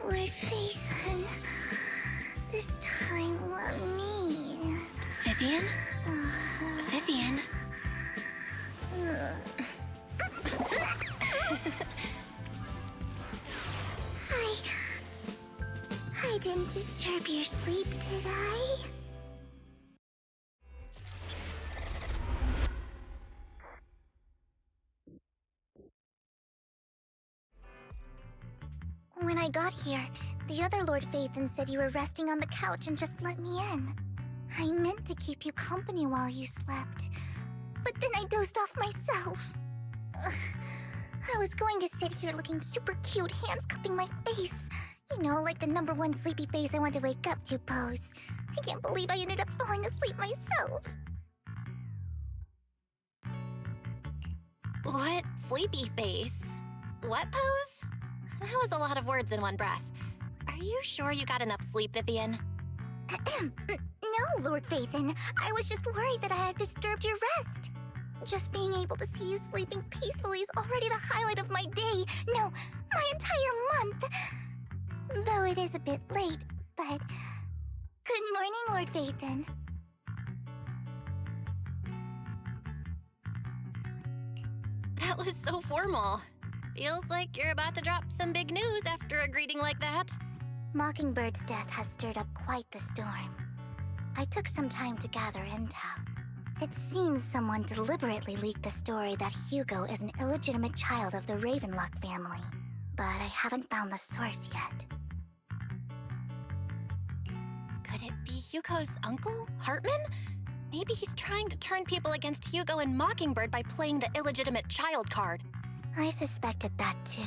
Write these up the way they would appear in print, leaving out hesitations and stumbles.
Lord Phaethon, this time let me. Vivian? Vivian? I didn't disturb your sleep, did I? When I got here, the other Lord Phaethon said you were resting on the couch and just let me in. I meant to keep you company while you slept, but then I dozed off myself. Ugh. I was going to sit here looking super cute, hands cupping my face. You know, like the #1 sleepy face I want to wake up to pose. I can't believe I ended up falling asleep myself. What sleepy face? What pose? That was a lot of words in one breath. Are you sure you got enough sleep, Vivian? No, Lord Phaethon. I was just worried that I had disturbed your rest. Just being able to see you sleeping peacefully is already the highlight of my day. No, my entire month. Though it is a bit late, but... Good morning, Lord Phaethon. That was so formal. Feels like you're about to drop some big news after a greeting like that. Mockingbird's death has stirred up quite the storm. I took some time to gather intel. It seems someone deliberately leaked the story that Hugo is an illegitimate child of the Ravenlock family, but I haven't found the source yet. Could it be Hugo's uncle, Hartman? Maybe he's trying to turn people against Hugo and Mockingbird by playing the illegitimate child card. I suspected that too.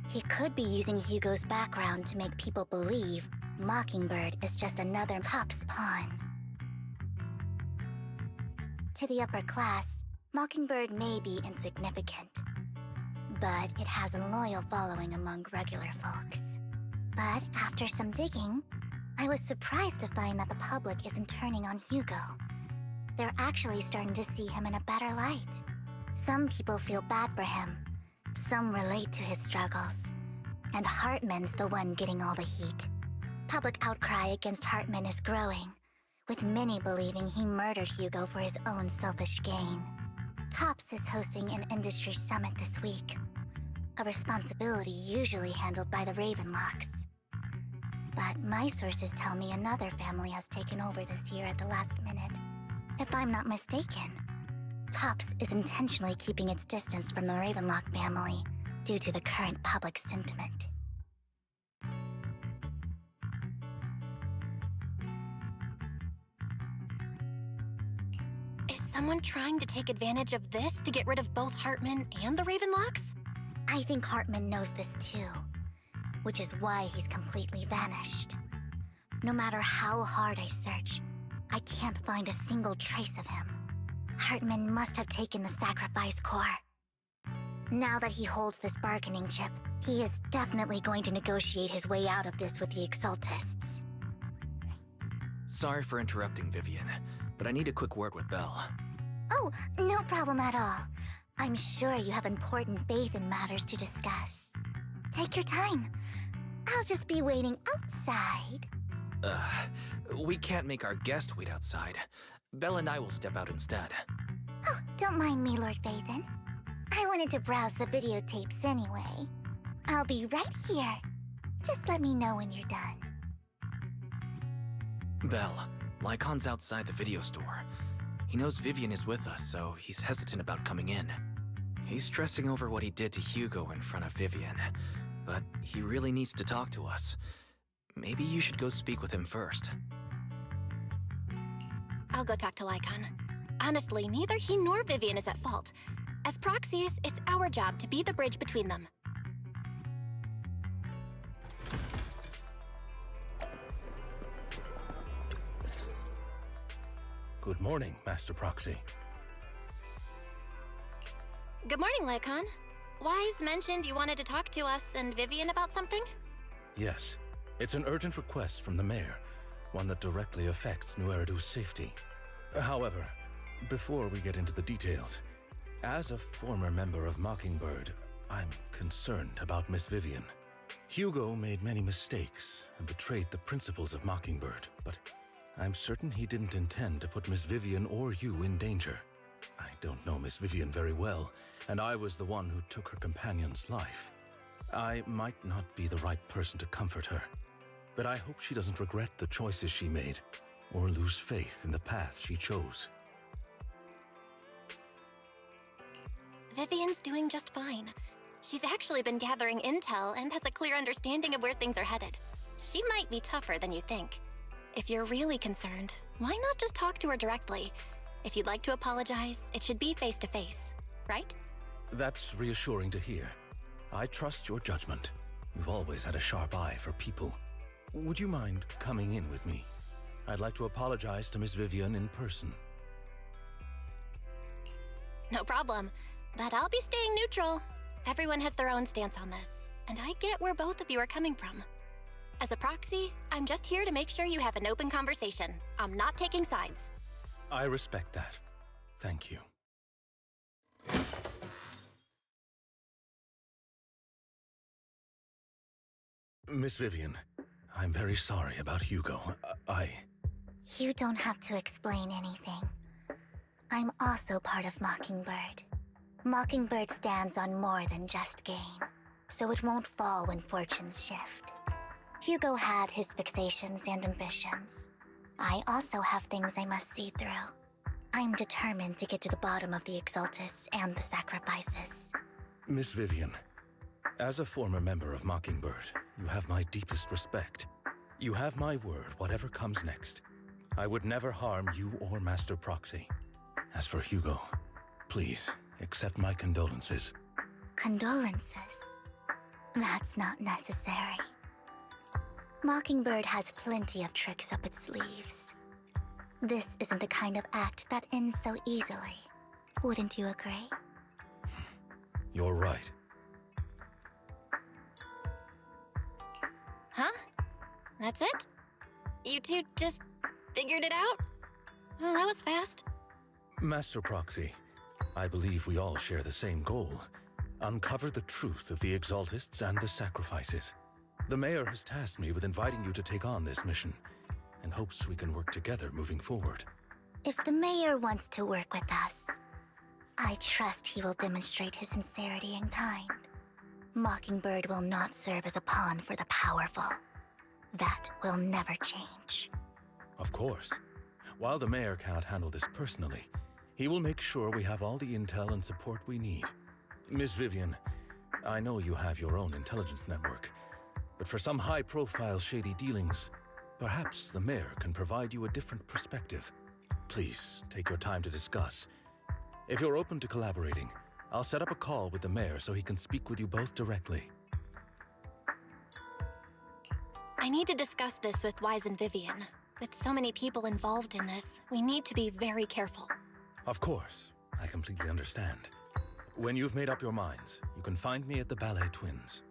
He could be using Hugo's background to make people believe Mockingbird is just another Top's pawn. To the upper class, Mockingbird may be insignificant, but it has a loyal following among regular folks. But after some digging, I was surprised to find that the public isn't turning on Hugo. They're actually starting to see him in a better light. Some people feel bad for him, some relate to his struggles, and Hartman's the one getting all the heat. Public outcry against Hartman is growing, with many believing he murdered Hugo for his own selfish gain. Tops is hosting an industry summit this week, a responsibility usually handled by the Ravenlocks. But my sources tell me another family has taken over this year at the last minute. If I'm not mistaken, Tops is intentionally keeping its distance from the Ravenlock family due to the current public sentiment. Is someone trying to take advantage of this to get rid of both Hartman and the Ravenlocks? I think Hartman knows this too, which is why he's completely vanished. No matter how hard I search, I can't find a single trace of him. Hartman must have taken the sacrifice core. Now that he holds this bargaining chip, he is definitely going to negotiate his way out of this with the Exaltists. Sorry for interrupting, Vivian, but I need a quick word with Belle. Oh, no problem at all. I'm sure you have important faith in matters to discuss. Take your time. I'll just be waiting outside. We can't make our guest wait outside. Belle and I will step out instead. Oh, don't mind me, Lord Phaethon. I wanted to browse the videotapes anyway. I'll be right here. Just let me know when you're done. Belle, Lycon's outside the video store. He knows Vivian is with us, so he's hesitant about coming in. He's stressing over what he did to Hugo in front of Vivian, but he really needs to talk to us. Maybe you should go speak with him first. I'll go talk to Lycon. Honestly, neither he nor Vivian is at fault. As proxies, it's our job to be the bridge between them. Good morning, Master Proxy. Good morning, Lycon. Wise mentioned you wanted to talk to us and Vivian about something? Yes, it's an urgent request from the mayor, one that directly affects New Eridu's safety. However, before we get into the details, as a former member of Mockingbird, I'm concerned about Miss Vivian. Hugo made many mistakes and betrayed the principles of Mockingbird, but I'm certain he didn't intend to put Miss Vivian or you in danger. I don't know Miss Vivian very well, and I was the one who took her companion's life. I might not be the right person to comfort her, but I hope she doesn't regret the choices she made or lose faith in the path she chose. Vivian's doing just fine. She's actually been gathering intel and has a clear understanding of where things are headed. She might be tougher than you think. If you're really concerned, why not just talk to her directly? If you'd like to apologize, it should be face-to-face, right? That's reassuring to hear. I trust your judgment. You've always had a sharp eye for people. Would you mind coming in with me? I'd like to apologize to Miss Vivian in person. No problem. But I'll be staying neutral. Everyone has their own stance on this, and I get where both of you are coming from. As a proxy, I'm just here to make sure you have an open conversation. I'm not taking sides. I respect that. Thank you. Miss Vivian, I'm very sorry about Hugo. You don't have to explain anything. I'm also part of Mockingbird. Mockingbird stands on more than just gain, so it won't fall when fortunes shift. Hugo had his fixations and ambitions. I also have things I must see through. I'm determined to get to the bottom of the Exaltus and the sacrifices. Miss Vivian, as a former member of Mockingbird, you have my deepest respect. You have my word, whatever comes next. I would never harm you or Master Proxy. As for Hugo, please accept my condolences. Condolences? That's not necessary. Mockingbird has plenty of tricks up its sleeves. This isn't the kind of act that ends so easily. Wouldn't you agree? You're right. Huh? That's it? You two just figured it out? Well, that was fast. Master Proxy, I believe we all share the same goal. Uncover the truth of the Exaltists and the sacrifices. The mayor has tasked me with inviting you to take on this mission, and hopes we can work together moving forward. If the mayor wants to work with us, I trust he will demonstrate his sincerity in kind. Mockingbird will not serve as a pawn for the powerful. That will never change. Of course. While the mayor cannot handle this personally, he will make sure we have all the intel and support we need. Miss Vivian, I know you have your own intelligence network, but for some high-profile shady dealings, perhaps the mayor can provide you a different perspective. Please, take your time to discuss. If you're open to collaborating, I'll set up a call with the mayor so he can speak with you both directly. I need to discuss this with Wise and Vivian. With so many people involved in this, we need to be very careful. Of course, I completely understand. When you've made up your minds, you can find me at the Ballet Twins.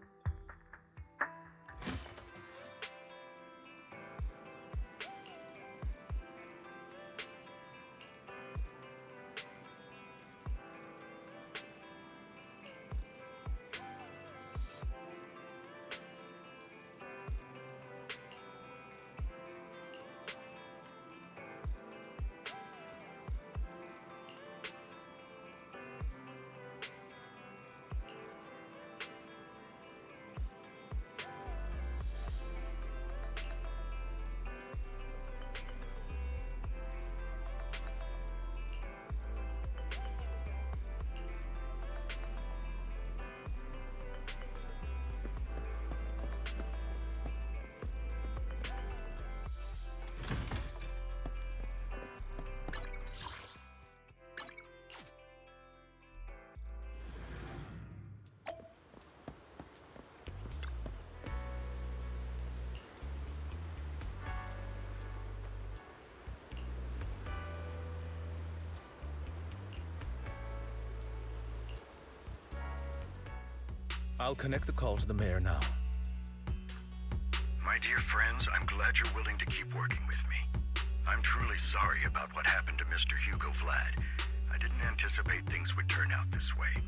I'll connect the call to the mayor now. My dear friends, I'm glad you're willing to keep working with me. I'm truly sorry about what happened to Mr. Hugo Vlad. I didn't anticipate things would turn out this way.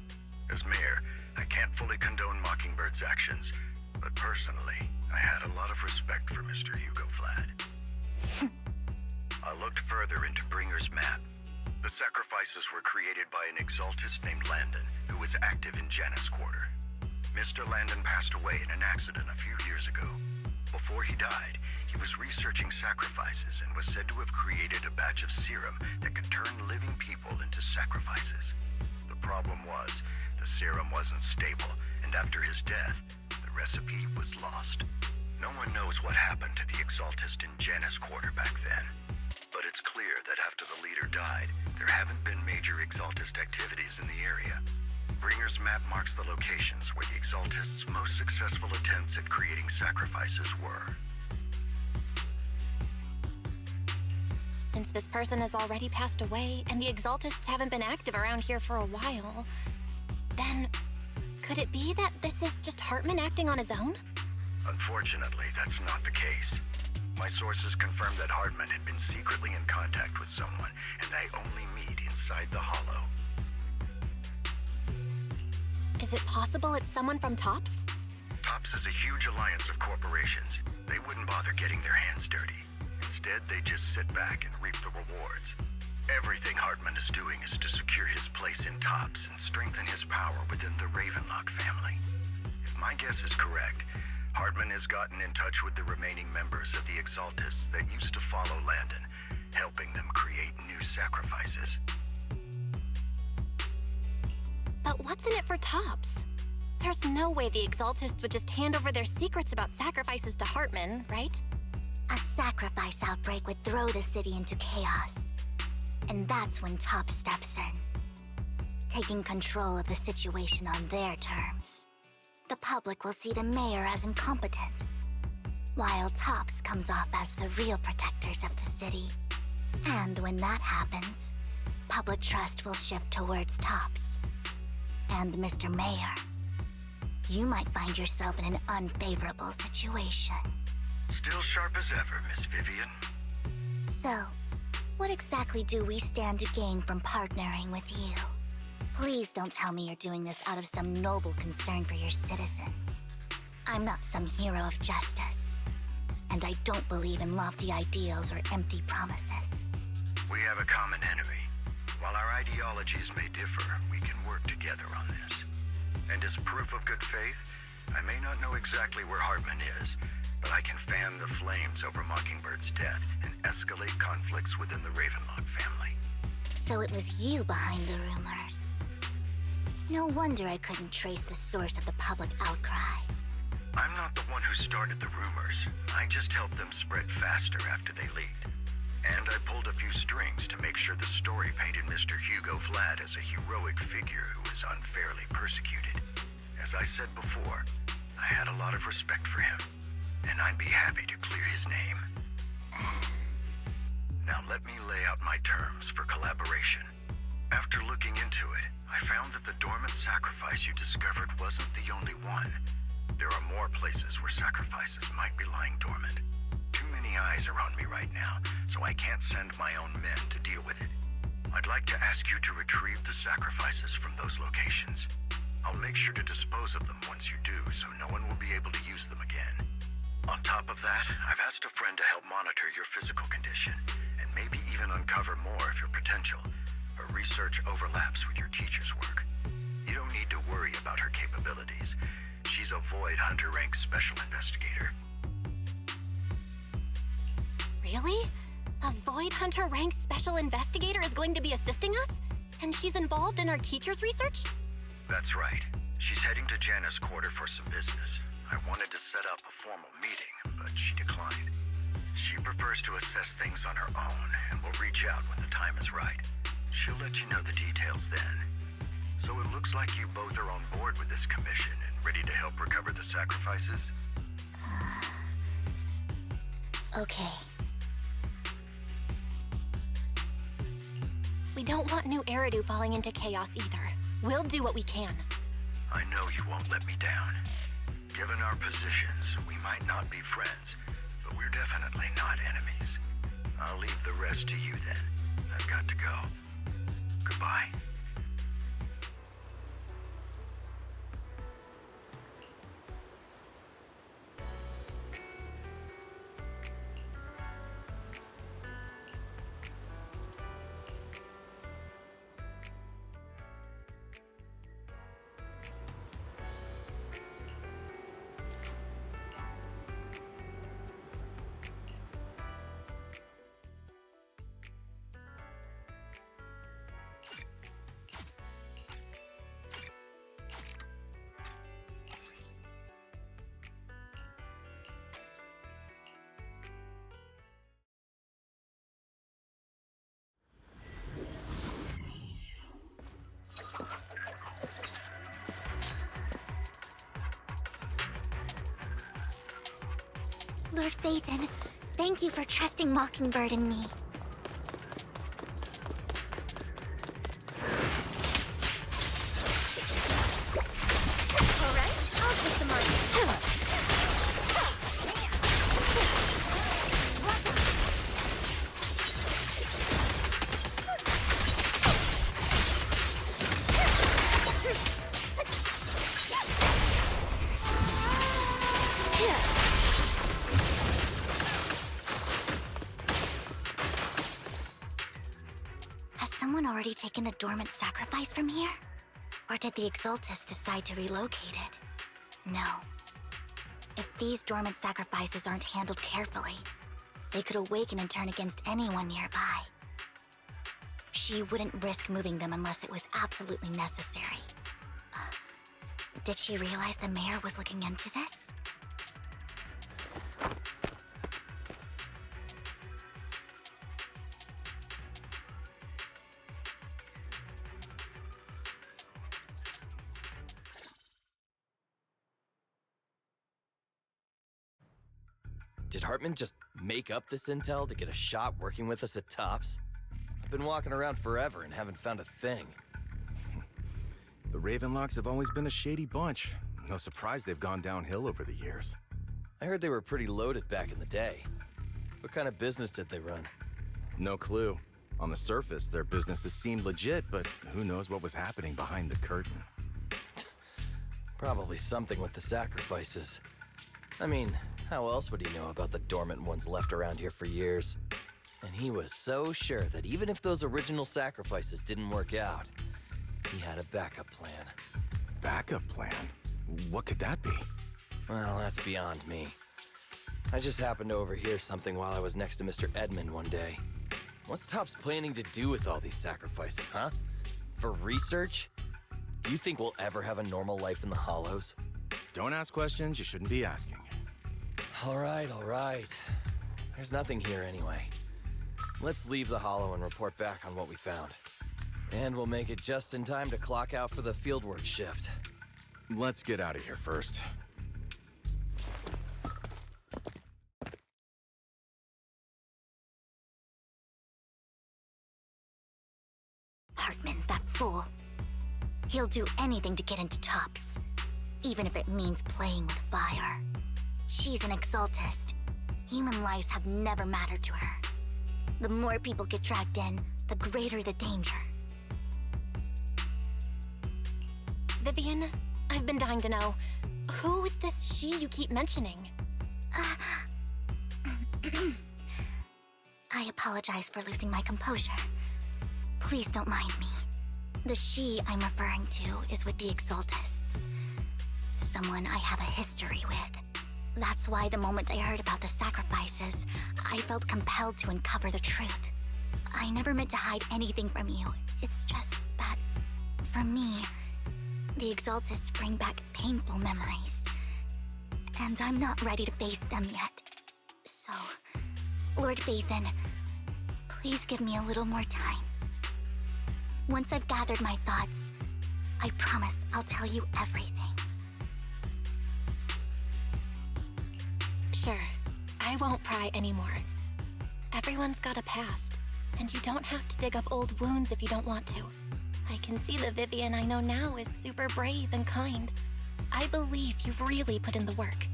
As mayor, I can't fully condone Mockingbird's actions, but personally, I had a lot of respect for Mr. Hugo Vlad. I looked further into Bringer's map. The sacrifices were created by an exaltist named Landon, who was active in Janus Quarter. Mr. Landon passed away in an accident a few years ago. Before he died, he was researching sacrifices and was said to have created a batch of serum that could turn living people into sacrifices. The problem was, the serum wasn't stable, and after his death, the recipe was lost. No one knows what happened to the exaltist in Janus Quarter back then. But it's clear that after the leader died, there haven't been major exaltist activities in the area. Bringer's map marks the locations where the exaltists' most successful attempts at creating sacrifices were. Since this person has already passed away, and the exaltists haven't been active around here for a while, then could it be that this is just Hartman acting on his own? Unfortunately, that's not the case. My sources confirmed that Hartman had been secretly in contact with someone, and they only meet inside the Hollow. Is it possible it's someone from TOPS? TOPS is a huge alliance of corporations. They wouldn't bother getting their hands dirty. Instead, they just sit back and reap the rewards. Everything Hartman is doing is to secure his place in TOPS and strengthen his power within the Ravenlock family. If my guess is correct, Hartman has gotten in touch with the remaining members of the Exaltists that used to follow Landon, helping them create new sacrifices. But what's in it for TOPS? There's no way the Exaltists would just hand over their secrets about sacrifices to Hartman, right? A sacrifice outbreak would throw the city into chaos. And that's when TOPS steps in, taking control of the situation on their terms. The public will see the mayor as incompetent, while TOPS comes off as the real protectors of the city. And when that happens, public trust will shift towards TOPS. And Mr. Mayor, you might find yourself in an unfavorable situation. Still sharp as ever, Miss Vivian. So, what exactly do we stand to gain from partnering with you? Please don't tell me you're doing this out of some noble concern for your citizens. I'm not some hero of justice, and I don't believe in lofty ideals or empty promises. We have a common enemy. While our ideologies may differ, we can work together on this. And as proof of good faith, I may not know exactly where Hartman is, but I can fan the flames over Mockingbird's death and escalate conflicts within the Ravenlock family. So it was you behind the rumors. No wonder I couldn't trace the source of the public outcry. I'm not the one who started the rumors. I just helped them spread faster after they leaked. And I pulled a few strings to make sure the story painted Mr. Hugo Vlad as a heroic figure who was unfairly persecuted. As I said before, I had a lot of respect for him, and I'd be happy to clear his name. Now let me lay out my terms for collaboration. After looking into it, I found that the dormant sacrifice you discovered wasn't the only one. There are more places where sacrifices might be lying dormant. Too many eyes are on me right now, so I can't send my own men to deal with it. I'd like to ask you to retrieve the sacrifices from those locations. I'll make sure to dispose of them once you do, so no one will be able to use them again. On top of that, I've asked a friend to help monitor your physical condition, and maybe even uncover more of your potential. Her research overlaps with your teacher's work. You don't need to worry about her capabilities. She's a Void Hunter rank special investigator. Really? A Void Hunter ranked special investigator is going to be assisting us? And she's involved in our teacher's research? That's right. She's heading to Janus Quarter for some business. I wanted to set up a formal meeting, but she declined. She prefers to assess things on her own, and will reach out when the time is right. She'll let you know the details then. So it looks like you both are on board with this commission and ready to help recover the sacrifices? Okay. We don't want new Eridu falling into chaos either. We'll do what we can. I know you won't let me down. Given our positions, we might not be friends, but we're definitely not enemies. I'll leave the rest to you then. I've got to go. Goodbye. Lord Phaethon, thank you for trusting Mockingbird and me. All right, I'll take the mark. Someone already taken the dormant sacrifice from here? Or did the Exaltus decide to relocate it? No. If these dormant sacrifices aren't handled carefully, they could awaken and turn against anyone nearby. She wouldn't risk moving them unless it was absolutely necessary. Did she realize the mayor was looking into this? Did Hartman just make up this intel to get a shot working with us at Tops? I've been walking around forever and haven't found a thing. The Ravenlocks have always been a shady bunch. No surprise they've gone downhill over the years. I heard they were pretty loaded back in the day. What kind of business did they run? No clue. On the surface, their businesses seemed legit, but who knows what was happening behind the curtain. Probably something with the sacrifices. I mean, how else would he know about the dormant ones left around here for years? And he was so sure that even if those original sacrifices didn't work out, he had a backup plan. Backup plan? What could that be? Well, that's beyond me. I just happened to overhear something while I was next to Mr. Edmund one day. What's Tops planning to do with all these sacrifices, huh? For research? Do you think we'll ever have a normal life in the Hollows? Don't ask questions you shouldn't be asking. All right. There's nothing here anyway. Let's leave the Hollow and report back on what we found. And we'll make it just in time to clock out for the fieldwork shift. Let's get out of here first. Hartman, that fool. He'll do anything to get into Tops, even if it means playing with fire. She's an Exaltist. Human lives have never mattered to her. The more people get dragged in, the greater the danger. Vivian, I've been dying to know. Who is this she you keep mentioning? I apologize for losing my composure. Please don't mind me. The she I'm referring to is with the Exaltists. Someone I have a history with. That's why the moment I heard about the sacrifices, I felt compelled to uncover the truth. I never meant to hide anything from you. It's just that, for me, the Exaltists bring back painful memories. And I'm not ready to face them yet. So, Lord Phaethon, please give me a little more time. Once I've gathered my thoughts, I promise I'll tell you everything. Sure, I won't pry anymore. Everyone's got a past, and you don't have to dig up old wounds if you don't want to. I can see the Vivian I know now is super brave and kind. I believe you've really put in the work.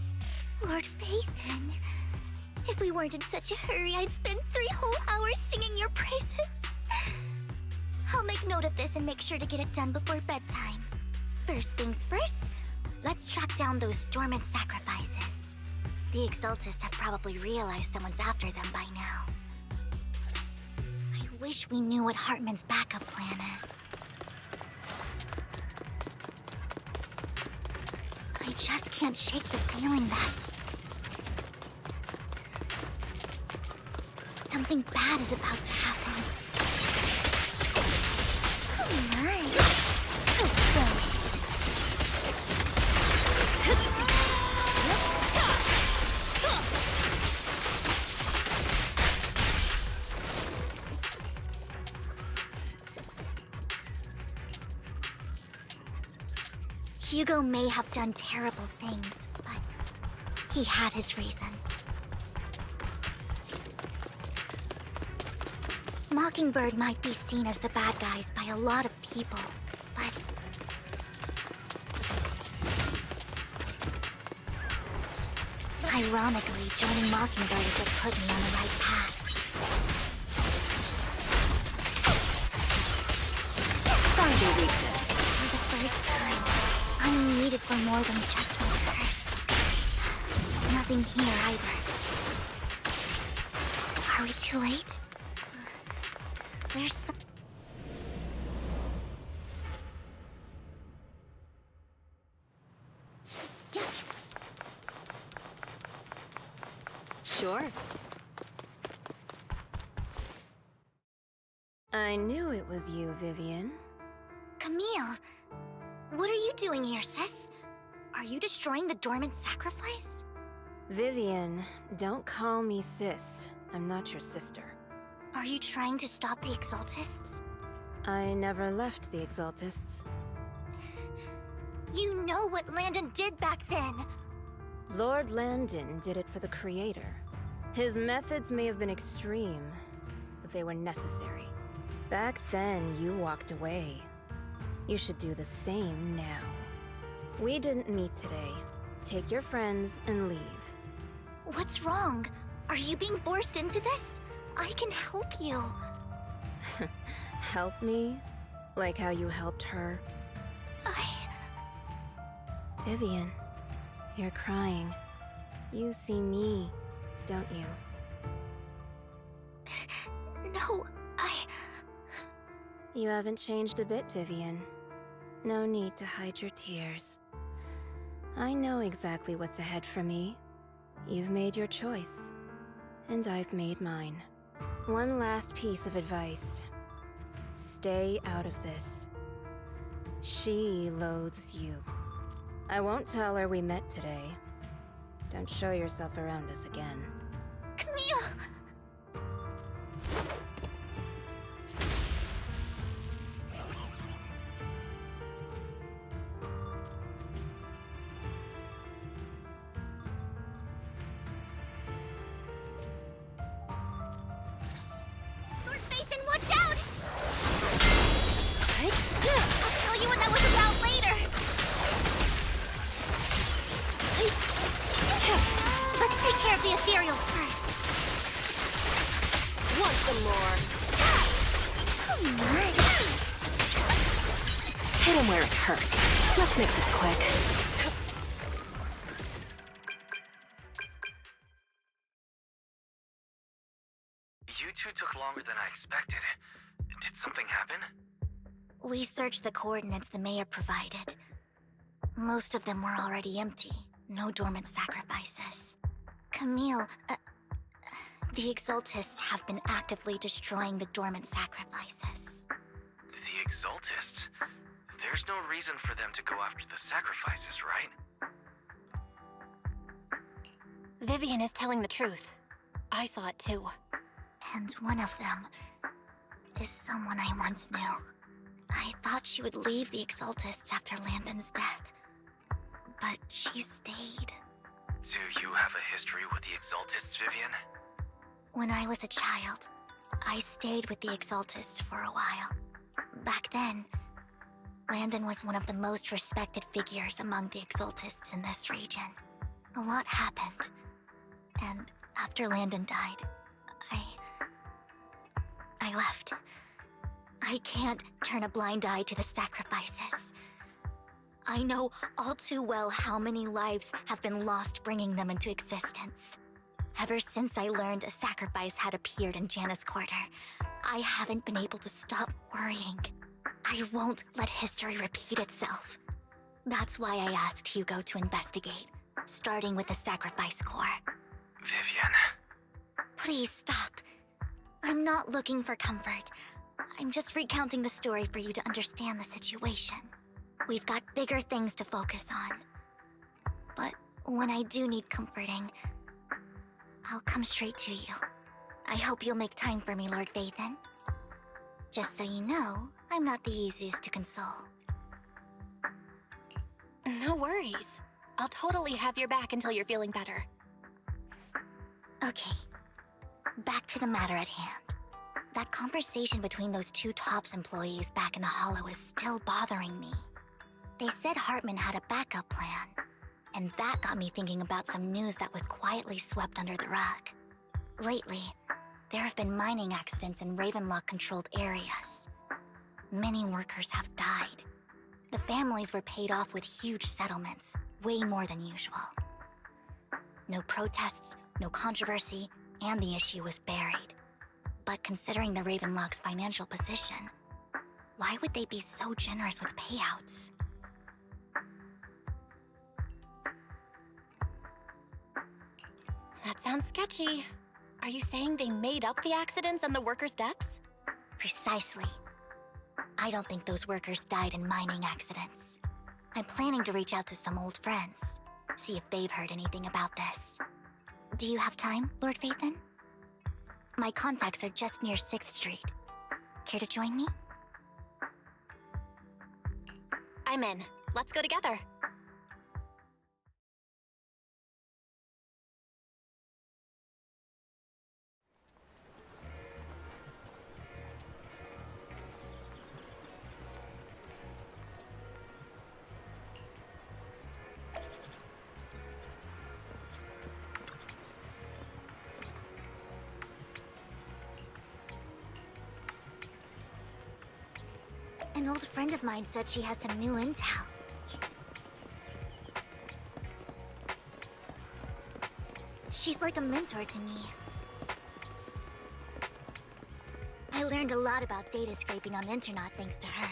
Lord Phaethon, if we weren't in such a hurry, I'd spend 3 whole hours singing your praises. I'll make note of this and make sure to get it done before bedtime. First things first, let's track down those dormant sacrifices. The Exaltists have probably realized someone's after them by now. I wish we knew what Hartman's backup plan is. I just can't shake the feeling that something bad is about to happen. Oh my. Okay. Hugo may have done terrible things, but he had his reasons. Mockingbird might be seen as the bad guys by a lot of people, but ironically, joining Mockingbird is what put me on the right path. Found your weakness. For the first time, I'm needed for more than just one curse. Nothing here either. Are we too late? There's some... Sure. I knew it was you, Vivian. Camille! What are you doing here, sis? Are you destroying the dormant sacrifice? Vivian, don't call me sis. I'm not your sister. Are you trying to stop the Exaltists? I never left the Exaltists. You know what Landon did back then! Lord Landon did it for the Creator. His methods may have been extreme, but they were necessary. Back then, you walked away. You should do the same now. We didn't meet today. Take your friends and leave. What's wrong? Are you being forced into this? I can help you. Help me? Like how you helped her? Vivian, you're crying. You see me, don't you? No, You haven't changed a bit, Vivian. No need to hide your tears. I know exactly what's ahead for me. You've made your choice, and I've made mine. One last piece of advice. Stay out of this. She loathes you. I won't tell her we met today. Don't show yourself around us again. Camille! Lord Phaethon, watch out! I'll tell you what that was about later! Let's take care of the ethereals first. Want some more? Oh my! Hit him where it hurts. Let's make this quick. You two took longer than I expected. Did something happen? We searched the coordinates the mayor provided. Most of them were already empty. No dormant sacrifices. Camille, the Exaltists have been actively destroying the dormant sacrifices. The Exaltists? There's no reason for them to go after the sacrifices, right? Vivian is telling the truth. I saw it too. And one of them is someone I once knew. I thought she would leave the Exaltists after Landon's death, but she stayed. Do you have a history with the Exaltists, Vivian? When I was a child, I stayed with the Exaltists for a while. Back then, Landon was one of the most respected figures among the Exaltists in this region. A lot happened. And after Landon died, I left. I can't turn a blind eye to the sacrifices. I know all too well how many lives have been lost bringing them into existence. Ever since I learned a sacrifice had appeared in Janus Quarter, I haven't been able to stop worrying. I won't let history repeat itself. That's why I asked Hugo to investigate, starting with the Sacrifice Corps. Vivian. Please stop. I'm not looking for comfort. I'm just recounting the story for you to understand the situation. We've got bigger things to focus on. But when I do need comforting, I'll come straight to you. I hope you'll make time for me, Lord Vathan. Just so you know, I'm not the easiest to console. No worries. I'll totally have your back until you're feeling better. Okay. Back to the matter at hand. That conversation between those two TOPS employees back in the Hollow is still bothering me. They said Hartman had a backup plan, and that got me thinking about some news that was quietly swept under the rug. Lately, there have been mining accidents in Ravenlock-controlled areas. Many workers have died. The families were paid off with huge settlements, way more than usual. No protests, no controversy, and the issue was buried. But considering the Ravenlock's financial position, why would they be so generous with payouts? That sounds sketchy. Are you saying they made up the accidents and the workers' deaths? Precisely. I don't think those workers died in mining accidents. I'm planning to reach out to some old friends, see if they've heard anything about this. Do you have time, Lord Vathan? My contacts are just near 6th Street. Care to join me? I'm in. Let's go together. An old friend of mine said she has some new intel. She's like a mentor to me. I learned a lot about data scraping on the internet thanks to her.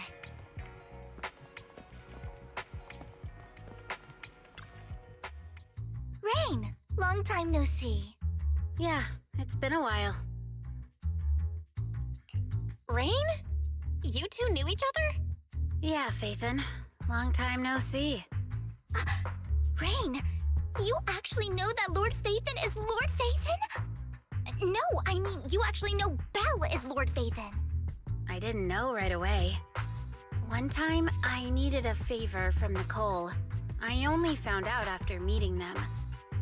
Rain! Long time no see. Yeah, it's been a while. Rain? You two knew each other? Yeah, Phaethon. Long time no see. Rain, you actually know that Lord Vathan is Lord Vathan? No, I mean, you actually know Belle is Lord Vathan. I didn't know right away. One time, I needed a favor from Nicole. I only found out after meeting them.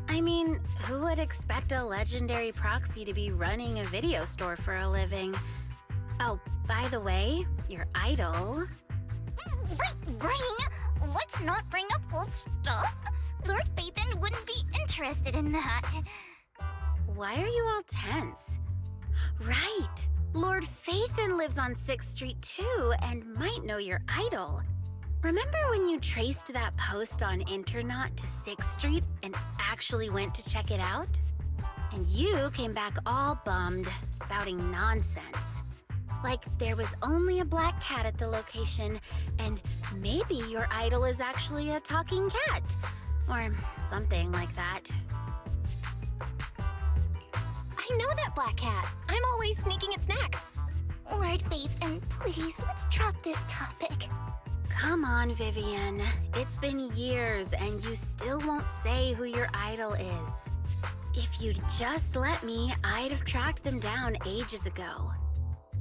I mean, who would expect a legendary proxy to be running a video store for a living? Oh, by the way, your idol... Rain, let's not bring up old stuff. Lord Vathan wouldn't be interested in that. Why are you all tense? Right! Lord Phaethon lives on 6th Street too, and might know your idol. Remember when you traced that post on Internet to 6th Street and actually went to check it out? And you came back all bummed, spouting nonsense. Like there was only a black cat at the location, and maybe your idol is actually a talking cat. Or something like that. I know that black cat. I'm always sneaking at snacks. Lord Vathan, please, let's drop this topic. Come on, Vivian. It's been years, and you still won't say who your idol is. If you'd just let me, I'd have tracked them down ages ago.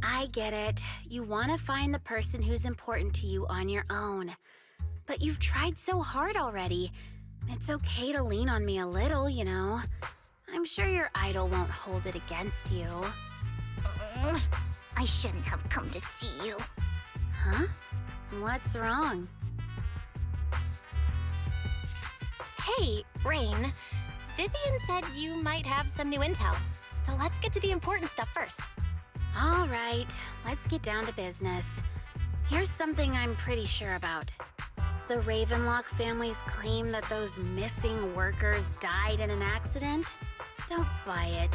I get it. You want to find the person who's important to you on your own. But you've tried so hard already. It's okay to lean on me a little, you know. I'm sure your idol won't hold it against you. I shouldn't have come to see you. Huh? What's wrong? Hey, Rain. Vivian said you might have some new intel. So let's get to the important stuff first. All right, let's get down to business. Here's something I'm pretty sure about. The Ravenlock family's claim that those missing workers died in an accident? Don't buy it.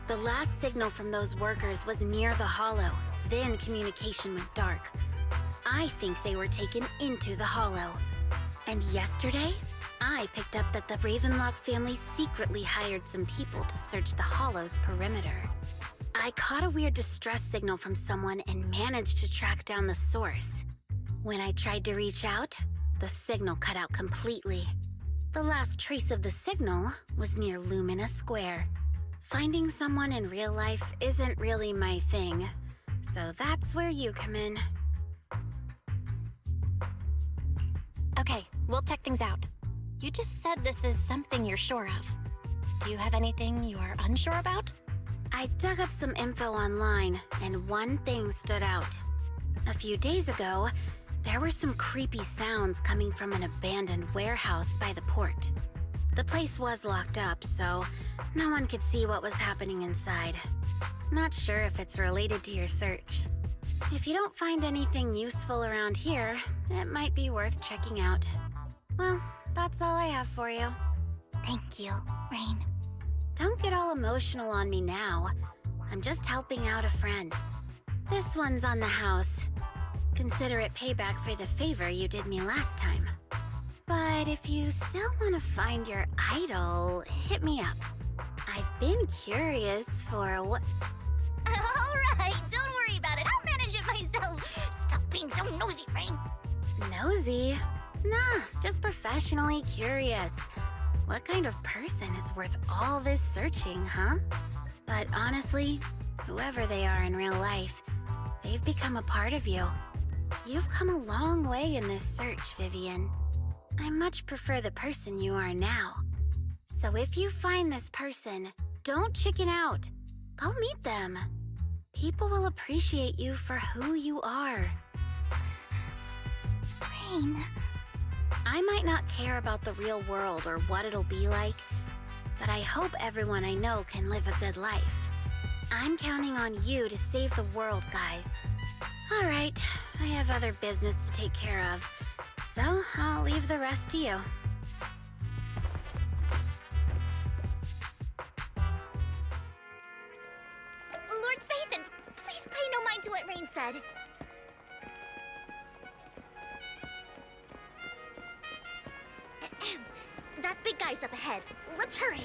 The last signal from those workers was near the Hollow. Then communication went dark. I think they were taken into the Hollow. And yesterday, I picked up that the Ravenlock family secretly hired some people to search the Hollow's perimeter. I caught a weird distress signal from someone and managed to track down the source. When I tried to reach out, the signal cut out completely. The last trace of the signal was near Lumina Square. Finding someone in real life isn't really my thing, so that's where you come in. Okay, we'll check things out. You just said this is something you're sure of. Do you have anything you're unsure about? I dug up some info online, and one thing stood out. A few days ago, there were some creepy sounds coming from an abandoned warehouse by the port. The place was locked up, so no one could see what was happening inside. Not sure if it's related to your search. If you don't find anything useful around here, it might be worth checking out. Well, that's all I have for you. Thank you, Rain. Don't get all emotional on me now. I'm just helping out a friend. This one's on the house. Consider it payback for the favor you did me last time. But if you still want to find your idol, hit me up. I've been curious for what... Alright, don't worry about it. I'll manage it myself. Stop being so nosy, Rain. Nosy? Nah, just professionally curious. What kind of person is worth all this searching, huh? But honestly, whoever they are in real life, they've become a part of you. You've come a long way in this search, Vivian. I much prefer the person you are now. So if you find this person, don't chicken out. Go meet them. People will appreciate you for who you are. Rain. I might not care about the real world or what it'll be like, but I hope everyone I know can live a good life. I'm counting on you to save the world, guys. All right, I have other business to take care of, so I'll leave the rest to you. Lord Phaethon, please pay no mind to what Rain said. That big guy's up ahead. Let's hurry.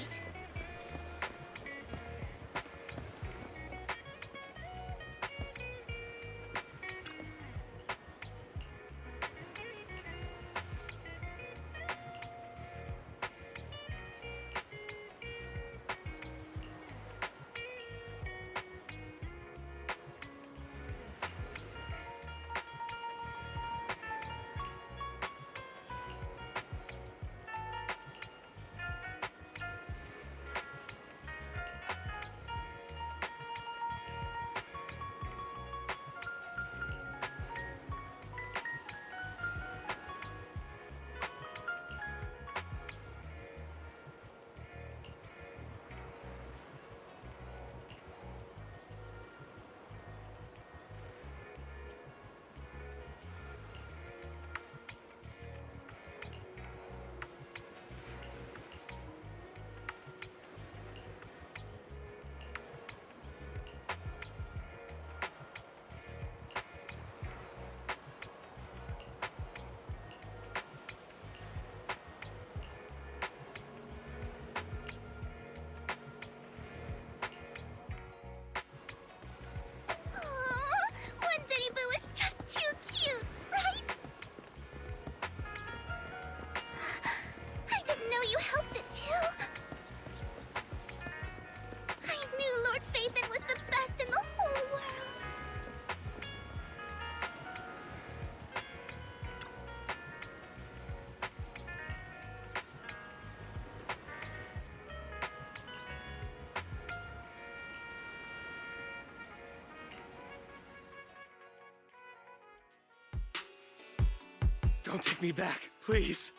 Don't take me back, please.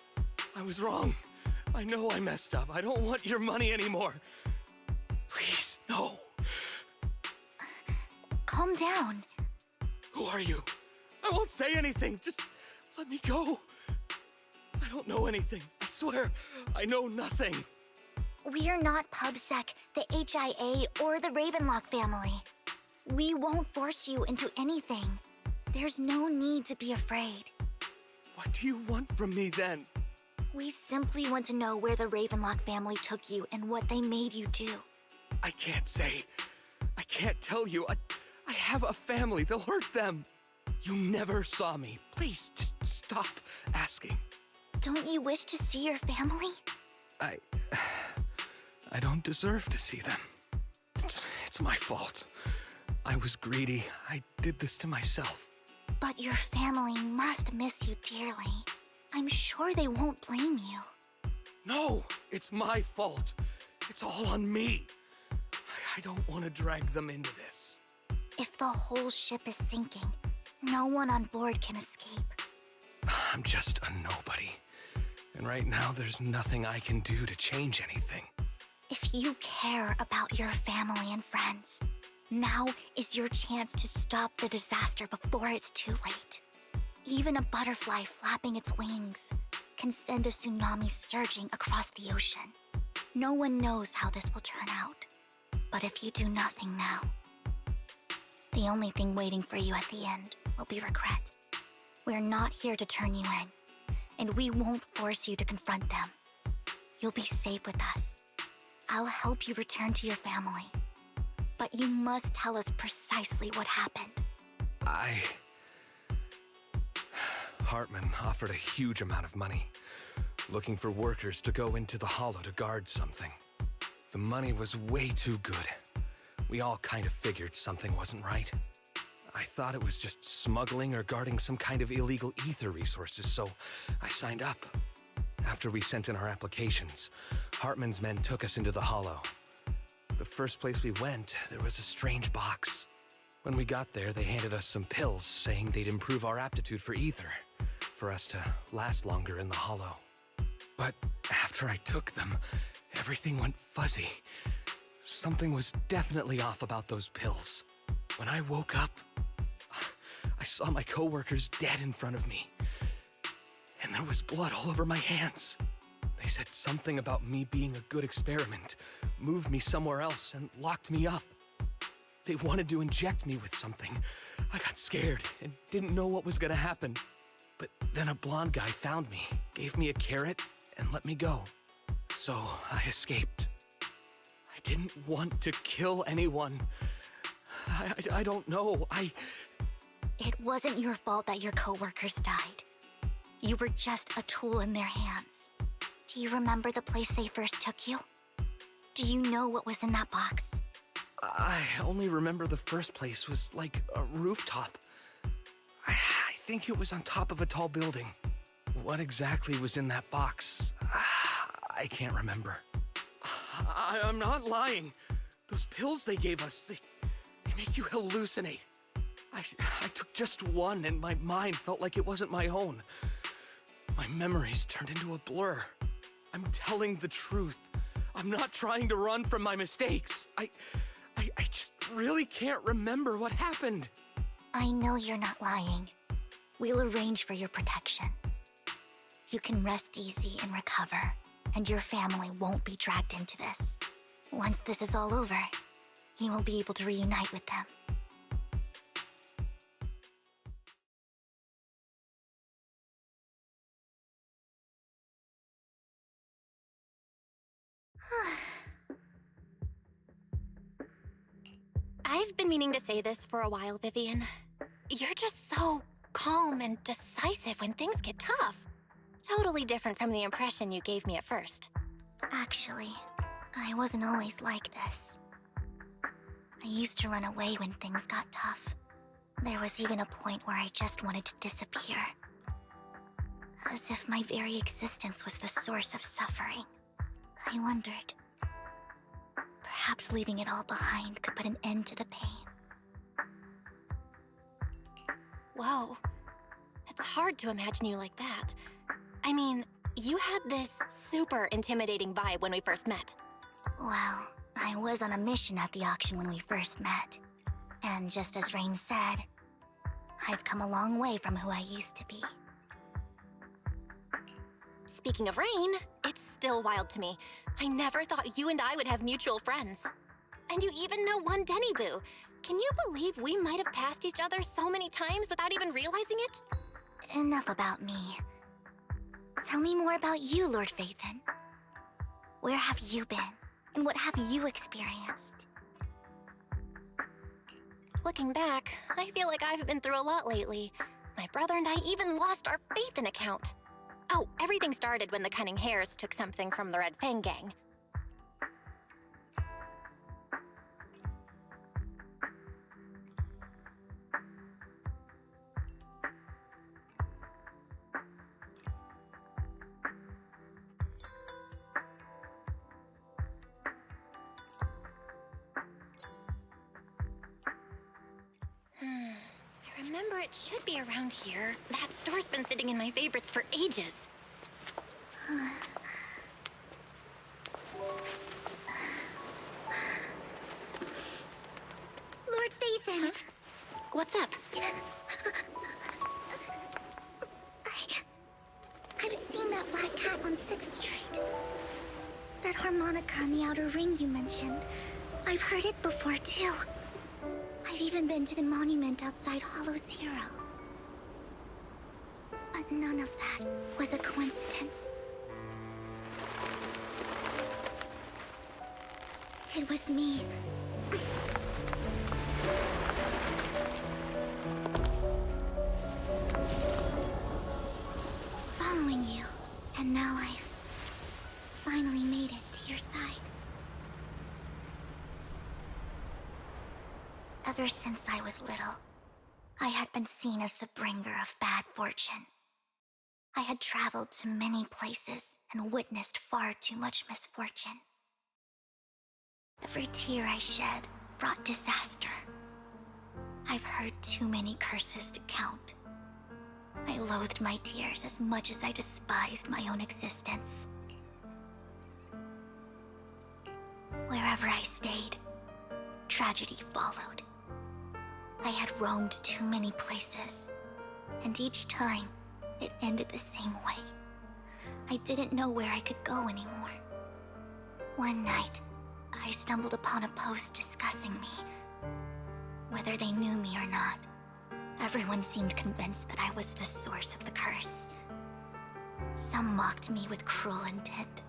I was wrong. I know I messed up. I don't want your money anymore. Please, no. Calm down. Who are you? I won't say anything. Just let me go. I don't know anything. I swear, I know nothing. We're not PubSec, the HIA, or the Ravenlock family. We won't force you into anything. There's no need to be afraid. What do you want from me then? We simply want to know where the Ravenlock family took you and what they made you do. I can't say. I can't tell you. I have a family. They'll hurt them. You never saw me. Please, just stop asking. Don't you wish to see your family? I don't deserve to see them. It's my fault. I was greedy. I did this to myself. But your family must miss you dearly. I'm sure they won't blame you. No, it's my fault. It's all on me. I don't want to drag them into this. If the whole ship is sinking, no one on board can escape. I'm just a nobody. And right now, there's nothing I can do to change anything. If you care about your family and friends, now is your chance to stop the disaster before it's too late. Even a butterfly flapping its wings can send a tsunami surging across the ocean. No one knows how this will turn out. But if you do nothing now, the only thing waiting for you at the end will be regret. We're not here to turn you in, and we won't force you to confront them. You'll be safe with us. I'll help you return to your family. But you must tell us precisely what happened. Hartman offered a huge amount of money, looking for workers to go into the hollow to guard something. The money was way too good. We all kind of figured something wasn't right. I thought it was just smuggling or guarding some kind of illegal ether resources, so I signed up. After we sent in our applications, Hartman's men took us into the hollow. The first place we went, there was a strange box. When we got there, they handed us some pills, saying they'd improve our aptitude for ether, for us to last longer in the hollow. But after I took them, everything went fuzzy. Something was definitely off about those pills. When I woke up, I saw my coworkers dead in front of me. And there was blood all over my hands. They said something about me being a good experiment, moved me somewhere else, and locked me up. They wanted to inject me with something. I got scared and didn't know what was gonna happen. But then a blonde guy found me, gave me a carrot, and let me go. So I escaped. I didn't want to kill anyone. I don't know. It wasn't your fault that your coworkers died. You were just a tool in their hands. Do you remember the place they first took you? Do you know what was in that box? I only remember the first place was like a rooftop. I think it was on top of a tall building. What exactly was in that box? I can't remember. I'm not lying. Those pills they gave us, they make you hallucinate. I took just one and my mind felt like it wasn't my own. My memories turned into a blur. I'm telling the truth. I'm not trying to run from my mistakes. I just really can't remember what happened. I know you're not lying. We'll arrange for your protection. You can rest easy and recover, and your family won't be dragged into this. Once this is all over, you will be able to reunite with them. I've been meaning to say this for a while, Vivian. You're just so calm and decisive when things get tough. Totally different from the impression you gave me at first. Actually, I wasn't always like this. I used to run away when things got tough. There was even a point where I just wanted to disappear. As if my very existence was the source of suffering. I wondered. Perhaps leaving it all behind could put an end to the pain. Whoa. It's hard to imagine you like that. I mean, you had this super intimidating vibe when we first met. Well, I was on a mission at the auction when we first met. And just as Rain said, I've come a long way from who I used to be. Speaking of Rain, it's still wild to me. I never thought you and I would have mutual friends. And you even know one Denny Boo. Can you believe we might have passed each other so many times without even realizing it? Enough about me. Tell me more about you, Lord Phaethon. Where have you been? And what have you experienced? Looking back, I feel like I've been through a lot lately. My brother and I even lost our Phaethon account. Oh, everything started when the Cunning Hares took something from the Red Fang gang. I remember it should be around here. That store's been sitting in my favorites for ages. Lord Phaethon! Huh? What's up? I've seen that black cat on 6th Street. That harmonica in the outer ring you mentioned. I've heard it before, too. I've even been to the monument outside Hollow's Zero. But none of that was a coincidence. It was me. Following you, and now I've finally made it to your side. Ever since I was little, I had been seen as the bringer of bad fortune. I had traveled to many places and witnessed far too much misfortune. Every tear I shed brought disaster. I've heard too many curses to count. I loathed my tears as much as I despised my own existence. Wherever I stayed, tragedy followed. I had roamed too many places, and each time, it ended the same way. I didn't know where I could go anymore. One night, I stumbled upon a post discussing me. Whether they knew me or not, everyone seemed convinced that I was the source of the curse. Some mocked me with cruel intent.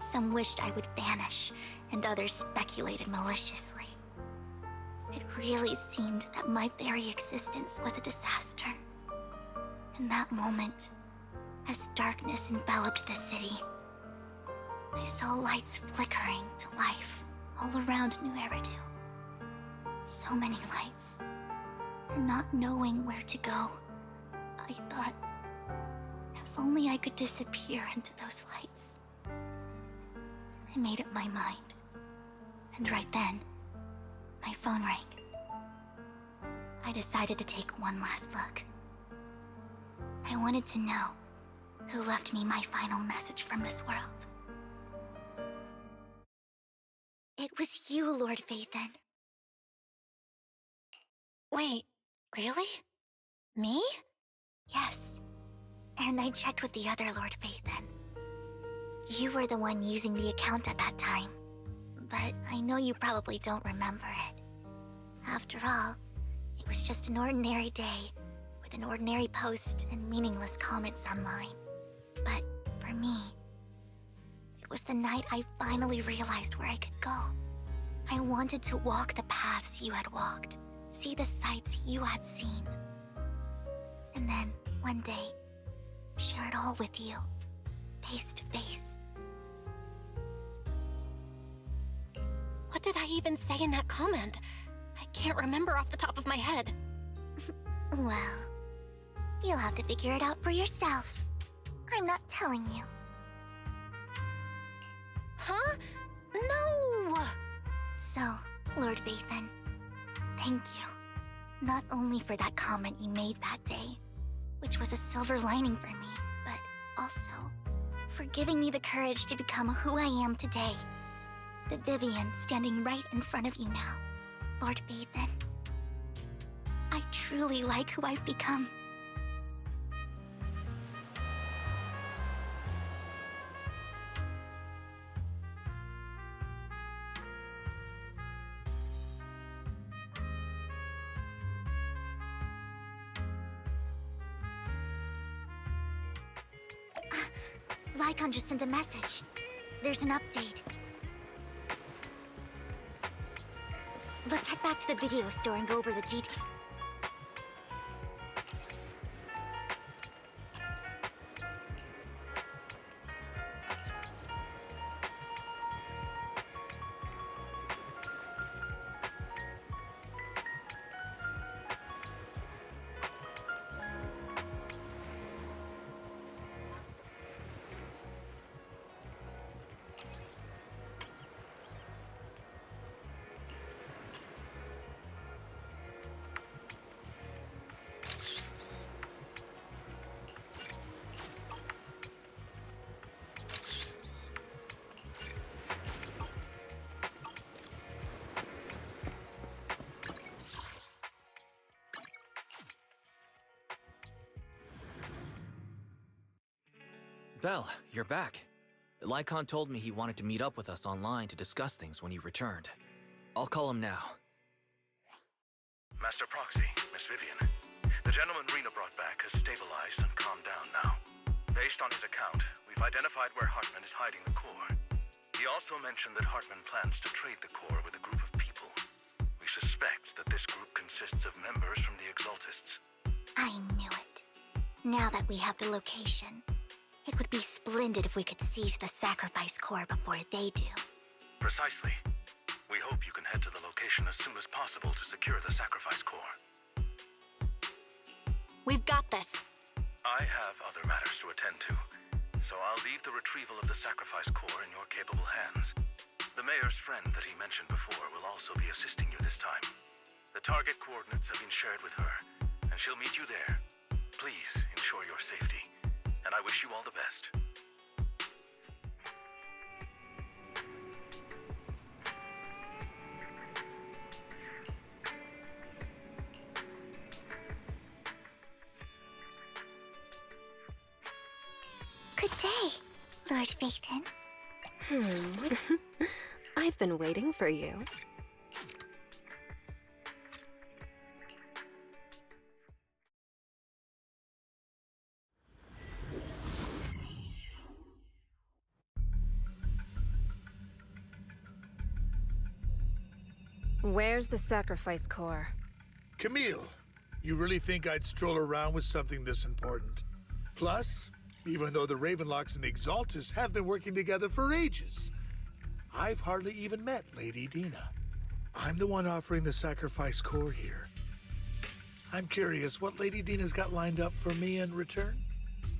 Some wished I would vanish, and others speculated maliciously. It really seemed that my very existence was a disaster. In that moment, as darkness enveloped the city, I saw lights flickering to life all around New Eridu. So many lights, and not knowing where to go, I thought, if only I could disappear into those lights. I made up my mind, and right then, my phone rang. I decided to take one last look. I wanted to know who left me my final message from this world. It was you, Lord Phaethon. Wait, really? Me? Yes. And I checked with the other Lord Phaethon. You were the one using the account at that time. But I know you probably don't remember it. After all, it was just an ordinary day, with an ordinary post and meaningless comments online. But for me, it was the night I finally realized where I could go. I wanted to walk the paths you had walked, see the sights you had seen. And then, one day, share it all with you, face to face. What did I even say in that comment? I can't remember off the top of my head. Well, you'll have to figure it out for yourself. I'm not telling you. Huh? No! So, Lord Phaethon, thank you. Not only for that comment you made that day, which was a silver lining for me, but also for giving me the courage to become who I am today. The Vivian standing right in front of you now, Lord Vathan. I truly like who I've become. Lycon just sent a message. There's an update. Let's head back to the video store and go over the details. Belle, you're back. Lycon told me he wanted to meet up with us online to discuss things when you returned. I'll call him now. Master Proxy, Miss Vivian. The gentleman Rena brought back has stabilized and calmed down now. Based on his account, we've identified where Hartman is hiding the core. He also mentioned that Hartman plans to trade the core with a group of people. We suspect that this group consists of members from the Exaltists. I knew it. Now that we have the location, it would be splendid if we could seize the sacrifice core before they do. Precisely. We hope you can head to the location as soon as possible to secure the sacrifice core. We've got this. I have other matters to attend to, so I'll leave the retrieval of the sacrifice core in your capable hands. The mayor's friend that he mentioned before will also be assisting you this time. The target coordinates have been shared with her, and she'll meet you there. Please ensure your safety, and I wish you all the best. Good day, Lord Vathan. I've been waiting for you. Where's the sacrifice core? Camille, you really think I'd stroll around with something this important? Plus, even though the Ravenlocks and the Exaltus have been working together for ages, I've hardly even met Lady Dina. I'm the one offering the sacrifice core here. I'm curious what Lady Dina's got lined up for me in return?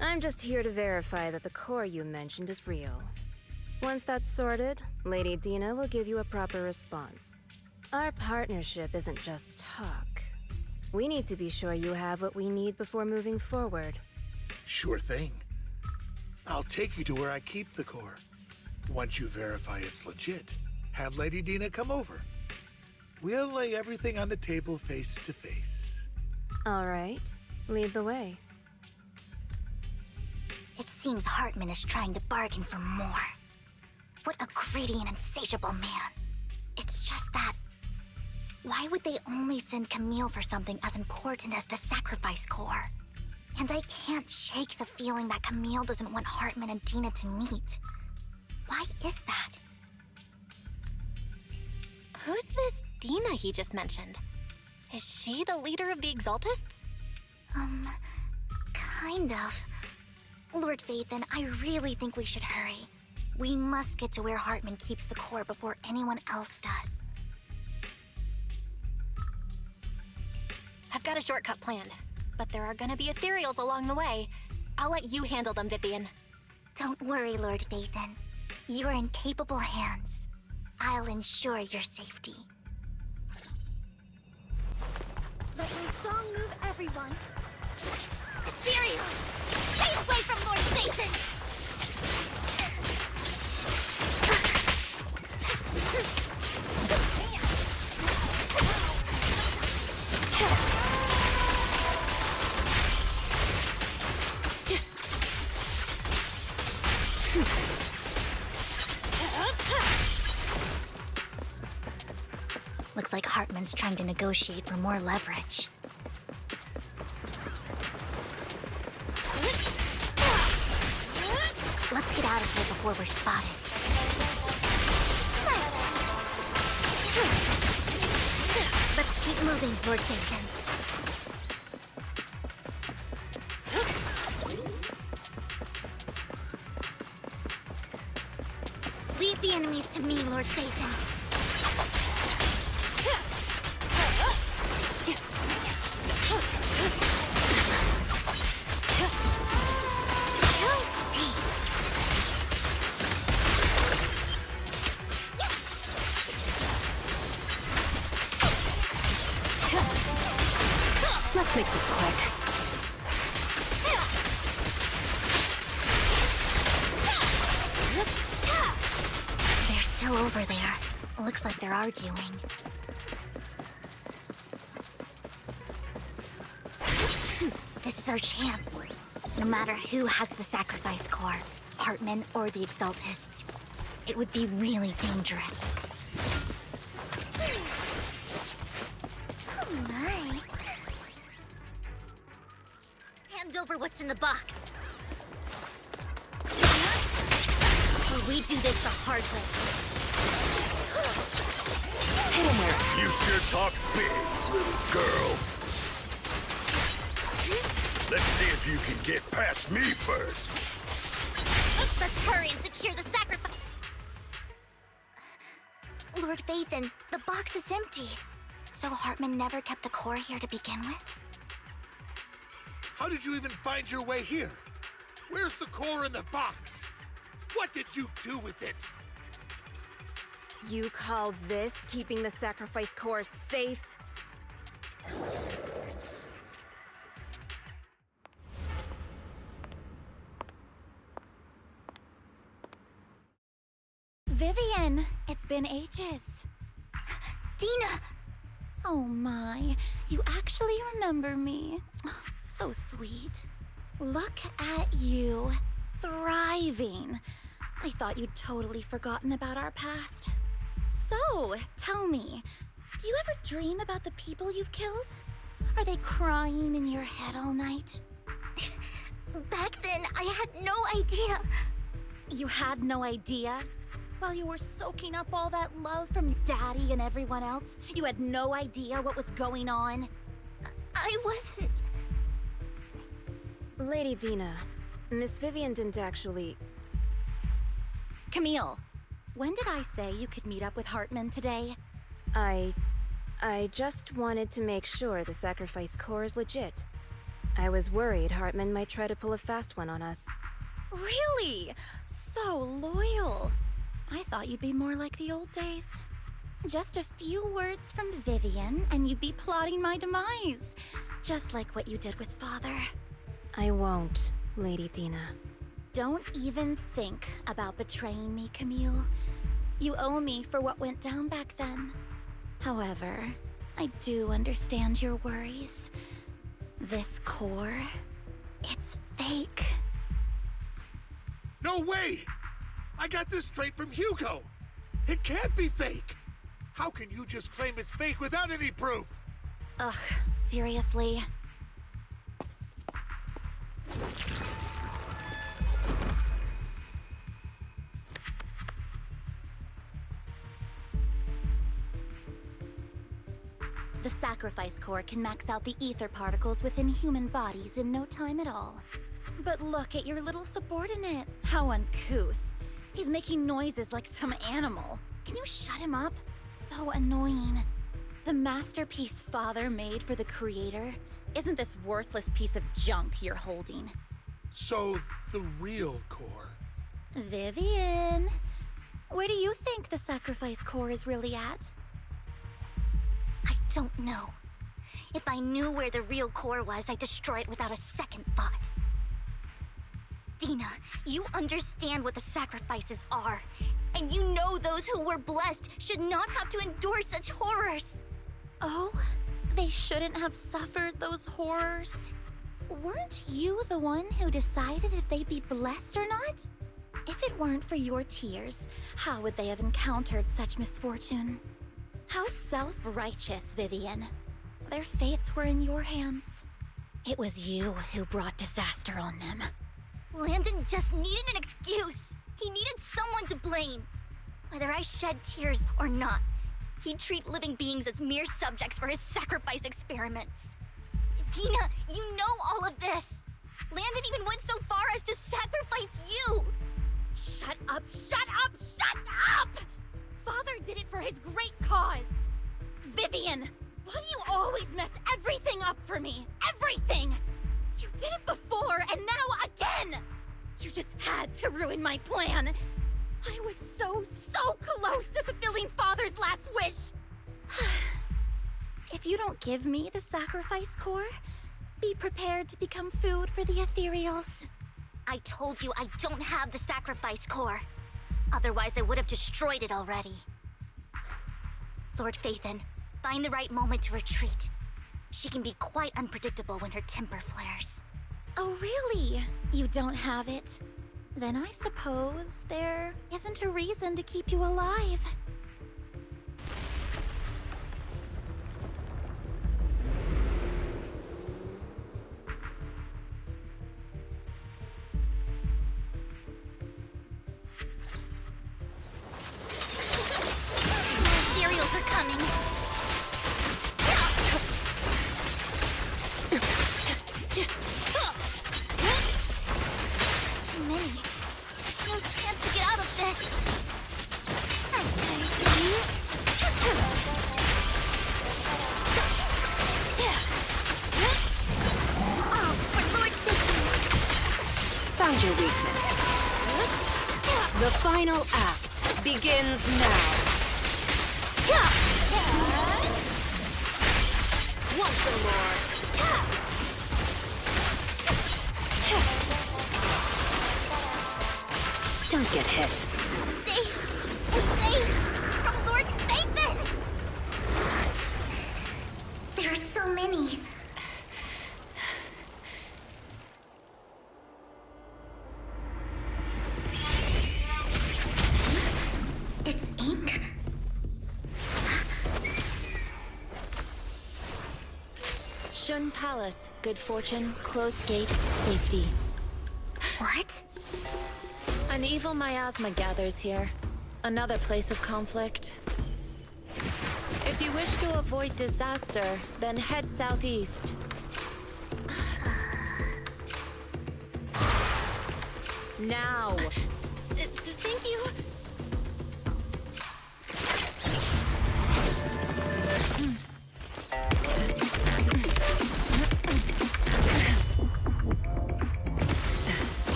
I'm just here to verify that the core you mentioned is real. Once that's sorted, Lady Dina will give you a proper response. Our partnership isn't just talk. We need to be sure you have what we need before moving forward. Sure thing. I'll take you to where I keep the core. Once you verify it's legit, have Lady Dina come over. We'll lay everything on the table face to face. All right, lead the way. It seems Hartman is trying to bargain for more. What a greedy and insatiable man. It's just that... why would they only send Camille for something as important as the sacrifice core? And I can't shake the feeling that Camille doesn't want Hartman and Dina to meet. Why is that? Who's this Dina he just mentioned? Is she the leader of the Exaltists? Kind of. Lord Vathan, I really think we should hurry. We must get to where Hartman keeps the core before anyone else does. I've got a shortcut planned, but there are gonna be ethereals along the way. I'll let you handle them, Vivian. Don't worry, Lord Vathan. You're in capable hands. I'll ensure your safety. Let my song move everyone. Damn Phaeton! Looks like Hartman's trying to negotiate for more leverage. Let's get out of here before we're spotted. Let's keep moving, Lord Phaeton. Leave the enemies to me, Lord Phaeton. Let's make this quick. They're still over there. Looks like they're arguing. This is our chance. No matter who has the sacrifice core, Hartman or the Exaltists, it would be really dangerous. Oh my. Hand over what's in the box. Or we do this the hard way. Hit him where? You sure talk big, little girl. Let's see if you can get past me first. Let's hurry and secure the sacrifice. Lord Phaeton, the box is empty. So Hartman never kept the core here to begin with? How did you even find your way here? Where's the core in the box? What did you do with it? You call this keeping the sacrifice core safe? Vivian, it's been ages. Dina! Oh my, you actually remember me. So sweet. Look at you, thriving. I thought you'd totally forgotten about our past. So, tell me, do you ever dream about the people you've killed? Are they crying in your head all night? Back then, I had no idea. You had no idea? While you were soaking up all that love from Daddy and everyone else, you had no idea what was going on? I wasn't... Lady Dina, Miss Vivian didn't actually... Camille, when did I say you could meet up with Hartman today? I just wanted to make sure the sacrifice core is legit. I was worried Hartman might try to pull a fast one on us. Really? So loyal. I thought you'd be more like the old days. Just a few words from Vivian, and you'd be plotting my demise. Just like what you did with Father. I won't, Lady Dina. Don't even think about betraying me, Camille. You owe me for what went down back then. However, I do understand your worries. This core, it's fake. No way! I got this straight from Hugo. It can't be fake. How can you just claim it's fake without any proof? Ugh, seriously. The sacrifice core can max out the ether particles within human bodies in no time at all. But look at your little subordinate. How uncouth. He's making noises like some animal. Can you shut him up? So annoying. The masterpiece Father made for the Creator isn't this worthless piece of junk you're holding. So, the real core. Vivian, where do you think the sacrifice core is really at? I don't know. If I knew where the real core was, I'd destroy it without a second thought. Dina, you understand what the sacrifices are. And you know those who were blessed should not have to endure such horrors. Oh, they shouldn't have suffered those horrors. Weren't you the one who decided if they'd be blessed or not? If it weren't for your tears, how would they have encountered such misfortune? How self-righteous, Vivian. Their fates were in your hands. It was you who brought disaster on them. Landon just needed an excuse. He needed someone to blame. Whether I shed tears or not, he'd treat living beings as mere subjects for his sacrifice experiments. Dina, you know all of this. Landon even went so far as to sacrifice you. Shut up, shut up, shut up! Father did it for his great cause. Vivian, why do you always mess everything up for me? Everything! You did it before, and now again! You just had to ruin my plan. I was so close to fulfilling Father's last wish. If you don't give me the sacrifice core, be prepared to become food for the ethereals. I told you I don't have the sacrifice core. Otherwise, I would have destroyed it already. Lord Phaethon, find the right moment to retreat. She can be quite unpredictable when her temper flares. Oh, really? You don't have it? Then I suppose there isn't a reason to keep you alive. Cereals are coming. Too many. There's no chance to get out of this. Oh, for Lord Phaethon. Found your weakness. The final act begins now. Once more. Don't get hit. Stay from Lord Phaethon! There are so many. It's ink? Shun Palace, good fortune, close gate, safety. What? An evil miasma gathers here. Another place of conflict. If you wish to avoid disaster, then head southeast. Now! Thank you.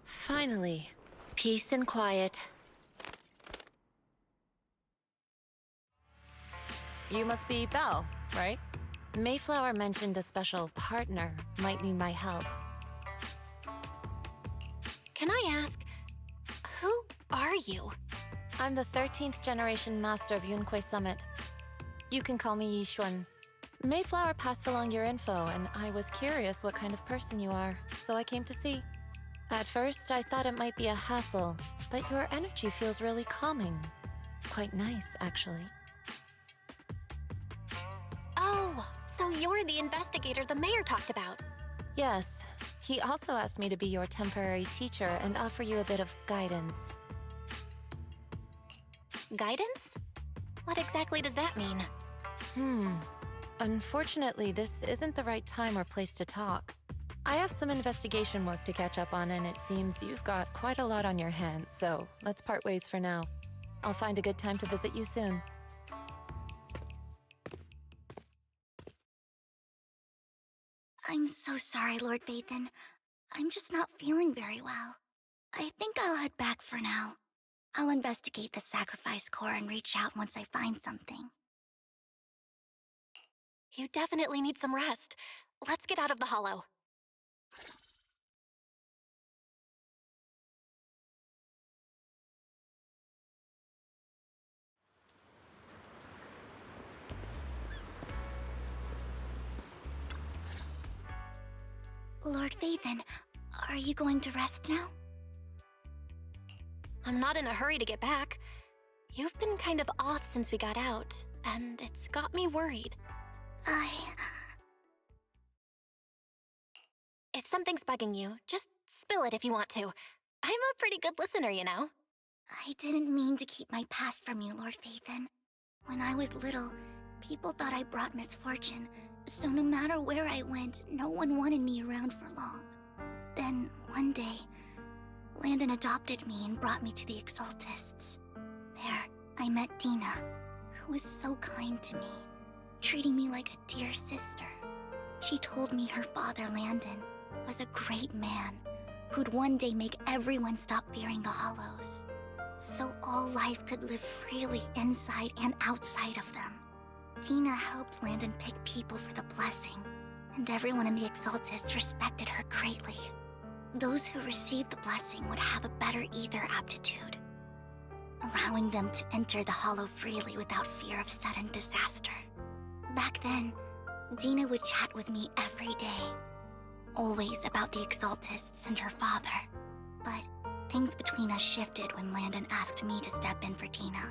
Finally, peace and quiet. You must be Belle, right? Mayflower mentioned a special partner might need my help. Can I ask, who are you? I'm the 13th generation master of Yunque Summit. You can call me Yixuan. Mayflower passed along your info, and I was curious what kind of person you are, so I came to see. At first, I thought it might be a hassle, but your energy feels really calming. Quite nice, actually. Oh, so you're the investigator the mayor talked about. Yes. He also asked me to be your temporary teacher and offer you a bit of guidance. Guidance? What exactly does that mean? Unfortunately, this isn't the right time or place to talk. I have some investigation work to catch up on, and it seems you've got quite a lot on your hands, so let's part ways for now. I'll find a good time to visit you soon. I'm so sorry, Lord Phaethon. I'm just not feeling very well. I think I'll head back for now. I'll investigate the sacrifice core and reach out once I find something. You definitely need some rest. Let's get out of the hollow. Lord Vathan, are you going to rest now? I'm not in a hurry to get back. You've been kind of off since we got out, and it's got me worried. If something's bugging you, just spill it if you want to. I'm a pretty good listener, you know. I didn't mean to keep my past from you, Lord Vathan. When I was little, people thought I brought misfortune, so no matter where I went, no one wanted me around for long. Then, one day, Landon adopted me and brought me to the Exaltists. There, I met Dina, who was so kind to me, treating me like a dear sister. She told me her father, Landon, was a great man who'd one day make everyone stop fearing the Hollows, so all life could live freely inside and outside of them. Dina helped Landon pick people for the blessing, and everyone in the Exaltists respected her greatly. Those who received the blessing would have a better ether aptitude, allowing them to enter the Hollow freely without fear of sudden disaster. Back then, Dina would chat with me every day, always about the Exaltists and her father. But things between us shifted when Landon asked me to step in for Dina.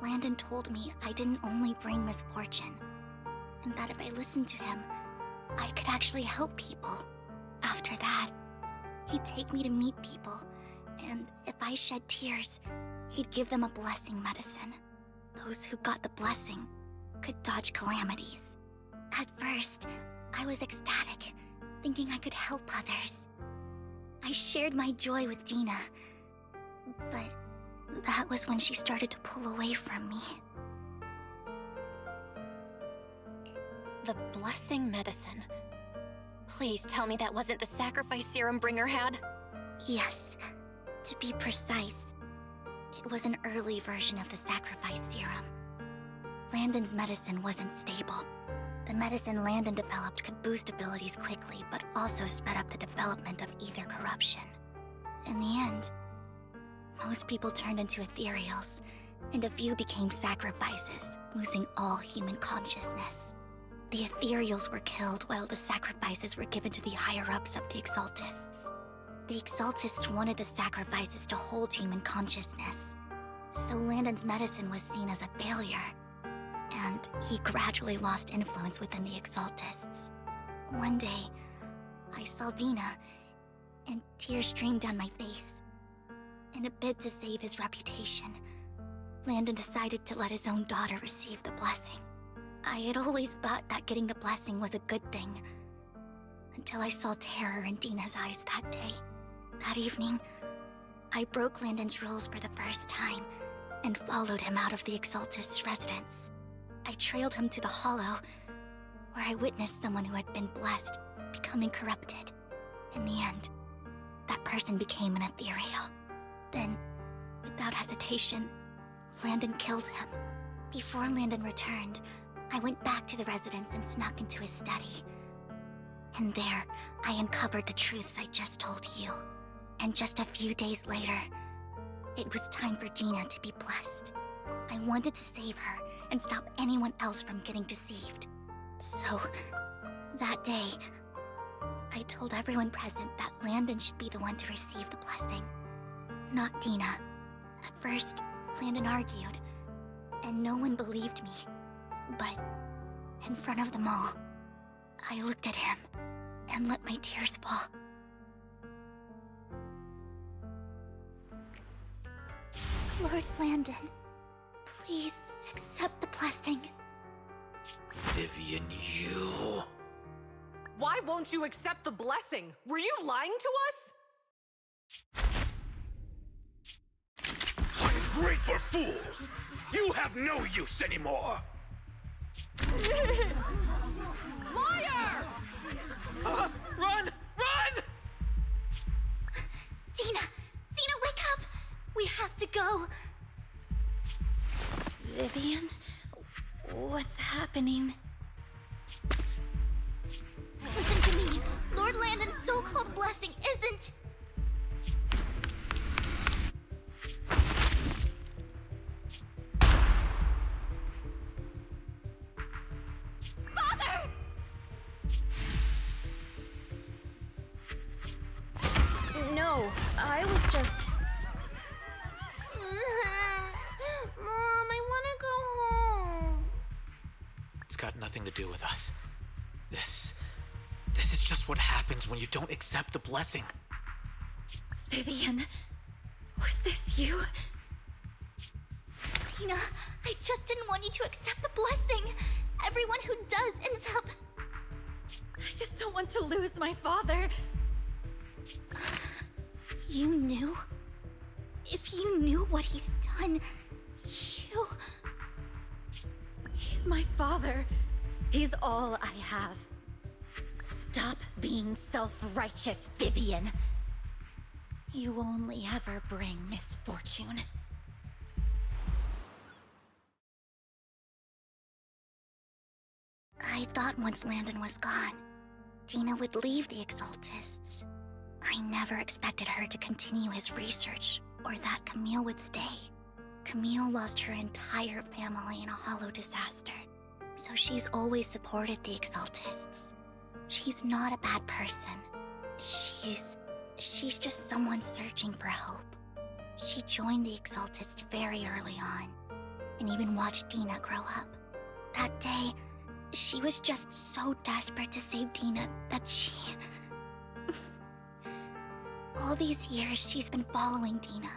Landon told me I didn't only bring misfortune, and that if I listened to him, I could actually help people. After that, he'd take me to meet people, and if I shed tears, he'd give them a blessing medicine. Those who got the blessing could dodge calamities. At first, I was ecstatic, thinking I could help others. I shared my joy with Dina, but that was when she started to pull away from me. The blessing medicine. Please tell me that wasn't the sacrifice serum Bringer had? Yes. To be precise, it was an early version of the sacrifice serum. Landon's medicine wasn't stable. The medicine Landon developed could boost abilities quickly, but also sped up the development of ether corruption. In the end, most people turned into ethereals, and a few became sacrifices, losing all human consciousness. The ethereals were killed while the sacrifices were given to the higher-ups of the Exaltists. The Exaltists wanted the sacrifices to hold human consciousness, so Landon's medicine was seen as a failure, and he gradually lost influence within the Exaltists. One day, I saw Dina, and tears streamed down my face. In a bid to save his reputation, Landon decided to let his own daughter receive the blessing. I had always thought that getting the blessing was a good thing, until I saw terror in Dina's eyes that day. That evening, I broke Landon's rules for the first time, and followed him out of the Exaltist's residence. I trailed him to the Hollow, where I witnessed someone who had been blessed becoming corrupted. In the end, that person became an ethereal. Then, without hesitation, Landon killed him. Before Landon returned, I went back to the residence and snuck into his study. And there, I uncovered the truths I just told you. And just a few days later, it was time for Dina to be blessed. I wanted to save her and stop anyone else from getting deceived. So, that day, I told everyone present that Landon should be the one to receive the blessing, not Dina. At first, Landon argued, and no one believed me. But, in front of them all, I looked at him and let my tears fall. Lord Landon, please accept the blessing. Vivian, you... Why won't you accept the blessing? Were you lying to us? Ungrateful fools! You have no use anymore! Liar! Run! Run! Vivian? What's happening? Listen to me. Lord Landon's so-called blessing isn't... Father! No, I was just... Mom, I want to go home. It's got nothing to do with us. This is just what happens when you don't accept the blessing. Vivian, was this you? Tina, I just didn't want you to accept the blessing. Everyone who does ends up... I just don't want to lose my father. You knew? If you knew what he's done, you... He's my father. He's all I have. Stop being self-righteous, Vivian. You only ever bring misfortune. I thought once Landon was gone, Tina would leave the Exaltists. I never expected her to continue his research, or that Camille would stay. Camille lost her entire family in a hollow disaster, so she's always supported the Exaltists. She's not a bad person. She's just someone searching for hope. She joined the Exaltists very early on, and even watched Dina grow up. That day, she was just so desperate to save Dina that she... All these years, she's been following Dina,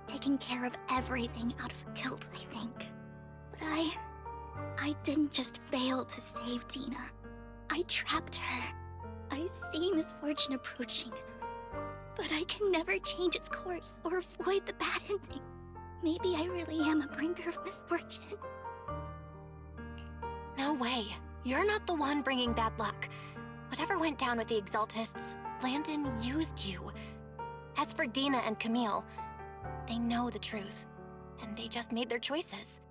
taking care of everything out of guilt, I think. But I didn't just fail to save Dina. I trapped her. I see misfortune approaching, but I can never change its course or avoid the bad ending. Maybe I really am a bringer of misfortune. No way. You're not the one bringing bad luck. Whatever went down with the Exaltists, Landon used you. As for Dina and Camille, they know the truth, and they just made their choices.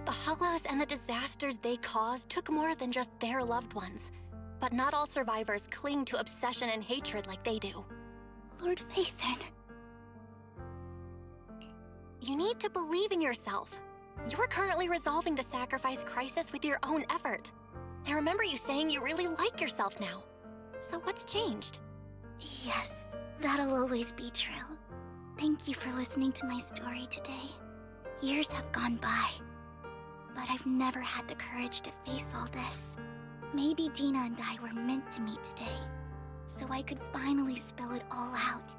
The Hollows and the disasters they caused took more than just their loved ones. But not all survivors cling to obsession and hatred like they do. Lord Phaethon. You need to believe in yourself. You're currently resolving the sacrifice crisis with your own effort. I remember you saying you really like yourself now. So what's changed? Yes, that'll always be true. Thank you for listening to my story today. Years have gone by, but I've never had the courage to face all this. Maybe Dina and I were meant to meet today, so I could finally spill it all out.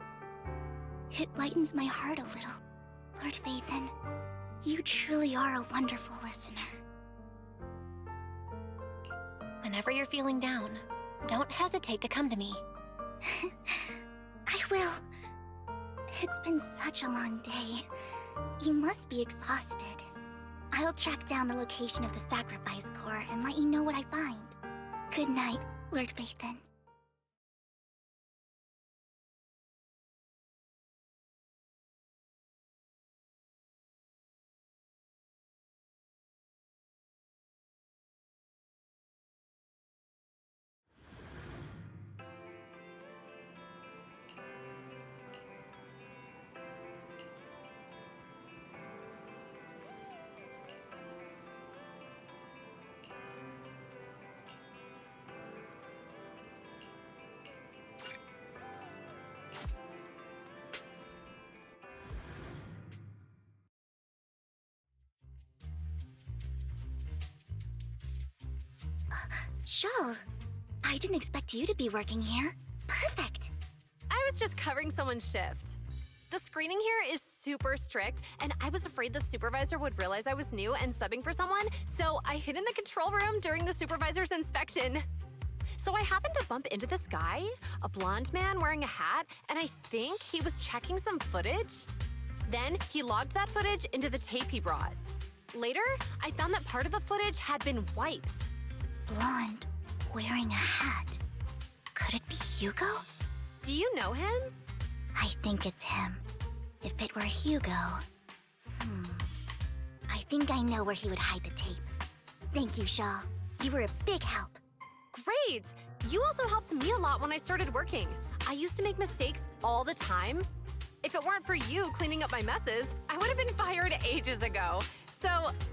It lightens my heart a little. Lord Phaethon, you truly are a wonderful listener. Whenever you're feeling down, don't hesitate to come to me. I will. It's been such a long day. You must be exhausted. I'll track down the location of the sacrifice core and let you know what I find. Good night, Lord Phaethon. Shul, I didn't expect you to be working here. Perfect. I was just covering someone's shift. The screening here is super strict, and I was afraid the supervisor would realize I was new and subbing for someone, so I hid in the control room during the supervisor's inspection. So I happened to bump into this guy, a blonde man wearing a hat, and I think he was checking some footage. Then he logged that footage into the tape he brought. Later, I found that part of the footage had been wiped. Blonde, wearing a hat. Could it be Hugo? Do you know him? I think it's him. If it were Hugo... I think I know where he would hide the tape. Thank you, Shaw. You were a big help. Great! You also helped me a lot when I started working. I used to make mistakes all the time. If it weren't for you cleaning up my messes, I would have been fired ages ago. So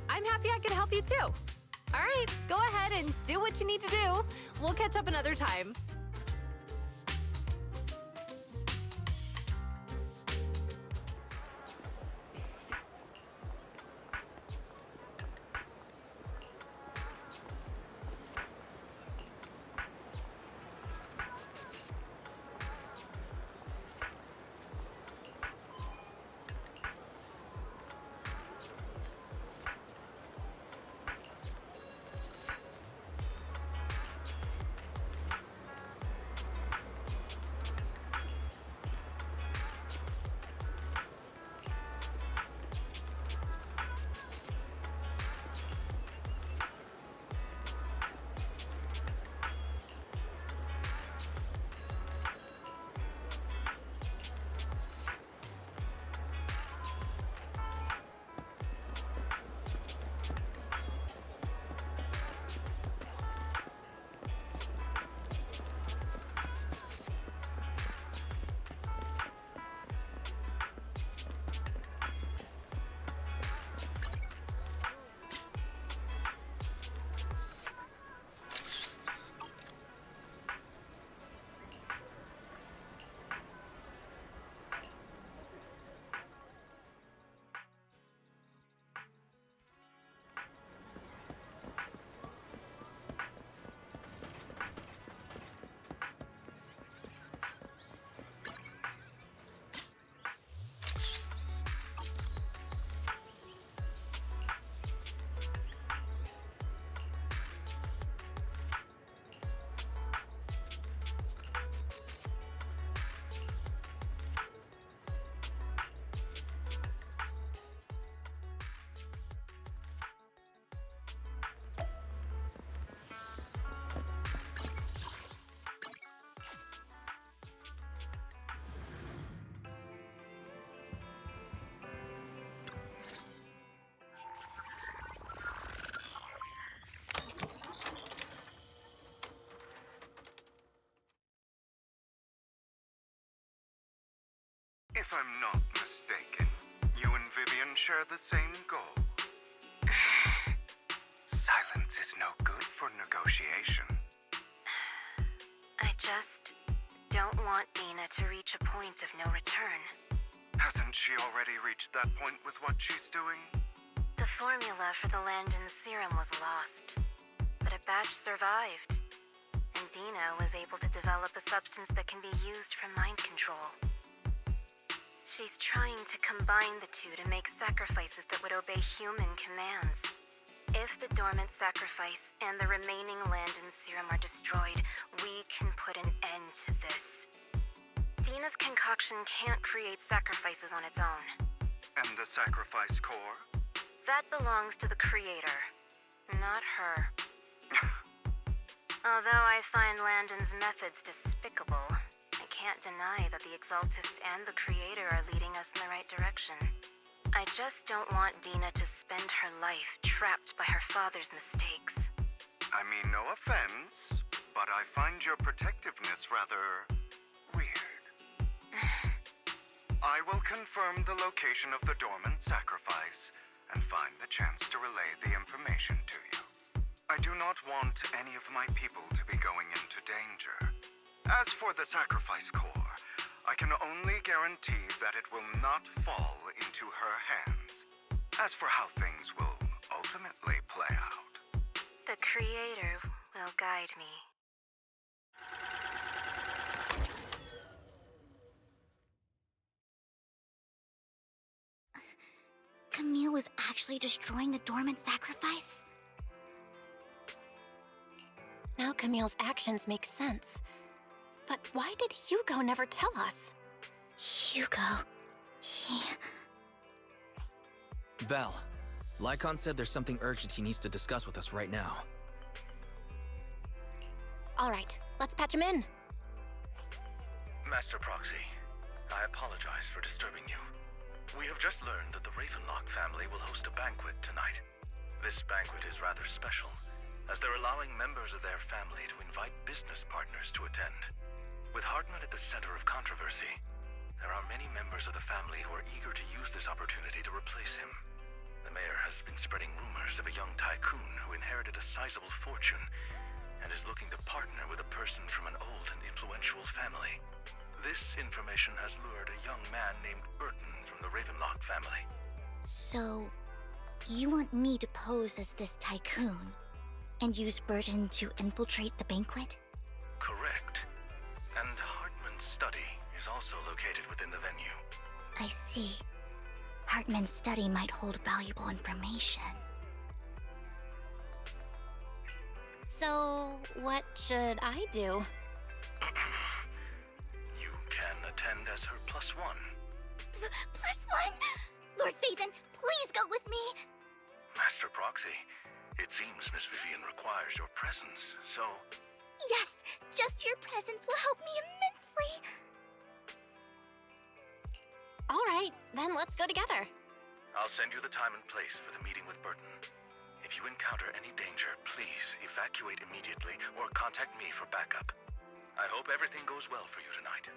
I'm happy I could help you too. All right, go ahead and do what you need to do. We'll catch up another time. If I'm not mistaken, you and Vivian share the same goal. Silence is no good for negotiation. I just don't want Dina to reach a point of no return. Hasn't she already reached that point with what she's doing? The formula for the Landon serum was lost, but a batch survived, and Dina was able to develop a substance that can be used for mind control. She's trying to combine the two to make sacrifices that would obey human commands. If the dormant sacrifice and the remaining Landon serum are destroyed, we can put an end to this. Dina's concoction can't create sacrifices on its own. And the sacrifice core? That belongs to the creator, not her. Although I find Landon's methods despicable, I can't deny that the Exaltists and the Creator are leading us in the right direction. I just don't want Dina to spend her life trapped by her father's mistakes. I mean, no offense, but I find your protectiveness rather weird. I will confirm the location of the dormant sacrifice and find the chance to relay the information to you. I do not want any of my people to be going into danger. As for the sacrifice core, I can only guarantee that it will not fall into her hands. As for how things will ultimately play out, the Creator will guide me. Camille was actually destroying the dormant sacrifice? Now Camille's actions make sense. But why did Hugo never tell us? Hugo... he... Belle, Lycon said there's something urgent he needs to discuss with us right now. All right, let's patch him in. Master Proxy, I apologize for disturbing you. We have just learned that the Ravenlock family will host a banquet tonight. This banquet is rather special, as they're allowing members of their family to invite business partners to attend. With Hartman at the center of controversy, there are many members of the family who are eager to use this opportunity to replace him. The mayor has been spreading rumors of a young tycoon who inherited a sizable fortune and is looking to partner with a person from an old and influential family. This information has lured a young man named Burton from the Ravenlock family. So, you want me to pose as this tycoon and use Burton to infiltrate the banquet? Correct. And Hartman's study is also located within the venue. I see. Hartman's study might hold valuable information. So, what should I do? You can attend as her +1. +1? Lord Faven, please go with me! Master Proxy, it seems Miss Vivian requires your presence, so... Yes, just your presence will help me immensely! All right, then let's go together. I'll send you the time and place for the meeting with Burton. If you encounter any danger, please evacuate immediately or contact me for backup. I hope everything goes well for you tonight.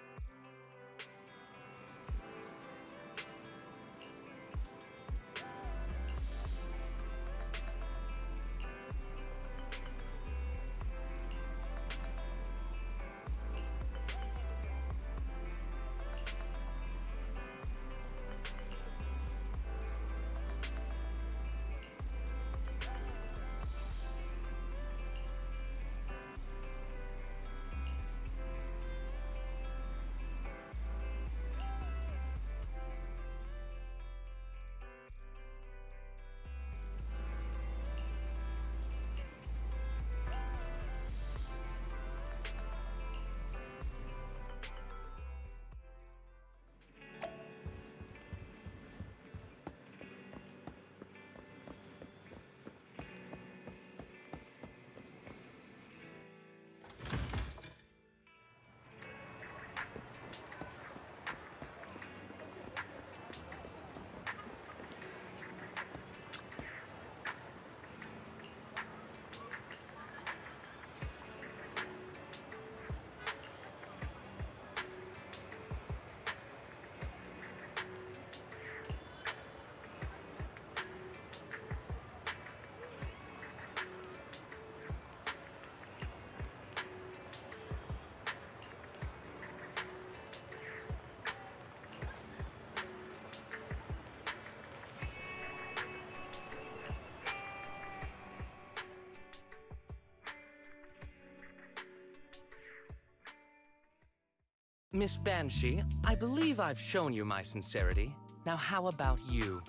Miss Banshee, I believe I've shown you my sincerity. Now how about you?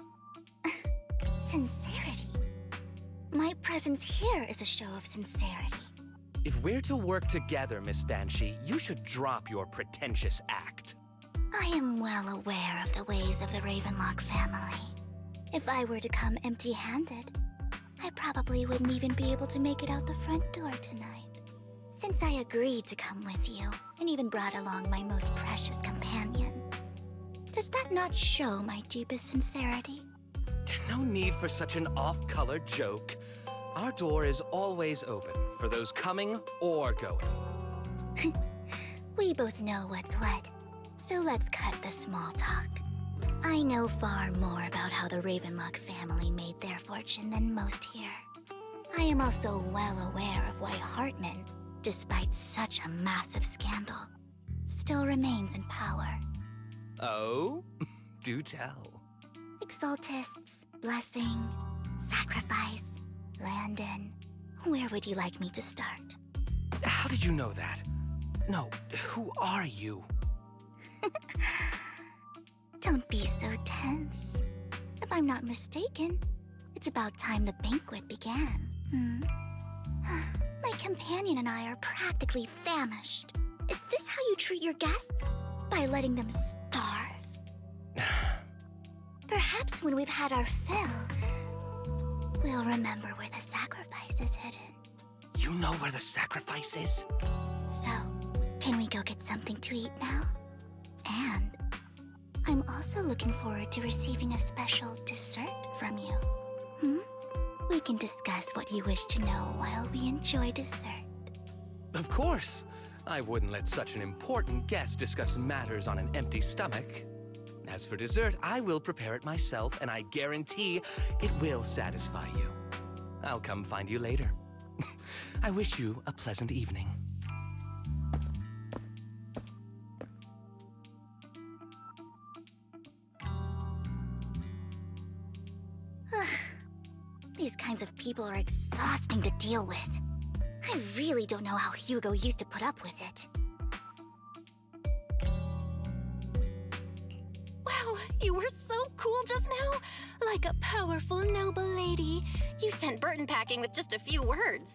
Sincerity? My presence here is a show of sincerity. If we're to work together, Miss Banshee, you should drop your pretentious act. I am well aware of the ways of the Ravenlock family. If I were to come empty-handed, I probably wouldn't even be able to make it out the front door tonight. Since I agreed to come with you, and even brought along my most precious companion, does that not show my deepest sincerity? No need for such an off-color joke. Our door is always open for those coming or going. We both know what's what, so let's cut the small talk. I know far more about how the Ravenlock family made their fortune than most here. I am also well aware of why Hartman, despite such a massive scandal, still remains in power. Oh? Do tell. Exaltists, blessing, sacrifice, Landon. Where would you like me to start? How did you know that? No, who are you? Don't be so tense. If I'm not mistaken, it's about time the banquet began. My companion and I are practically famished. Is this how you treat your guests? By letting them starve? Perhaps when we've had our fill, we'll remember where the sacrifice is hidden. You know where the sacrifice is? So, can we go get something to eat now? And I'm also looking forward to receiving a special dessert from you. We can discuss what you wish to know while we enjoy dessert. Of course. I wouldn't let such an important guest discuss matters on an empty stomach. As for dessert, I will prepare it myself, and I guarantee it will satisfy you. I'll come find you later. I wish you a pleasant evening. These kinds of people are exhausting to deal with. I really don't know how Hugo used to put up with it. Wow, you were so cool just now. Like a powerful, noble lady. You sent Burton packing with just a few words.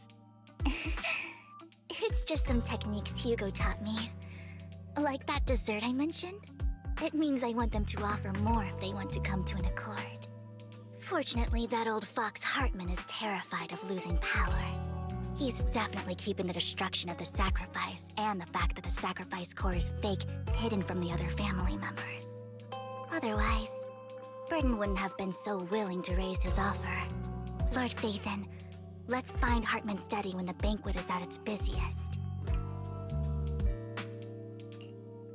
It's just some techniques Hugo taught me. Like that dessert I mentioned. It means I want them to offer more if they want to come to an accord. Fortunately, that old fox Hartman is terrified of losing power. He's definitely keeping the destruction of the sacrifice and the fact that the sacrifice core is fake hidden from the other family members. Otherwise, Burton wouldn't have been so willing to raise his offer. Lord Phaethon, let's find Hartman's study when the banquet is at its busiest.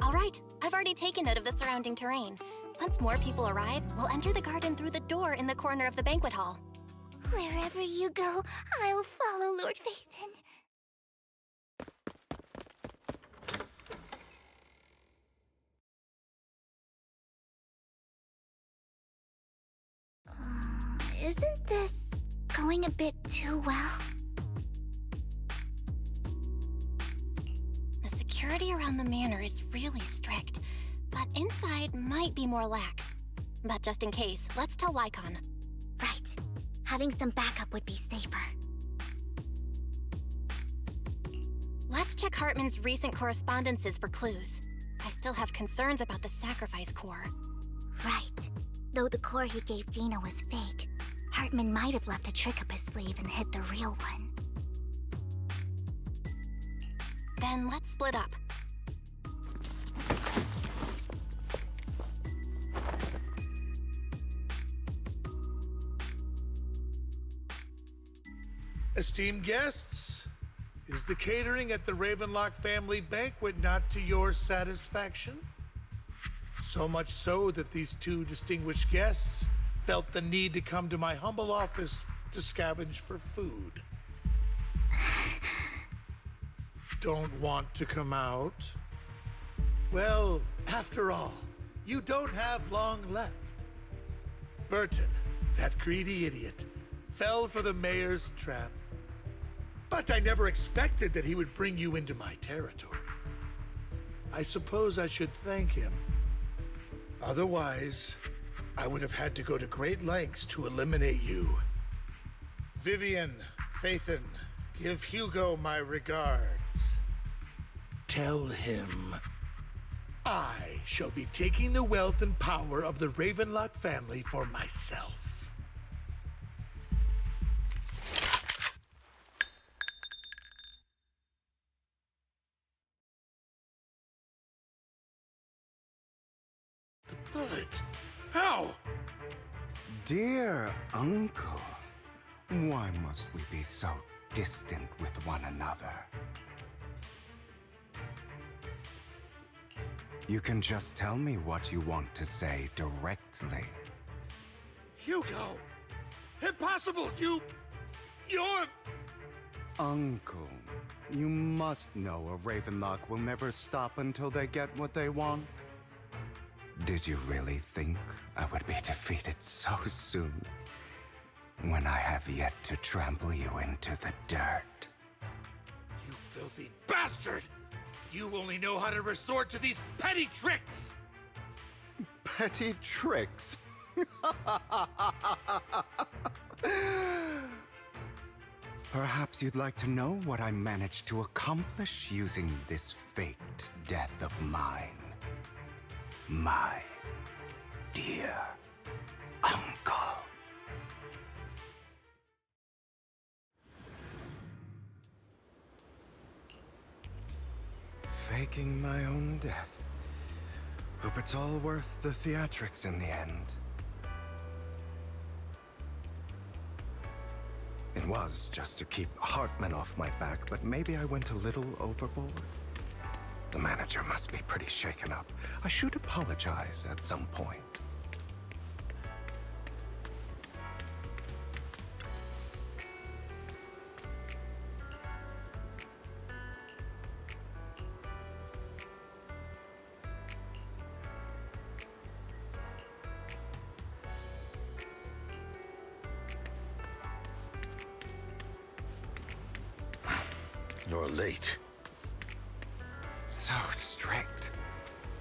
All right, I've already taken note of the surrounding terrain. Once more people arrive, we'll enter the garden through the door in the corner of the banquet hall. Wherever you go, I'll follow, Lord Phaethon. Isn't this going a bit too well? The security around the manor is really strict, but inside might be more lax. But just in case, let's tell Lycon. Right. Having some backup would be safer. Let's check Hartman's recent correspondences for clues. I still have concerns about the sacrifice core. Right. Though the core he gave Dina was fake, Hartman might have left a trick up his sleeve and hid the real one. Then let's split up. Esteemed guests, is the catering at the Ravenlock family banquet not to your satisfaction? So much so that these two distinguished guests felt the need to come to my humble office to scavenge for food. Don't want to come out? Well, after all, you don't have long left. Burton, that greedy idiot, fell for the mayor's trap. But I never expected that he would bring you into my territory. I suppose I should thank him. Otherwise, I would have had to go to great lengths to eliminate you. Vivian, Phaethon, give Hugo my regards. Tell him I shall be taking the wealth and power of the Ravenlock family for myself. Bullet? How? Dear Uncle, why must we be so distant with one another? You can just tell me what you want to say directly. Hugo! Impossible! You're... Uncle, you must know a Ravenlock will never stop until they get what they want. Did you really think I would be defeated so soon? When I have yet to trample you into the dirt. You filthy bastard! You only know how to resort to these petty tricks! Petty tricks? Perhaps you'd like to know what I managed to accomplish using this faked death of mine. My dear uncle. Faking my own death. Hope it's all worth the theatrics in the end. It was just to keep Hartman off my back, but maybe I went a little overboard. The manager must be pretty shaken up. I should apologize at some point. You're late. So strict.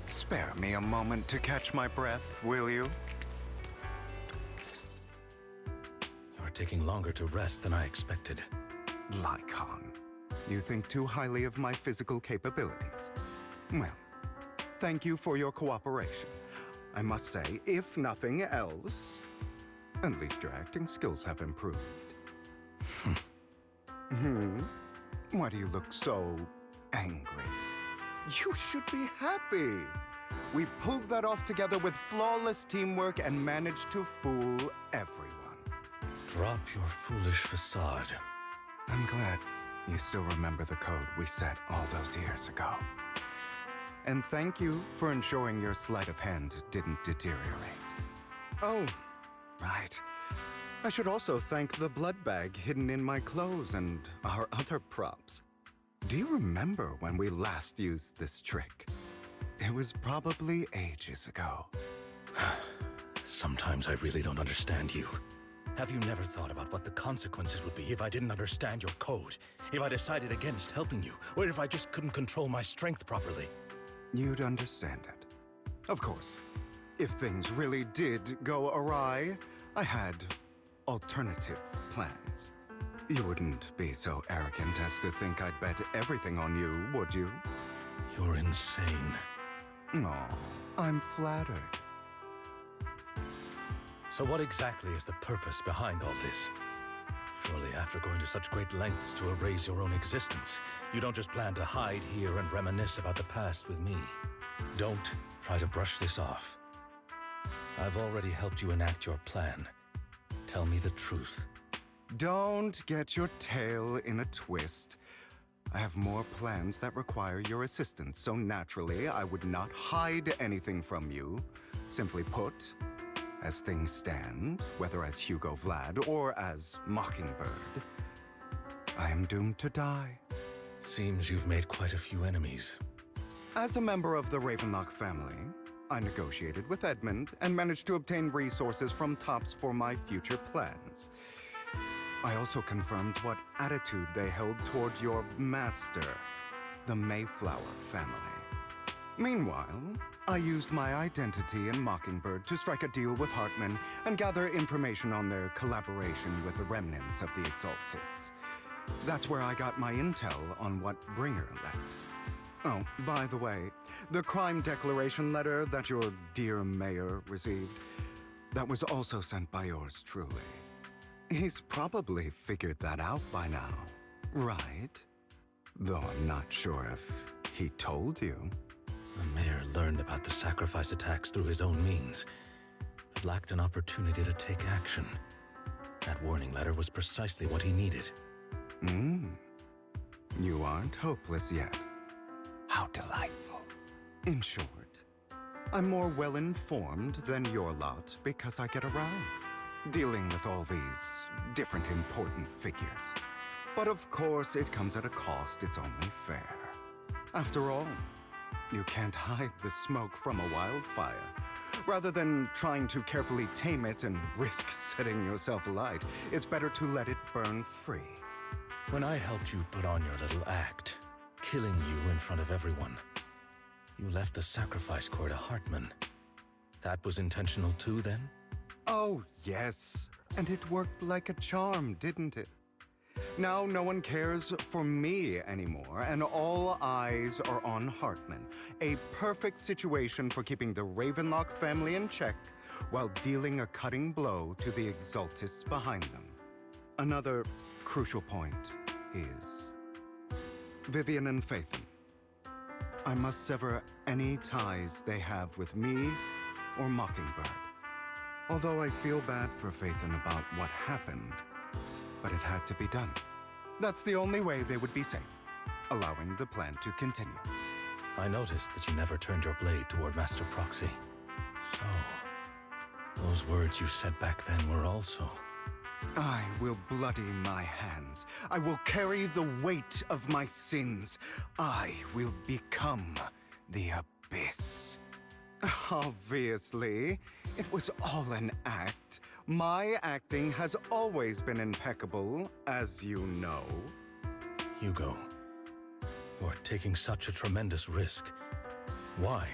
Spare me a moment to catch my breath, will you? You're taking longer to rest than I expected. Lycon, you think too highly of my physical capabilities. Well, thank you for your cooperation. I must say, if nothing else, at least your acting skills have improved. Why do you look so angry? You should be happy. We pulled that off together with flawless teamwork and managed to fool everyone. Drop your foolish facade. I'm glad you still remember the code we set all those years ago. And thank you for ensuring your sleight of hand didn't deteriorate. Oh, right. I should also thank the blood bag hidden in my clothes and our other props. Do you remember when we last used this trick? It was probably ages ago. Sometimes I really don't understand you. Have you never thought about what the consequences would be if I didn't understand your code? If I decided against helping you? Or if I just couldn't control my strength properly? You'd understand it. Of course, if things really did go awry, I had alternative plans. You wouldn't be so arrogant as to think I'd bet everything on you, would you? You're insane. No, I'm flattered. So what exactly is the purpose behind all this? Surely after going to such great lengths to erase your own existence, you don't just plan to hide here and reminisce about the past with me. Don't try to brush this off. I've already helped you enact your plan. Tell me the truth. Don't get your tail in a twist. I have more plans that require your assistance, so naturally I would not hide anything from you. Simply put, as things stand, whether as Hugo Vlad or as Mockingbird, I am doomed to die. Seems you've made quite a few enemies. As a member of the Ravenlock family, I negotiated with Edmund and managed to obtain resources from Tops for my future plans. I also confirmed what attitude they held toward your master, the Mayflower family. Meanwhile, I used my identity in Mockingbird to strike a deal with Hartman and gather information on their collaboration with the remnants of the Exaltists. That's where I got my intel on what Bringer left. Oh, by the way, the crime declaration letter that your dear mayor received, that was also sent by yours truly. He's probably figured that out by now, right? Though I'm not sure if he told you. The mayor learned about the sacrifice attacks through his own means, but lacked an opportunity to take action. That warning letter was precisely what he needed. You aren't hopeless yet. How delightful. In short, I'm more well-informed than your lot because I get around, dealing with all these different important figures. But of course, it comes at a cost. It's only fair. After all, you can't hide the smoke from a wildfire. Rather than trying to carefully tame it and risk setting yourself alight, it's better to let it burn free. When I helped you put on your little act, killing you in front of everyone, you left the sacrifice core to Hartman. That was intentional too, then? Oh, yes. And it worked like a charm, didn't it? Now no one cares for me anymore, and all eyes are on Hartman. A perfect situation for keeping the Ravenlock family in check while dealing a cutting blow to the Exaltists behind them. Another crucial point is Vivian and Phaethon. I must sever any ties they have with me or Mockingbird. Although I feel bad for Phaethon about what happened, but it had to be done. That's the only way they would be safe, allowing the plan to continue. I noticed that you never turned your blade toward Master Proxy. So, those words you said back then were also... I will bloody my hands. I will carry the weight of my sins. I will become the Abyss. Obviously, it was all an act. My acting has always been impeccable, as you know. Hugo, you are taking such a tremendous risk. Why?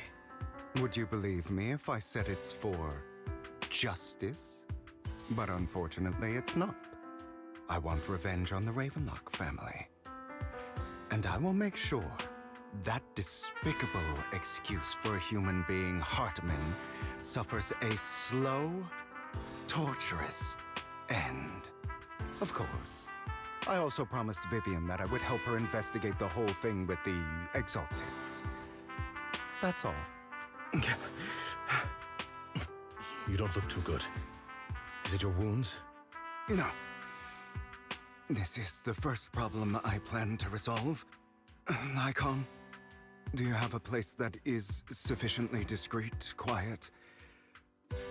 Would you believe me if I said it's for justice? But unfortunately, it's not. I want revenge on the Ravenlock family. And I will make sure that despicable excuse for a human being, Hartman, suffers a slow, torturous end. Of course. I also promised Vivian that I would help her investigate the whole thing with the Exaltists. That's all. You don't look too good. Is it your wounds? No. This is the first problem I plan to resolve. Lycon, do you have a place that is sufficiently discreet, quiet,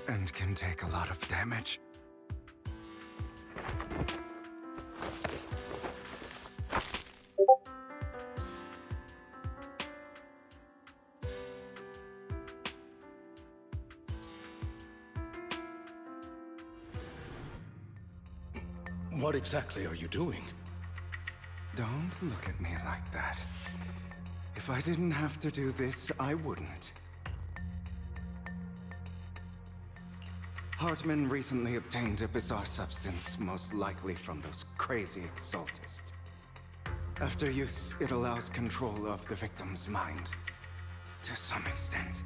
and can take a lot of damage? What exactly are you doing? Don't look at me like that. If I didn't have to do this, I wouldn't. Hartman recently obtained a bizarre substance, most likely from those crazy Exaltists. After use, it allows control of the victim's mind. To some extent.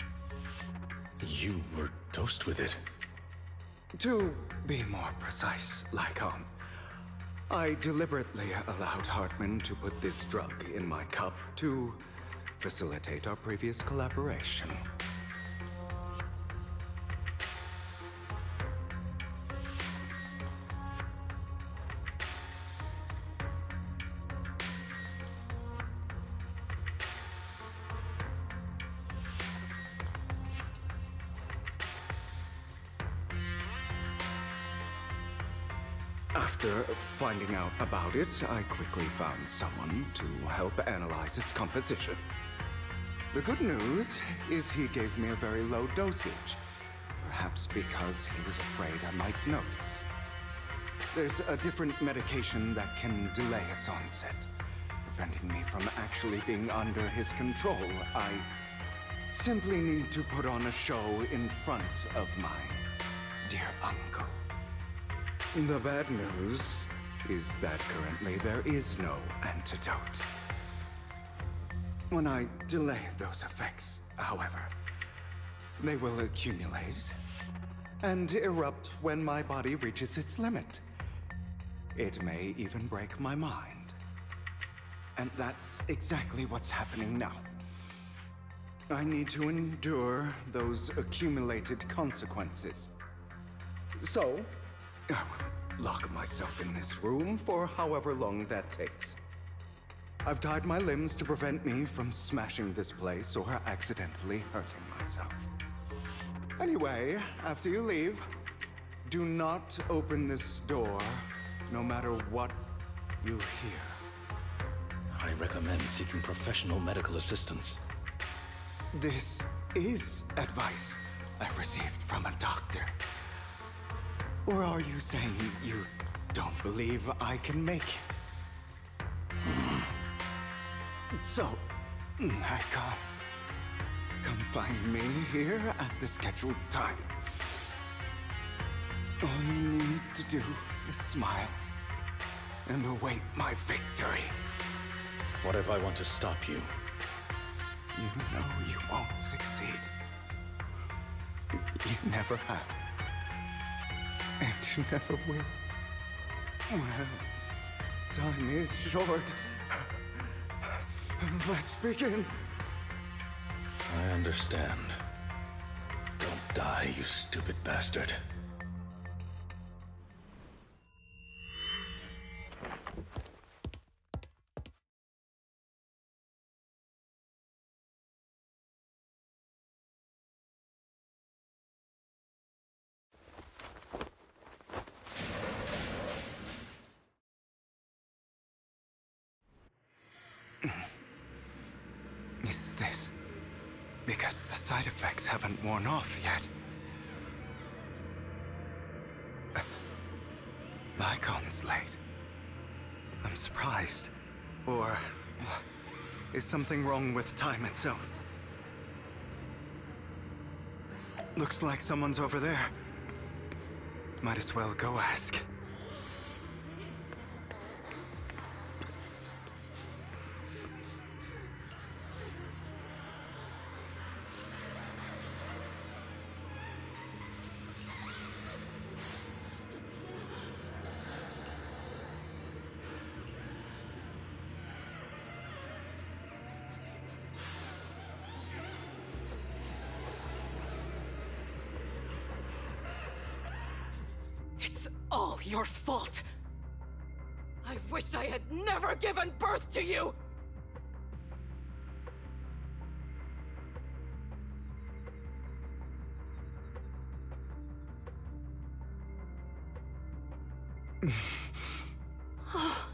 You were dosed with it? To be more precise, Lycon, I deliberately allowed Hartman to put this drug in my cup to facilitate our previous collaboration. After finding out about it, I quickly found someone to help analyze its composition. The good news is he gave me a very low dosage, perhaps because he was afraid I might notice. There's a different medication that can delay its onset, preventing me from actually being under his control. I simply need to put on a show in front of my dear uncle. The bad news is that currently there is no antidote. When I delay those effects, however, they will accumulate and erupt when my body reaches its limit. It may even break my mind. And that's exactly what's happening now. I need to endure those accumulated consequences. So, I will lock myself in this room for however long that takes. I've tied my limbs to prevent me from smashing this place or accidentally hurting myself. Anyway, after you leave, do not open this door, no matter what you hear. I recommend seeking professional medical assistance. This is advice I received from a doctor. Or are you saying you don't believe I can make it? So, Lycon, come find me here at the scheduled time. All you need to do is smile and await my victory. What if I want to stop you? You know you won't succeed. You never have. And you never will. Well, time is short. Let's begin. I understand. Don't die, you stupid bastard. Is this because the side effects haven't worn off yet? Lycon's late. I'm surprised. Or is something wrong with time itself? Looks like someone's over there. Might as well go ask. It's all your fault. I wish I had never given birth to you! Oh,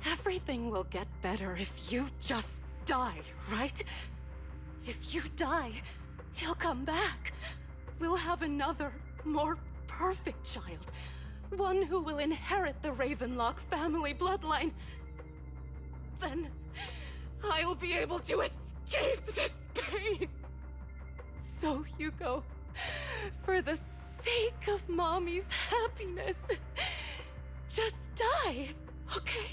everything will get better if you just die, right? If you die, he'll come back. We'll have another, more perfect child. One who will inherit the Ravenlock family bloodline. Then I'll be able to escape this pain. So, Hugo, for the sake of Mommy's happiness, just die, okay?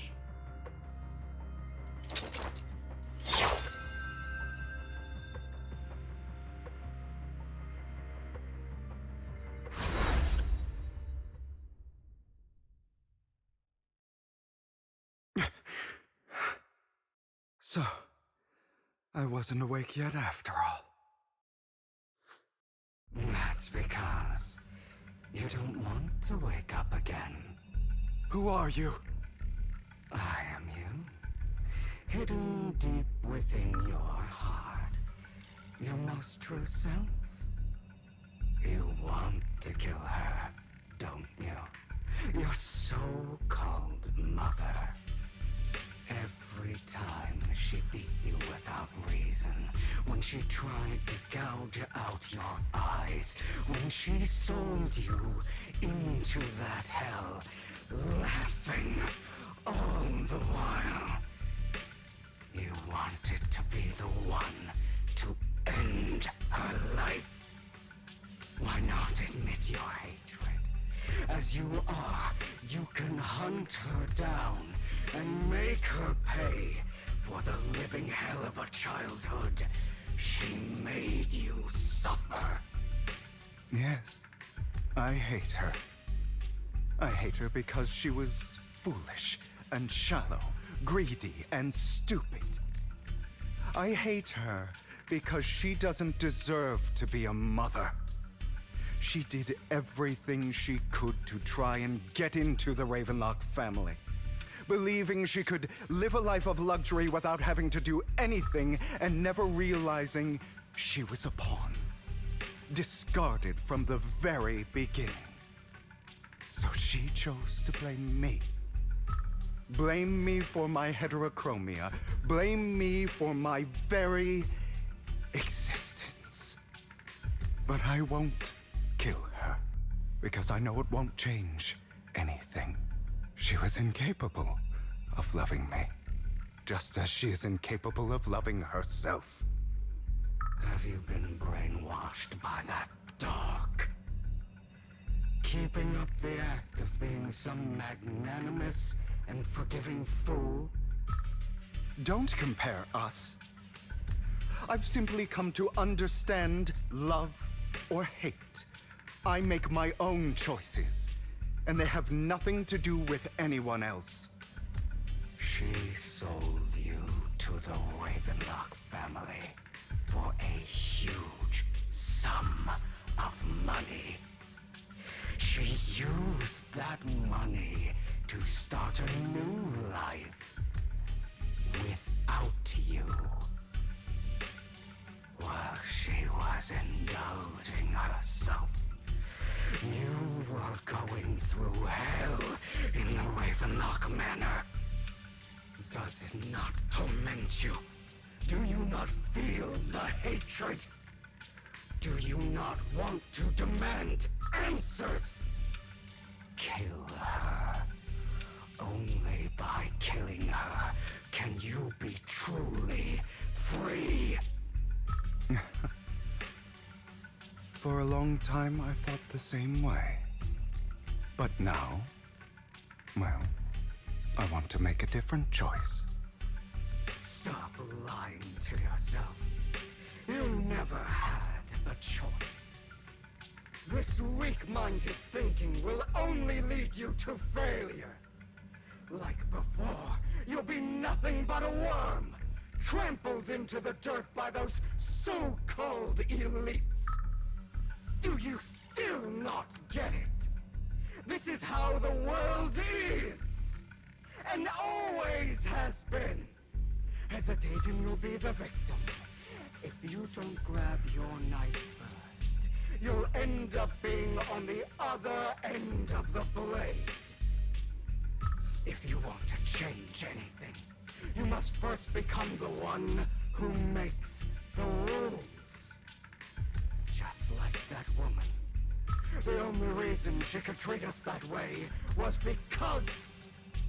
So, I wasn't awake yet after all. That's because you don't want to wake up again. Who are you? I am you. Hidden deep within your heart. Your most true self. You want to kill her, don't you? Your so-called mother. Every time she beat you without reason, when she tried to gouge out your eyes, when she sold you into that hell, laughing all the while. You wanted to be the one to end her life. Why not admit your hatred? As you are, you can hunt her down and make her pay for the living hell of a childhood she made you suffer. Yes, I hate her. I hate her because she was foolish and shallow, greedy and stupid. I hate her because she doesn't deserve to be a mother. She did everything she could to try and get into the Ravenlock family, believing she could live a life of luxury without having to do anything and never realizing she was a pawn, discarded from the very beginning. So she chose to blame me. Blame me for my heterochromia. Blame me for my very existence. But I won't kill her, because I know it won't change anything. She was incapable of loving me, just as she is incapable of loving herself. Have you been brainwashed by that dog? Keeping up the act of being some magnanimous and forgiving fool? Don't compare us. I've simply come to understand love or hate. I make my own choices, and they have nothing to do with anyone else. She sold you to the Ravenlock family for a huge sum of money. She used that money to start a new life without you. While she was indulging herself, you were going through hell in the Ravenlock Manor. Does it not torment you? Do you not feel the hatred? Do you not want to demand answers? Kill her. Only by killing her can you be truly free. For a long time, I thought the same way. But now, well, I want to make a different choice. Stop lying to yourself. You never had a choice. This weak-minded thinking will only lead you to failure. Like before, you'll be nothing but a worm, trampled into the dirt by those so-called elites. Do you still not get it? This is how the world is, and always has been. Hesitating, you'll be the victim. If you don't grab your knife first, you'll end up being on the other end of the blade. If you want to change anything, you must first become the one who makes the rules. Just like that woman. The only reason she could treat us that way was because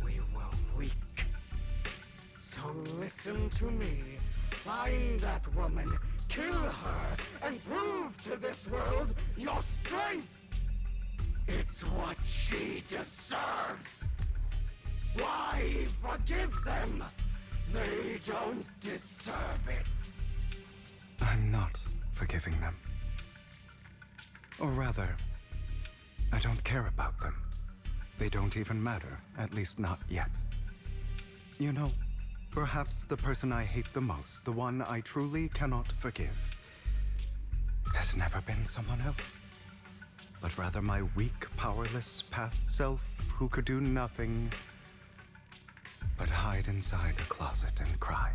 we were weak. So listen to me. Find that woman, kill her, and prove to this world your strength. It's what she deserves. Why forgive them? They don't deserve it. I'm not forgiving them. Or rather, I don't care about them. They don't even matter, at least not yet. You know, perhaps the person I hate the most, the one I truly cannot forgive, has never been someone else, but rather my weak, powerless past self who could do nothing but hide inside a closet and cry.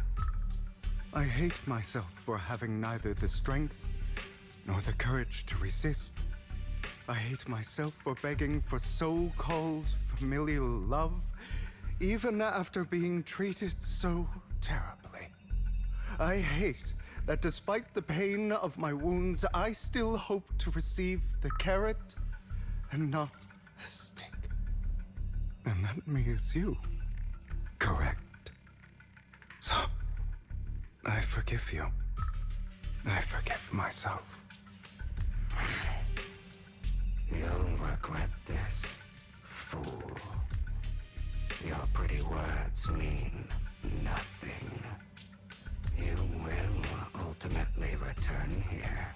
I hate myself for having neither the strength nor the courage to resist. I hate myself for begging for so-called familial love, even after being treated so terribly. I hate that despite the pain of my wounds, I still hope to receive the carrot and not the stick. And that means you, correct? So, I forgive you. I forgive myself. You'll regret this, fool. Your pretty words mean nothing. You will ultimately return here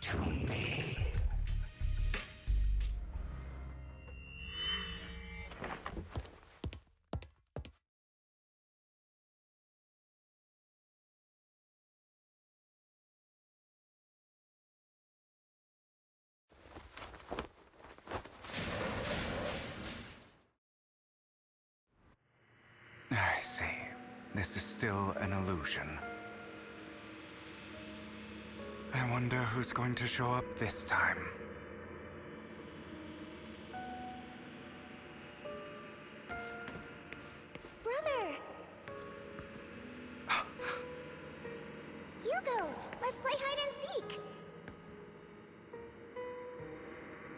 to me. I see. This is still an illusion. I wonder who's going to show up this time. Brother! Hugo, let's play hide and seek!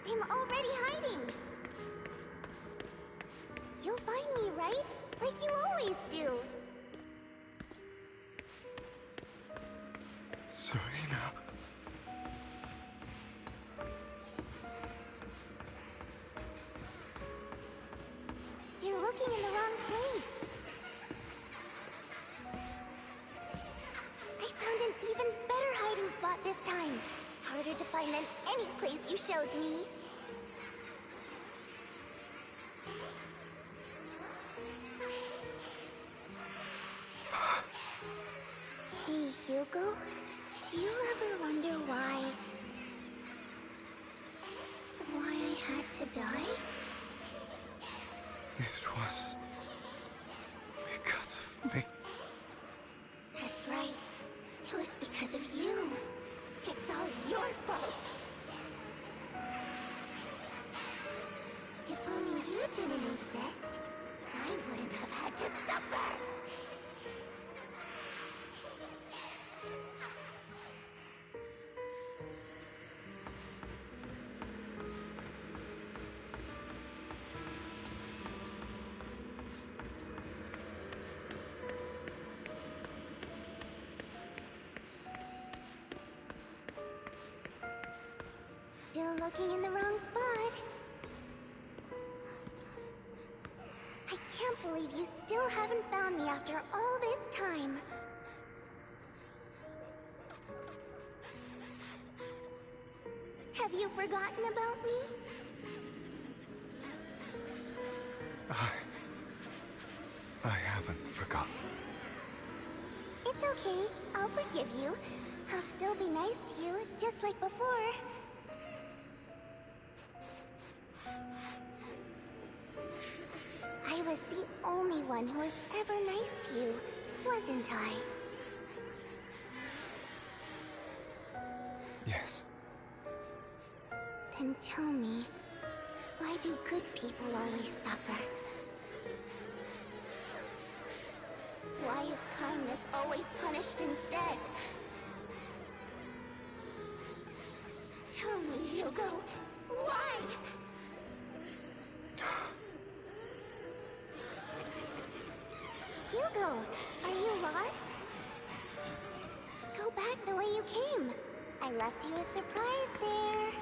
I'm already hiding! You'll find me, right? Like you always do. Serena. You're looking in the wrong place. I found an even better hiding spot this time. Harder to find than any place you showed me. Hey, Hugo? Do you ever wonder why I had to die? It was because of me. That's right. It was because of you. It's all your fault. If only you didn't exist, I wouldn't have had to suffer. Still looking in the wrong spot. I can't believe you still haven't found me after all this time. Have you forgotten about me? I haven't forgotten. It's okay. I'll forgive you. I'll still be nice to you, just like before. I was the only one who was ever nice to you, wasn't I? Yes. Then tell me, why do good people always suffer? Why is kindness always punished instead? Tell me, Hugo, why? Hugo, are you lost? Go back the way you came. I left you a surprise there.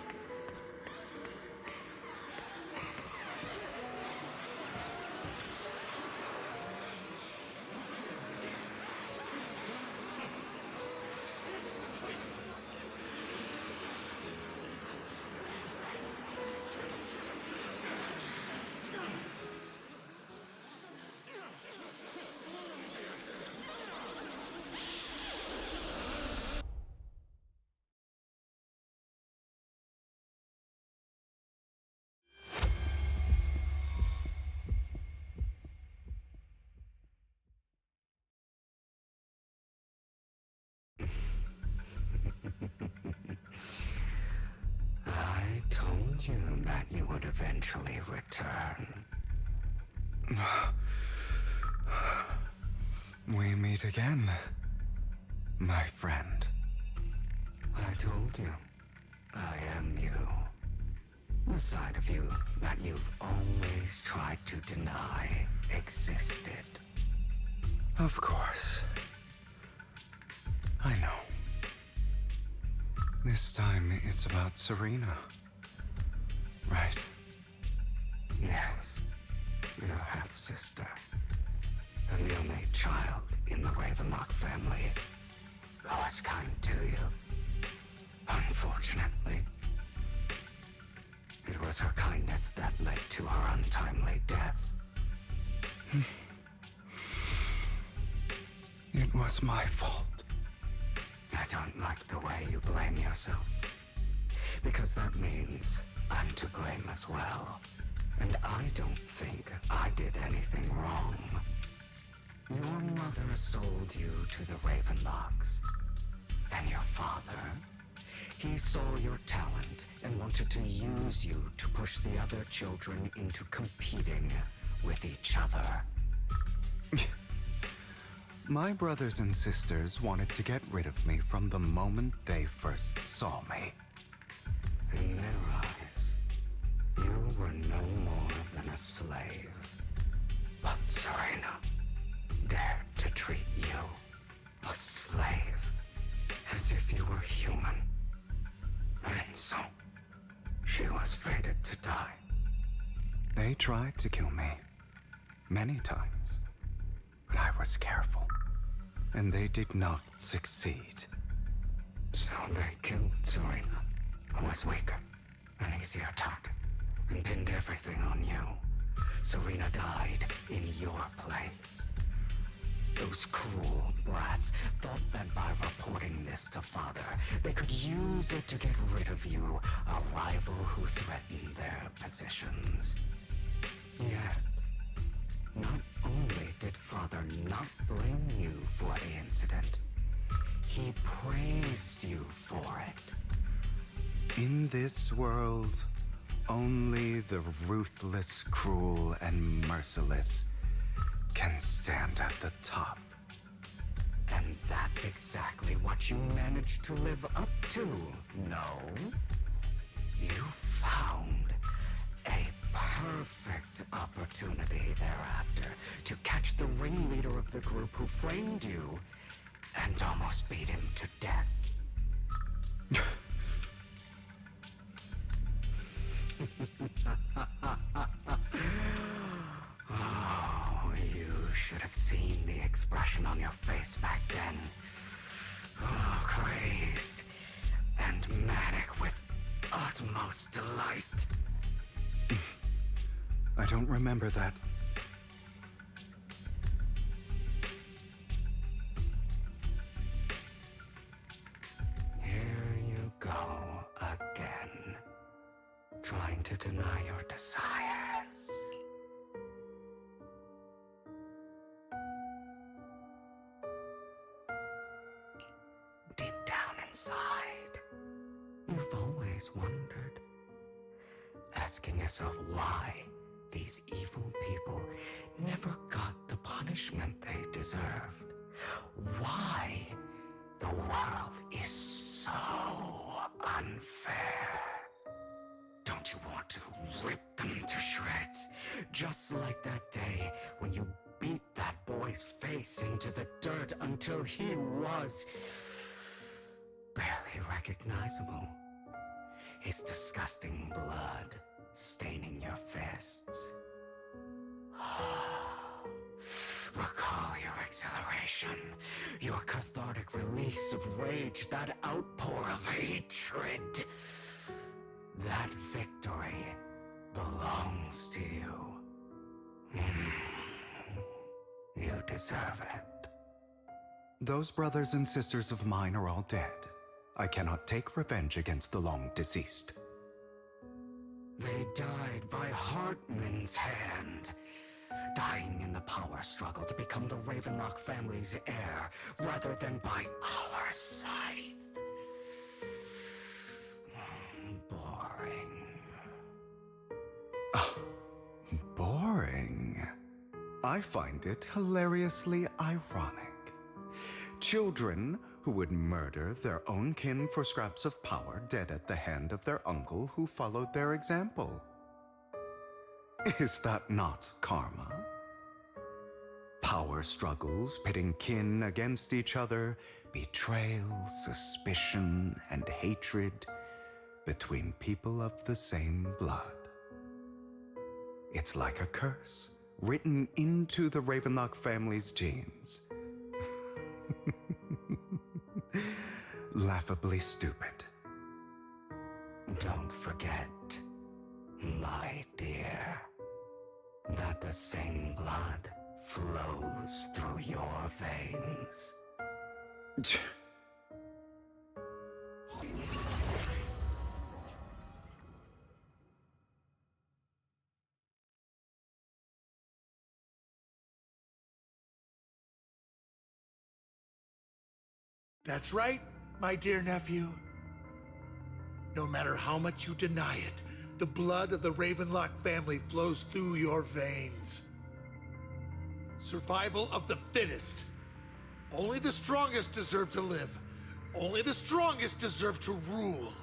I told you that you would eventually return. We meet again, my friend. I told you, I am you. The side of you that you've always tried to deny existed. Of course. I know. This time it's about Serena. Right? Yes, your half-sister. And the only child in the Ravenlock family who was kind to you. Unfortunately, it was her kindness that led to her untimely death. It was my fault. I don't like the way you blame yourself. Because that means I'm to blame as well. And I don't think I did anything wrong. Your mother sold you to the Ravenlocks. And your father, he saw your talent and wanted to use you to push the other children into competing with each other. My brothers and sisters wanted to get rid of me from the moment they first saw me. In their eyes, you were no more than a slave. But Serena dared to treat you, a slave, as if you were human. And so, she was fated to die. They tried to kill me many times, but I was careful, and they did not succeed. So they killed Serena, who was weaker, an easier target, and pinned everything on you. Serena died in your place. Those cruel brats thought that by reporting this this to Father. They could use it to get rid of you, a rival who threatened their positions. Yet, not only did Father not blame you for the incident, he praised you for it. In this world, only the ruthless, cruel, and merciless can stand at the top. And that's exactly what you managed to live up to, no? You found a perfect opportunity thereafter to catch the ringleader of the group who framed you and almost beat him to death. Oh, you should have seen the expression on your face back then. Oh, crazed and manic with utmost delight. I don't remember that. Here you go again, trying to deny your desires. Deep down inside, you've always wondered, asking yourself why these evil people never got the punishment they deserved. Why the world is so unfair. Don't you want to rip them to shreds? Just like that day when you beat that boy's face into the dirt until he was barely recognizable. His disgusting blood staining your fists. Recall your exhilaration, your cathartic release of rage, that outpour of hatred. That victory belongs to you. You deserve it. Those brothers and sisters of mine are all dead. I cannot take revenge against the long deceased. They died by Hartman's hand, dying in the power struggle to become the Ravenlock family's heir, rather than by our scythe. Boring. Boring? I find it hilariously ironic. Children who would murder their own kin for scraps of power, dead at the hand of their uncle who followed their example. Is that not karma? Power struggles, pitting kin against each other, betrayal, suspicion, and hatred between people of the same blood. It's like a curse, written into the Ravenlock family's genes. Laughably stupid. Don't forget, my dear, that the same blood flows through your veins. That's right, my dear nephew. No matter how much you deny it, the blood of the Ravenlock family flows through your veins. Survival of the fittest. Only the strongest deserve to live. Only the strongest deserve to rule.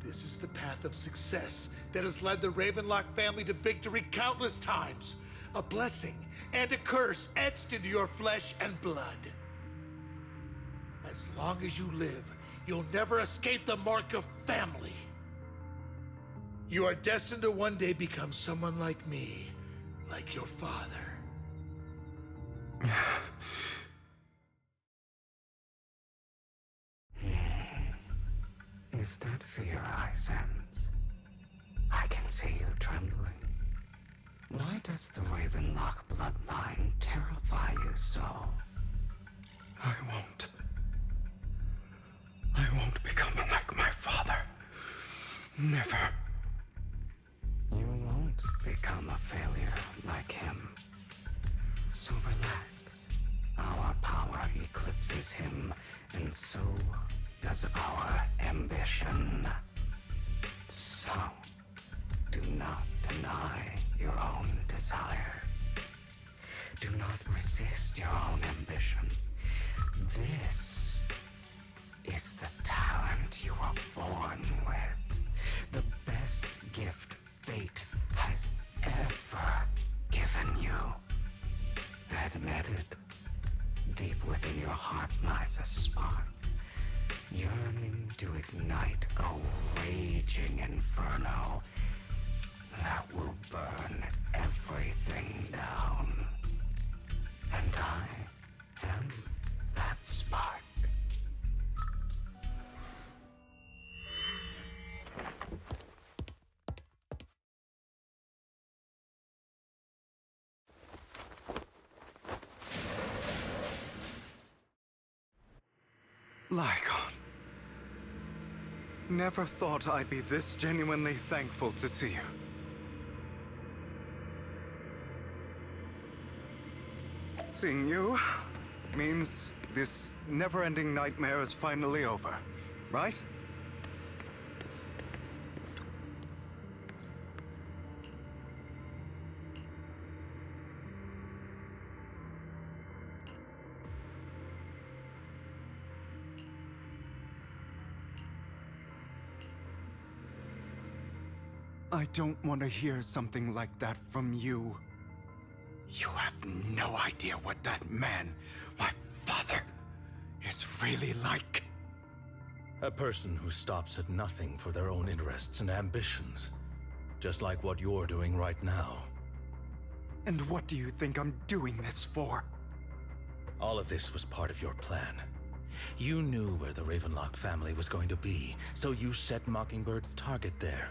This is the path of success that has led the Ravenlock family to victory countless times. A blessing and a curse etched into your flesh and blood. As long as you live, you'll never escape the mark of family. You are destined to one day become someone like me, like your father. Is that fear I sense? I can see you trembling. Why does the Ravenlock bloodline terrify you so? I won't. Never. You won't become a failure like him. So relax. Our power eclipses him, and so does our ambition. So, do not deny your own desires. Do not resist your own ambition. This is the talent you were born with. The best gift fate has ever given you. Admit it. Deep within your heart lies a spark, yearning to ignite a raging inferno that will burn everything down. And I am that spark. Lycon. Never thought I'd be this genuinely thankful to see you. Seeing you means this never-ending nightmare is finally over, right? I don't want to hear something like that from you. You have no idea what that man, my father, is really like. A person who stops at nothing for their own interests and ambitions. Just like what you're doing right now. And what do you think I'm doing this for? All of this was part of your plan. You knew where the Ravenlock family was going to be, so you set Mockingbird's target there.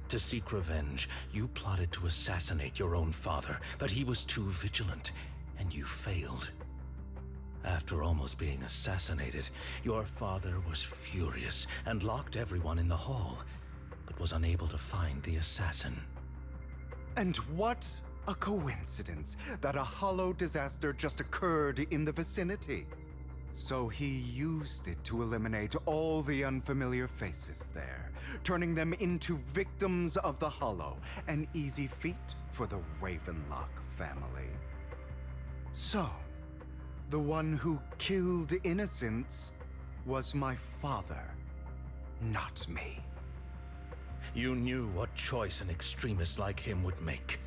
To seek revenge, you plotted to assassinate your own father, but he was too vigilant, and you failed. After almost being assassinated, your father was furious and locked everyone in the hall, but was unable to find the assassin. And what a coincidence that a hollow disaster just occurred in the vicinity. So he used it to eliminate all the unfamiliar faces there, turning them into victims of the Hollow, an easy feat for the Ravenlock family. So, the one who killed innocents was my father, not me. You knew what choice an extremist like him would make,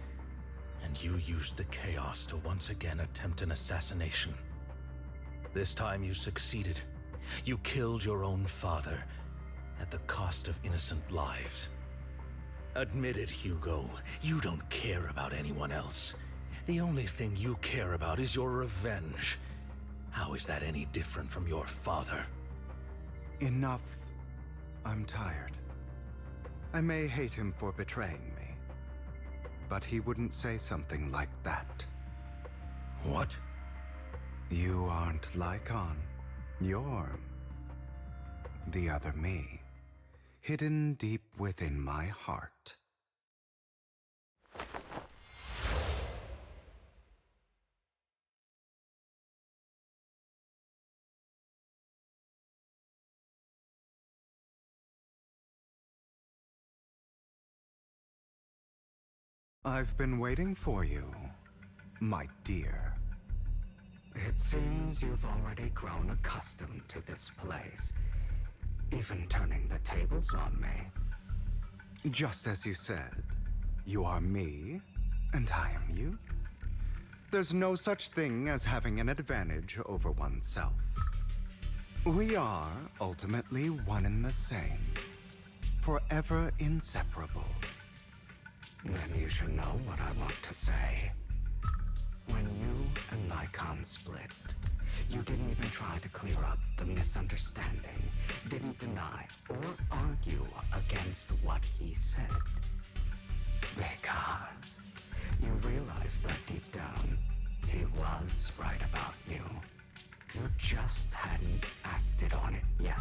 and you used the chaos to once again attempt an assassination. This time you succeeded. You killed your own father, at the cost of innocent lives. Admit it, Hugo. You don't care about anyone else. The only thing you care about is your revenge. How is that any different from your father? Enough. I'm tired. I may hate him for betraying me, but he wouldn't say something like that. What? You aren't Lycon. You're the other me, hidden deep within my heart. I've been waiting for you, my dear. It seems you've already grown accustomed to this place, even turning the tables on me. Just as you said, you are me, and I am you. There's no such thing as having an advantage over oneself. We are ultimately one and the same, forever inseparable. Then you should know what I want to say. When you and Lycon split, you didn't even try to clear up the misunderstanding, didn't deny or argue against what he said. Because you realized that deep down, he was right about you. You just hadn't acted on it yet.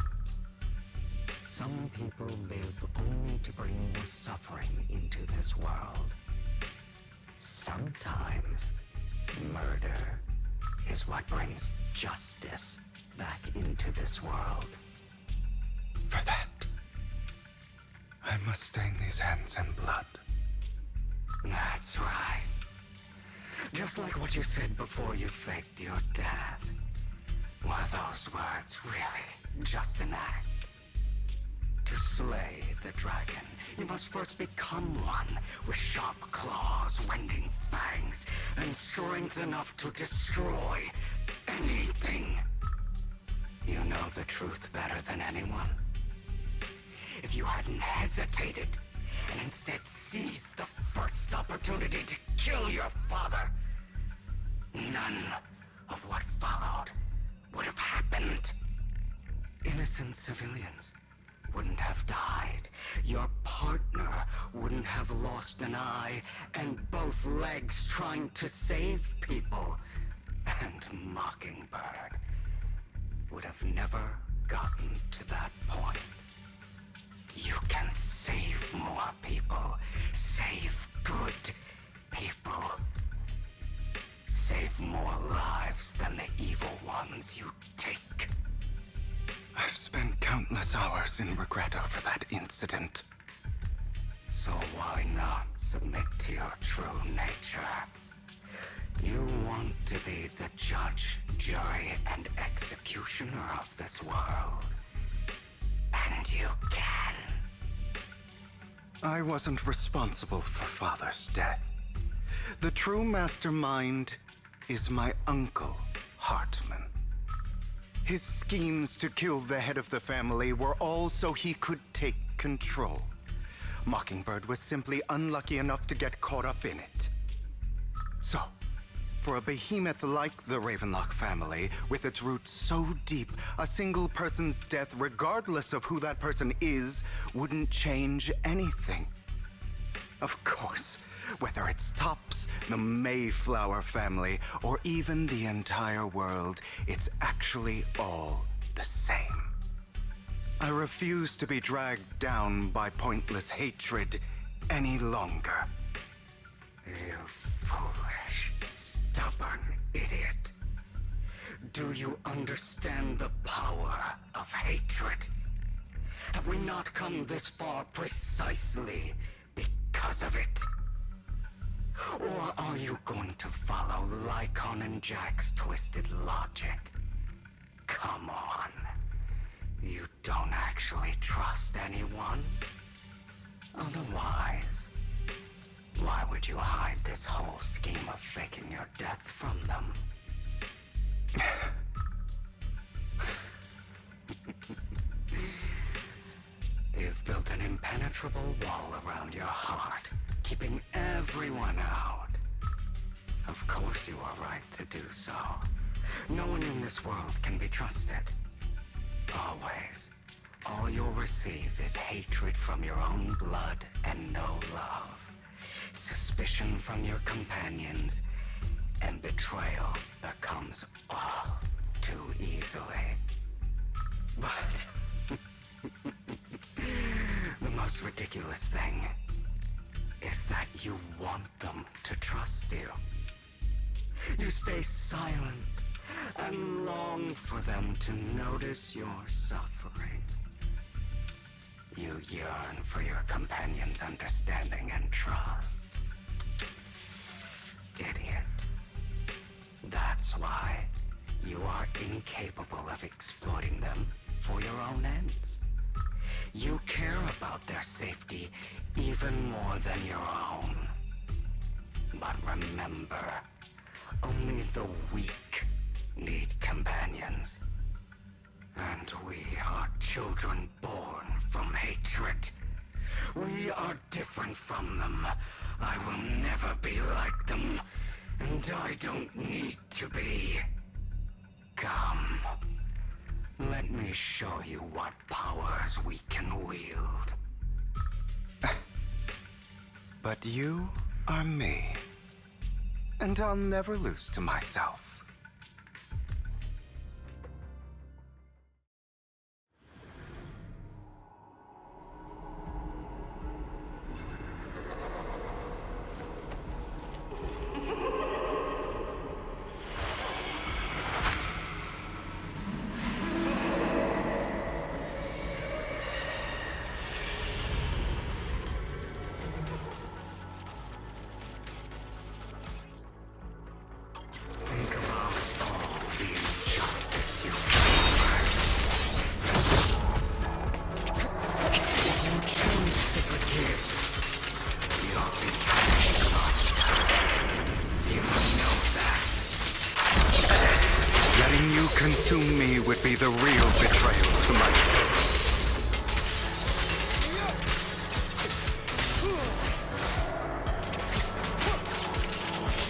Some people live only to bring more suffering into this world. Sometimes, murder is what brings justice back into this world. For that, I must stain these hands in blood. That's right. Just like what you said before you faked your death. Were those words really just an act? To slay the dragon, you must first become one with sharp claws, rending fangs, and strength enough to destroy anything. You know the truth better than anyone. If you hadn't hesitated, and instead seized the first opportunity to kill your father, none of what followed would have happened. Innocent civilians wouldn't have died. Your partner wouldn't have lost an eye and both legs trying to save people. And Mockingbird would have never gotten to that point. You can save more people. Save good people. Save more lives than the evil ones you take. I've spent countless hours in regret over that incident. So why not submit to your true nature? You want to be the judge, jury, and executioner of this world. And you can. I wasn't responsible for Father's death. The true mastermind is my uncle, Hartman. His schemes to kill the head of the family were all so he could take control. Mockingbird was simply unlucky enough to get caught up in it. So, for a behemoth like the Ravenlock family, with its roots so deep, a single person's death, regardless of who that person is, wouldn't change anything. Of course, whether it's Topps, the Mayflower family, or even the entire world, it's actually all the same. I refuse to be dragged down by pointless hatred any longer. You foolish, stubborn idiot. Do you understand the power of hatred? Have we not come this far precisely because of it? Or are you going to follow Lycon and Jack's twisted logic? Come on. You don't actually trust anyone? Otherwise, why would you hide this whole scheme of faking your death from them? You've built an impenetrable wall around your heart, keeping everyone out. Of course you are right to do so. No one in this world can be trusted. Always. All you'll receive is hatred from your own blood and no love. Suspicion from your companions, and betrayal that comes all too easily. But the most ridiculous thing is that you want them to trust you. You stay silent and long for them to notice your suffering. You yearn for your companion's understanding and trust. Idiot. That's why you are incapable of exploiting them for your own ends. You care about their safety even more than your own. But remember, only the weak need companions. And we are children born from hatred. We are different from them. I will never be like them, and I don't need to be. Come, let me show you what powers we can wield. But you are me, and I'll never lose to myself. you consume me would be the real betrayal to myself.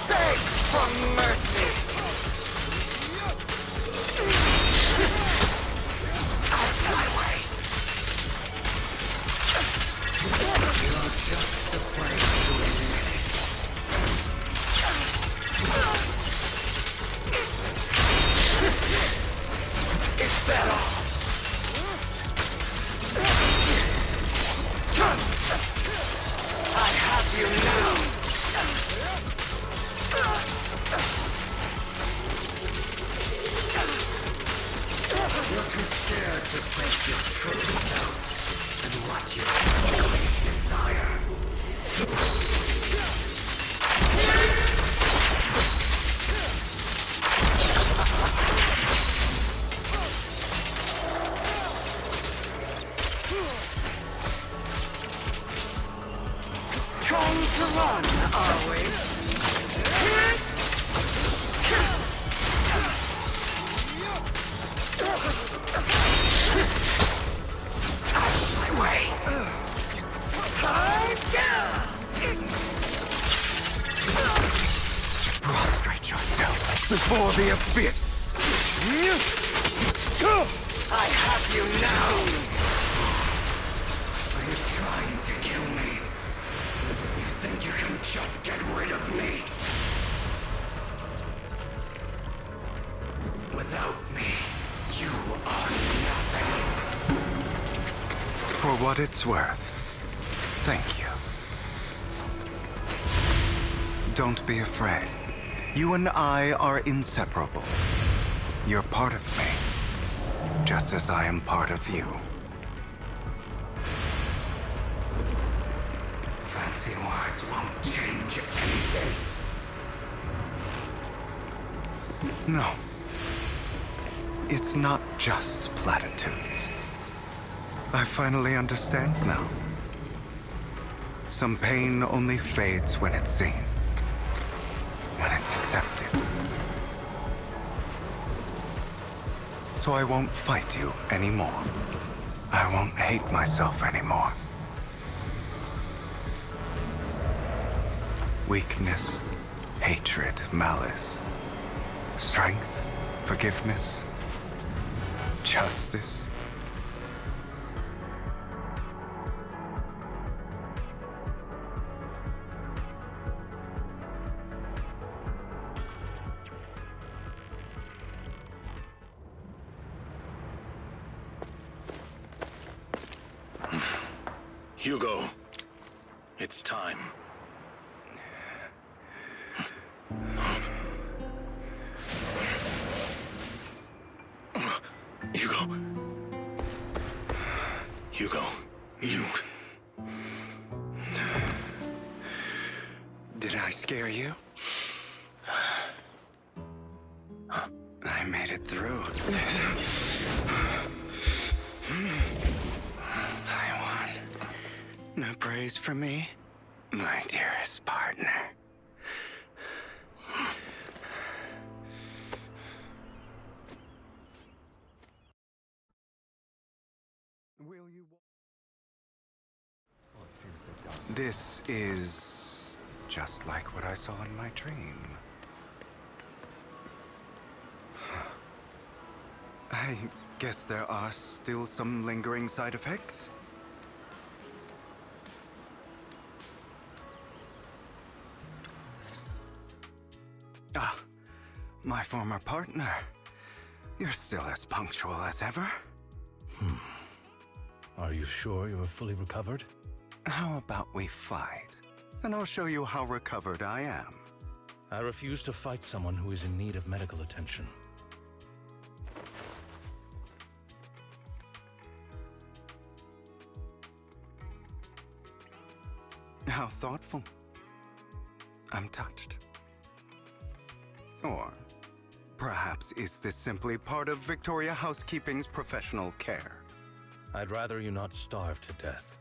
Beg for mercy! Out of my way! You're just a place to eliminate. Is that all? I have you now! You're too scared to face your true self and what you truly desire. Trying to run, are we? Out of my way! Prostrate yourself before the abyss! I have you now! Are you trying to kill me? You think you can just get rid of me? Without me, you are nothing. For what it's worth, thank you. Don't be afraid. You and I are inseparable. You're part of me, just as I am part of you. Fancy words won't change anything. No. It's not just platitudes. I finally understand now. Some pain only fades when it's seen. When it's accepted. So I won't fight you anymore. I won't hate myself anymore. Weakness, hatred, malice, strength, forgiveness, justice. Hugo, it's time. Hugo, you... Did I scare you? I made it through. I won. No praise for me, my dearest partner. This is just like what I saw in my dream. I guess there are still some lingering side effects. Ah, my former partner. You're still as punctual as ever. Are you sure you are fully recovered? How about we fight? And I'll show you how recovered I am. I refuse to fight someone who is in need of medical attention. How thoughtful. I'm touched. Or perhaps is this simply part of Victoria Housekeeping's professional care? I'd rather you not starve to death.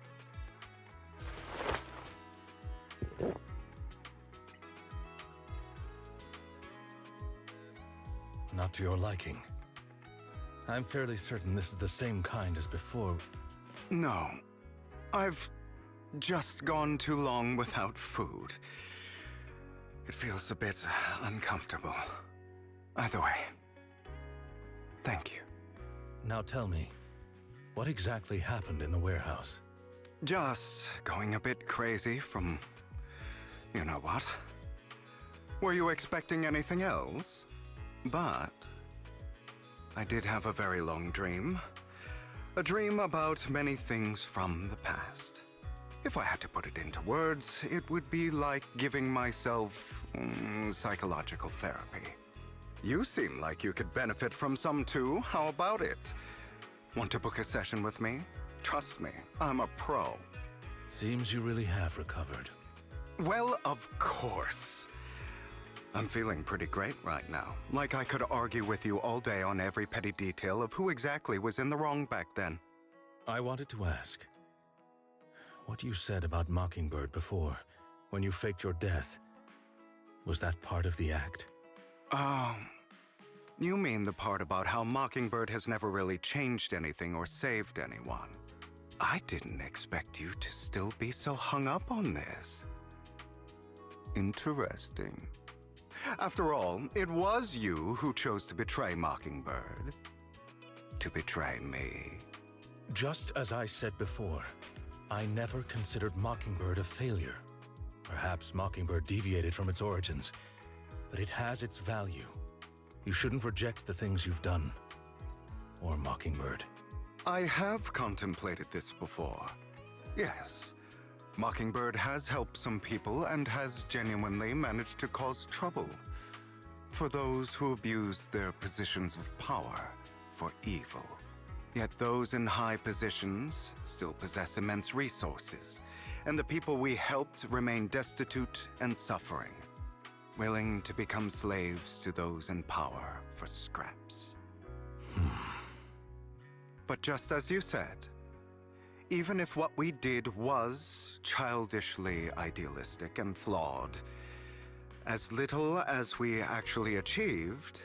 Not to your liking. I'm fairly certain this is the same kind as before. No. I've just gone too long without food. It feels a bit uncomfortable. Either way, thank you. Now tell me, what exactly happened in the warehouse? Just going a bit crazy from... you know what? Were you expecting anything else? But... I did have a very long dream. A dream about many things from the past. If I had to put it into words, it would be like giving myself psychological therapy. You seem like you could benefit from some too. How about it? Want to book a session with me? Trust me, I'm a pro. Seems you really have recovered. Well, of course. I'm feeling pretty great right now. Like I could argue with you all day on every petty detail of who exactly was in the wrong back then. I wanted to ask, what you said about Mockingbird before, when you faked your death, was that part of the act? You mean the part about how Mockingbird has never really changed anything or saved anyone. I didn't expect you to still be so hung up on this. Interesting. After all, it was you who chose to betray Mockingbird. To betray me. Just as I said before, I never considered Mockingbird a failure. Perhaps Mockingbird deviated from its origins, but it has its value. You shouldn't reject the things you've done. Or Mockingbird. I have contemplated this before. Yes. Mockingbird has helped some people and has genuinely managed to cause trouble for those who abuse their positions of power for evil. Yet those in high positions still possess immense resources, and the people we helped remain destitute and suffering, willing to become slaves to those in power for scraps. But just as you said, even if what we did was childishly idealistic and flawed, as little as we actually achieved,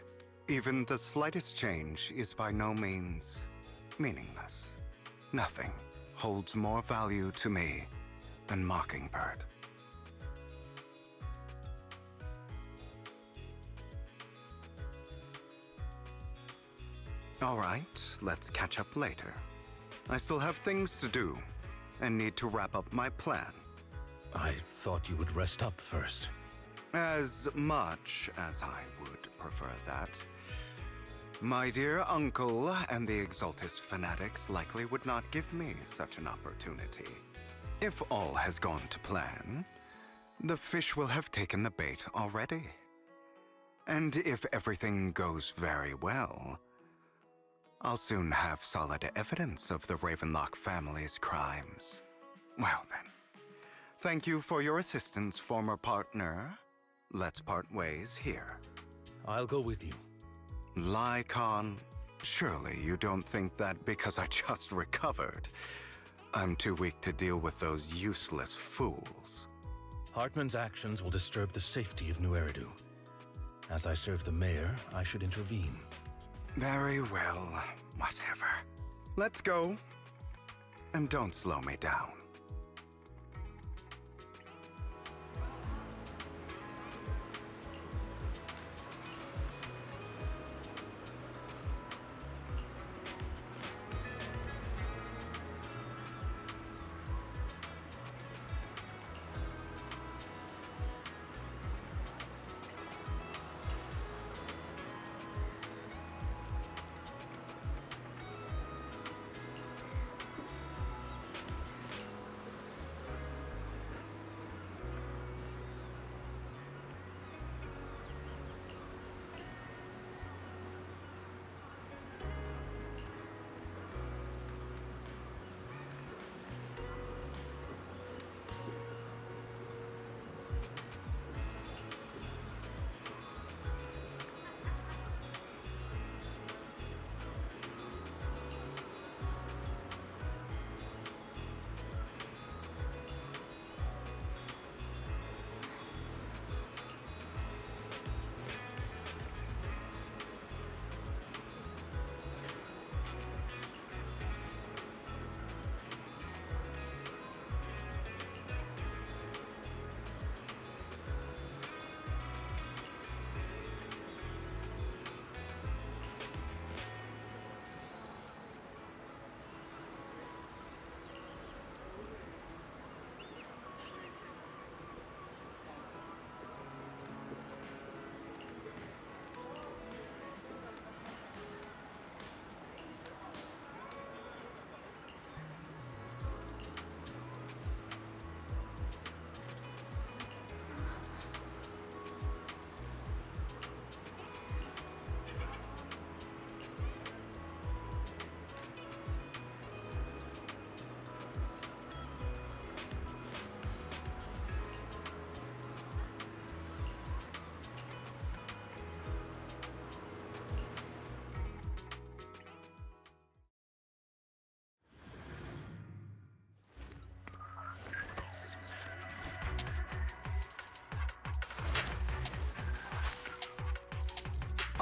even the slightest change is by no means meaningless. Nothing holds more value to me than Mockingbird. All right, let's catch up later. I still have things to do, and need to wrap up my plan. I thought you would rest up first. As much as I would prefer that. My dear uncle and the Exaltus fanatics likely would not give me such an opportunity. If all has gone to plan, the fish will have taken the bait already. And if everything goes very well, I'll soon have solid evidence of the Ravenlock family's crimes. Well then, thank you for your assistance, former partner. Let's part ways here. I'll go with you. Lycon, surely you don't think that because I just recovered, I'm too weak to deal with those useless fools. Hartman's actions will disturb the safety of New Eridu. As I serve the mayor, I should intervene. Very well, whatever. Let's go. And don't slow me down.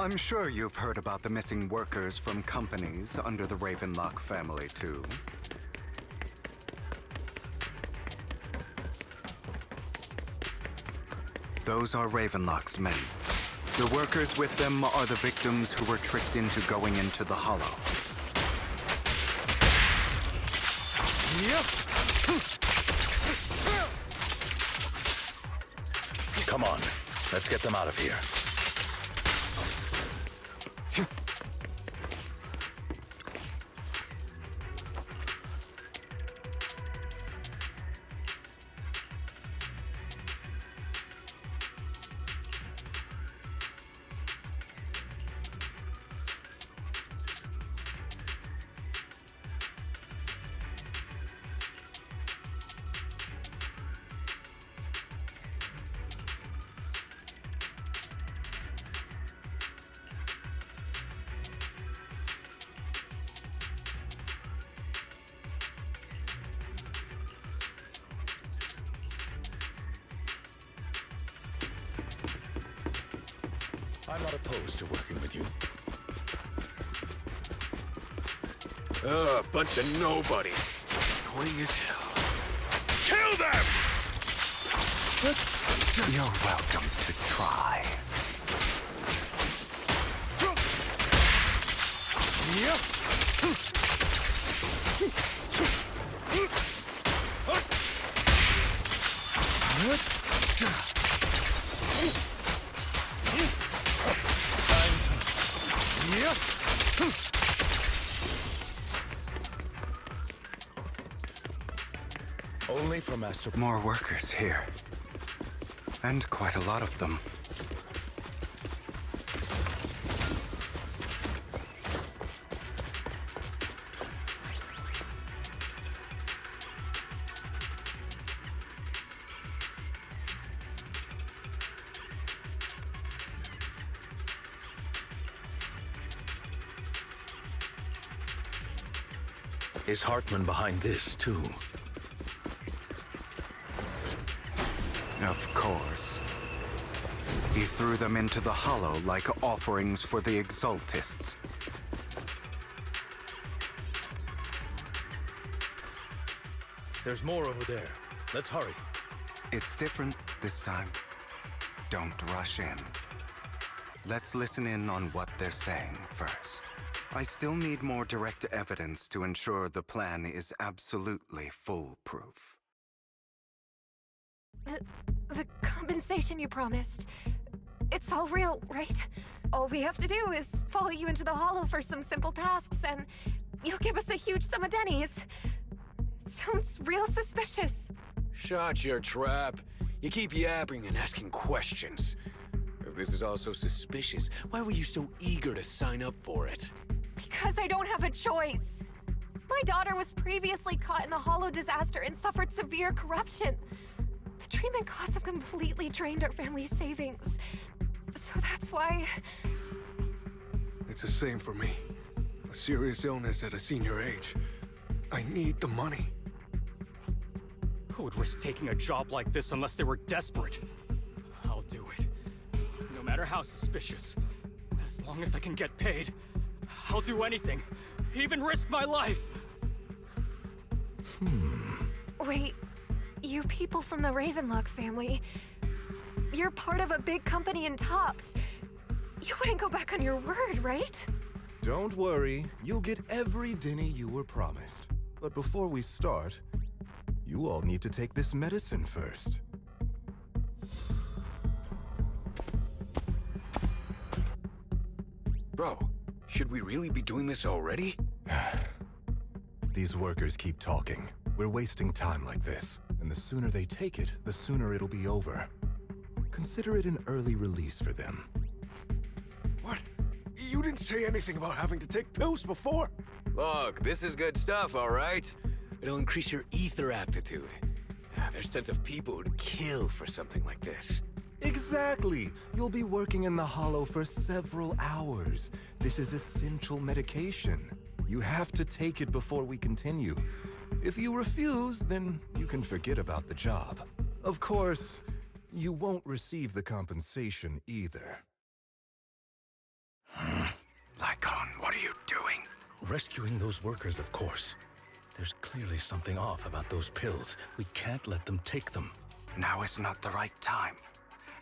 I'm sure you've heard about the missing workers from companies under the Ravenlock family, too. Those are Ravenlock's men. The workers with them are the victims who were tricked into going into the Hollow. Come on, let's get them out of here. I'm not opposed to working with you. Bunch of nobodies. Annoying as hell. Kill them! You're welcome to try. Only for Master... More workers here. And quite a lot of them. Is Hartman behind this, too? Of course. He threw them into the Hollow like offerings for the Exaltists. There's more over there. Let's hurry. It's different this time. Don't rush in. Let's listen in on what they're saying first. I still need more direct evidence to ensure the plan is absolutely foolproof. The compensation you promised. It's all real, right? All we have to do is follow you into the Hollow for some simple tasks, and you'll give us a huge sum of dennies. It sounds real suspicious. Shut your trap. You keep yapping and asking questions. If this is all so suspicious, why were you so eager to sign up for it? Because I don't have a choice. My daughter was previously caught in the Hollow disaster and suffered severe corruption. The treatment costs have completely drained our family's savings. So that's why... It's the same for me. A serious illness at a senior age. I need the money. Who would risk taking a job like this unless they were desperate? I'll do it. No matter how suspicious. As long as I can get paid, I'll do anything. Even risk my life! Wait, you people from the Ravenlock family, you're part of a big company in Tops. You wouldn't go back on your word, right? Don't worry, you'll get every denny you were promised. But before we start, you all need to take this medicine first. Bro, should we really be doing this already? These workers keep talking. We're wasting time like this. And the sooner they take it, the sooner it'll be over. Consider it an early release for them. What? You didn't say anything about having to take pills before. Look, this is good stuff, all right? It'll increase your ether aptitude. There's tons of people who'd kill for something like this. Exactly! You'll be working in the Hollow for several hours. This is essential medication. You have to take it before we continue. If you refuse, then you can forget about the job. Of course, you won't receive the compensation either. Lycon, what are you doing? Rescuing those workers, of course. There's clearly something off about those pills. We can't let them take them. Now is not the right time.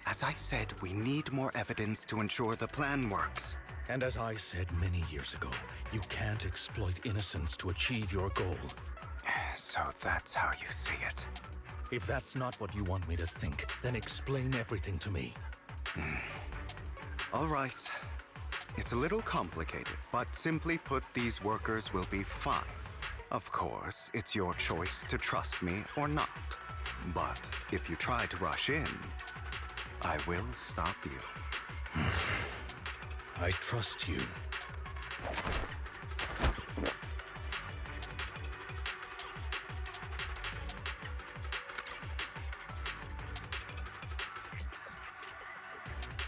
As I said, we need more evidence to ensure the plan works. And as I said many years ago, you can't exploit innocence to achieve your goal. So that's how you see it. If that's not what you want me to think, then explain everything to me. All right. It's a little complicated, but simply put, these workers will be fine. Of course, it's your choice to trust me or not. But if you try to rush in, I will stop you. I trust you.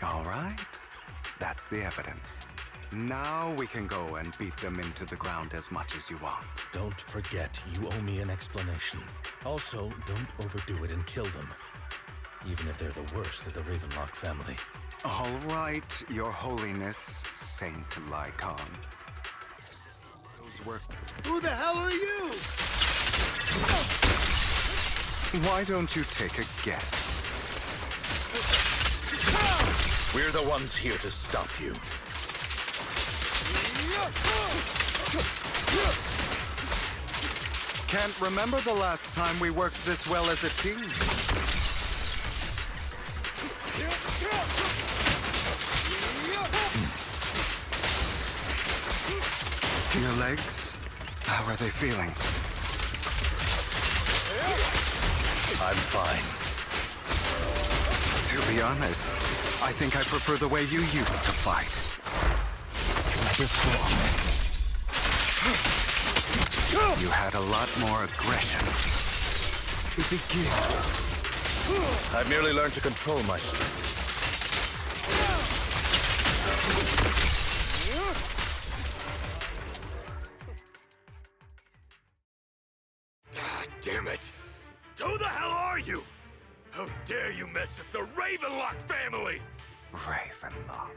All right. That's the evidence. Now we can go and beat them into the ground as much as you want. Don't forget, you owe me an explanation. Also, don't overdo it and kill them. Even if they're the worst of the Ravenlock family. All right, Your Holiness, Saint Lycon. Those were... Who the hell are you? Why don't you take a guess? We're the ones here to stop you. Can't remember the last time we worked this well as a team. Your legs? How are they feeling? I'm fine. To be honest, I think I prefer the way you used to fight. Before. You had a lot more aggression. It begins. I've merely learned to control my strength. Ah, damn it! Who the hell are you? How dare you mess with the Ravenlock family? Ravenlock.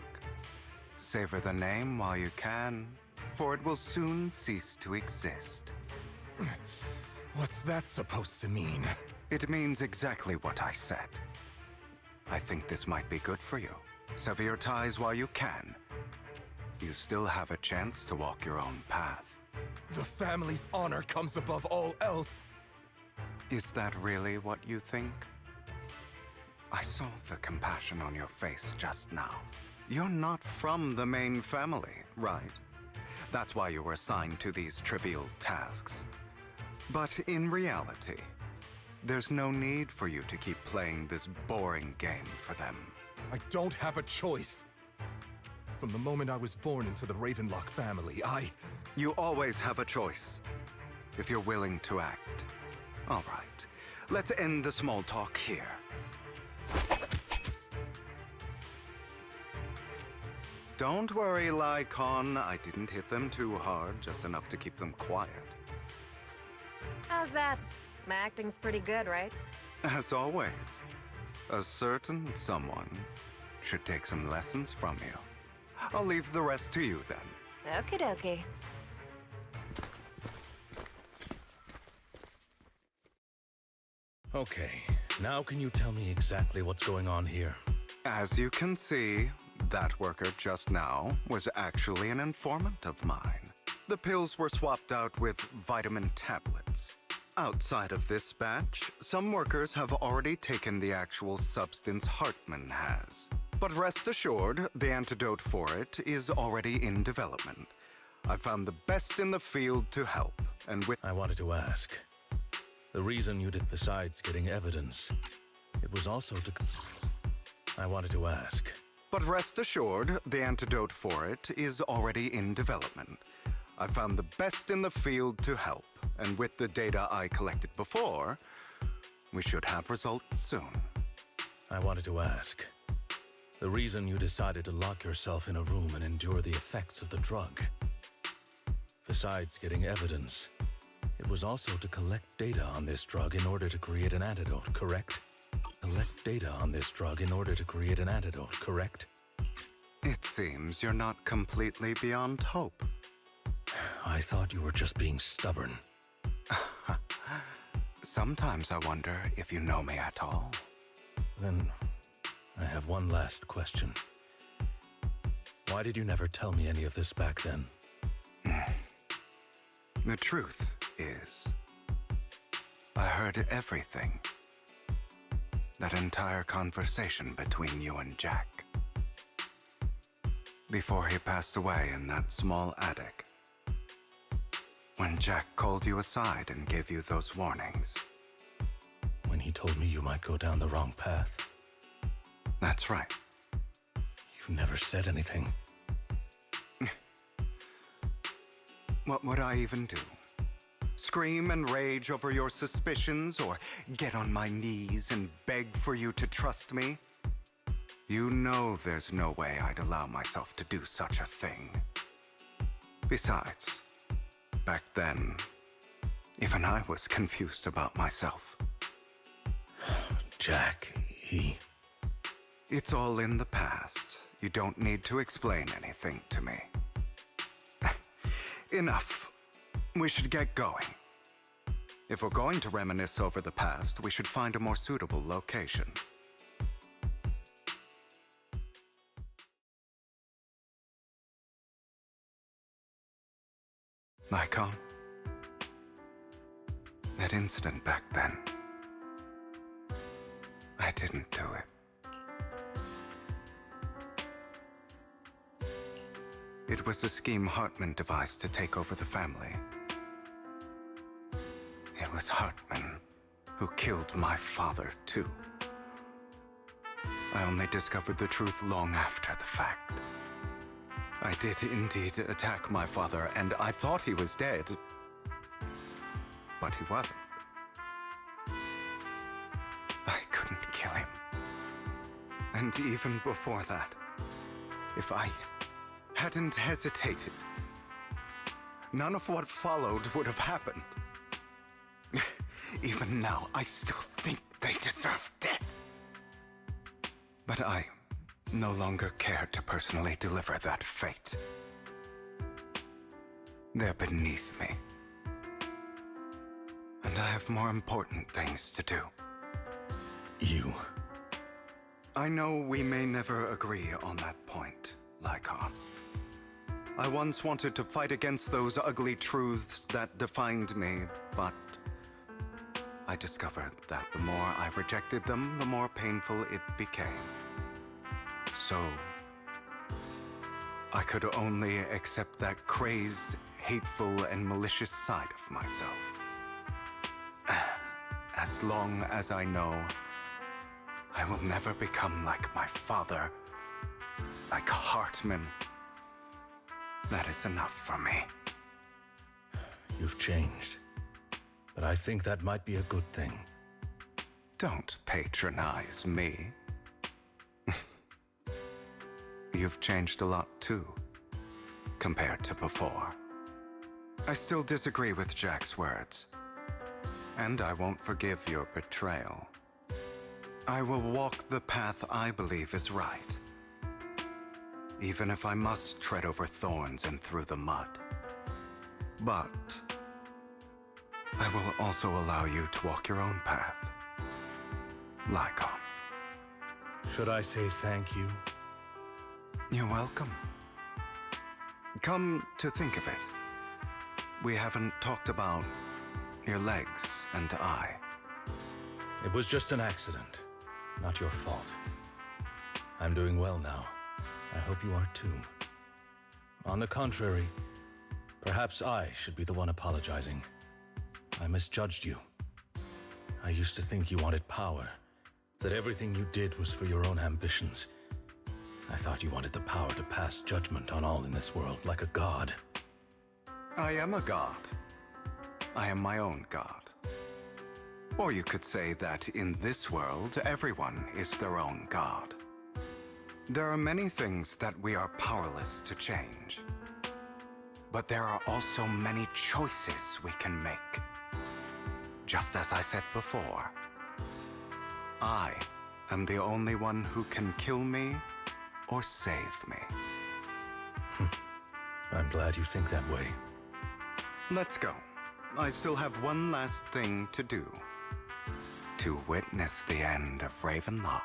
Savor the name while you can, for it will soon cease to exist. What's that supposed to mean? It means exactly what I said. I think this might be good for you. Sever your ties while you can. You still have a chance to walk your own path. The family's honor comes above all else. Is that really what you think? I saw the compassion on your face just now. You're not from the main family, right? That's why you were assigned to these trivial tasks. But in reality, there's no need for you to keep playing this boring game for them. I don't have a choice. From the moment I was born into the Ravenlock family, You always have a choice, if you're willing to act. All right, let's end the small talk here. Don't worry, Lycon. I didn't hit them too hard, just enough to keep them quiet. How's that? My acting's pretty good, right? As always, a certain someone should take some lessons from you. I'll leave the rest to you then. Okie dokie. Okay, now can you tell me exactly what's going on here? As you can see, that worker just now was actually an informant of mine. The pills were swapped out with vitamin tablets. Outside of this batch, some workers have already taken the actual substance Hartman has. But rest assured, the antidote for it is already in development. I found the best in the field to help, and with— I wanted to ask. The reason you did, besides getting evidence, it was also to... I wanted to ask. But rest assured, the antidote for it is already in development. I found the best in the field to help, and with the data I collected before, we should have results soon. I wanted to ask. The reason you decided to lock yourself in a room and endure the effects of the drug. Besides getting evidence, it was also to collect data on this drug in order to create an antidote, correct? Collect data on this drug in order to create an antidote, correct? It seems you're not completely beyond hope. I thought you were just being stubborn. Sometimes I wonder if you know me at all. Then, I have one last question. Why did you never tell me any of this back then? The truth is, I heard everything. That entire conversation between you and Jack. Before he passed away in that small attic. When Jack called you aside and gave you those warnings. When he told me you might go down the wrong path. That's right. You never said anything. What would I even do? Scream and rage over your suspicions, or get on my knees and beg for you to trust me? You know there's no way I'd allow myself to do such a thing. Besides, back then, even I was confused about myself. Jack, he... It's all in the past. You don't need to explain anything to me. Enough. We should get going. If we're going to reminisce over the past, we should find a more suitable location. Lycon, that incident back then, I didn't do it. It was a scheme Hartman devised to take over the family. It was Hartman who killed my father, too. I only discovered the truth long after the fact. I did indeed attack my father, and I thought he was dead. But he wasn't. I couldn't kill him. And even before that, if I hadn't hesitated, none of what followed would have happened. Even now, I still think they deserve death. But I no longer care to personally deliver that fate. They're beneath me. And I have more important things to do. You... I know we may never agree on that point, Lycon. I once wanted to fight against those ugly truths that defined me, but I discovered that the more I rejected them, the more painful it became. So, I could only accept that crazed, hateful, and malicious side of myself. As long as I know I will never become like my father, like Hartman, that is enough for me. You've changed. But I think that might be a good thing. Don't patronize me. You've changed a lot too, compared to before. I still disagree with Jack's words, and I won't forgive your betrayal. I will walk the path I believe is right, even if I must tread over thorns and through the mud. But I will also allow you to walk your own path, Lycon. Should I say thank you? You're welcome. Come to think of it, we haven't talked about your legs and eye. It was just an accident, not your fault. I'm doing well now. I hope you are too. On the contrary, perhaps I should be the one apologizing. I misjudged you. I used to think you wanted power, that everything you did was for your own ambitions. I thought you wanted the power to pass judgment on all in this world, like a god. I am a god. I am my own god. Or you could say that in this world, everyone is their own god. There are many things that we are powerless to change. But there are also many choices we can make. Just as I said before, I am the only one who can kill me or save me. I'm glad you think that way. Let's go. I still have one last thing to do. To witness the end of Ravenlock.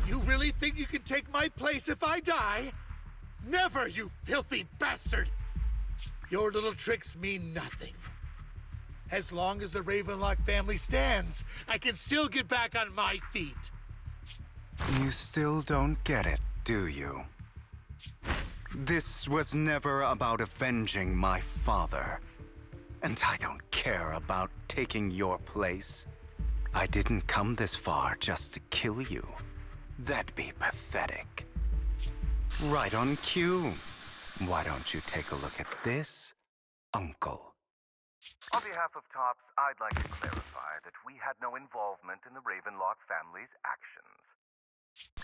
You really think you can take my place if I die? Never, you filthy bastard! Your little tricks mean nothing. As long as the Ravenlock family stands, I can still get back on my feet. You still don't get it, do you? This was never about avenging my father. And I don't care about taking your place. I didn't come this far just to kill you. That'd be pathetic. Right on cue. Why don't you take a look at this, Uncle? On behalf of TOPS, I'd like to clarify that we had no involvement in the Ravenlock family's actions.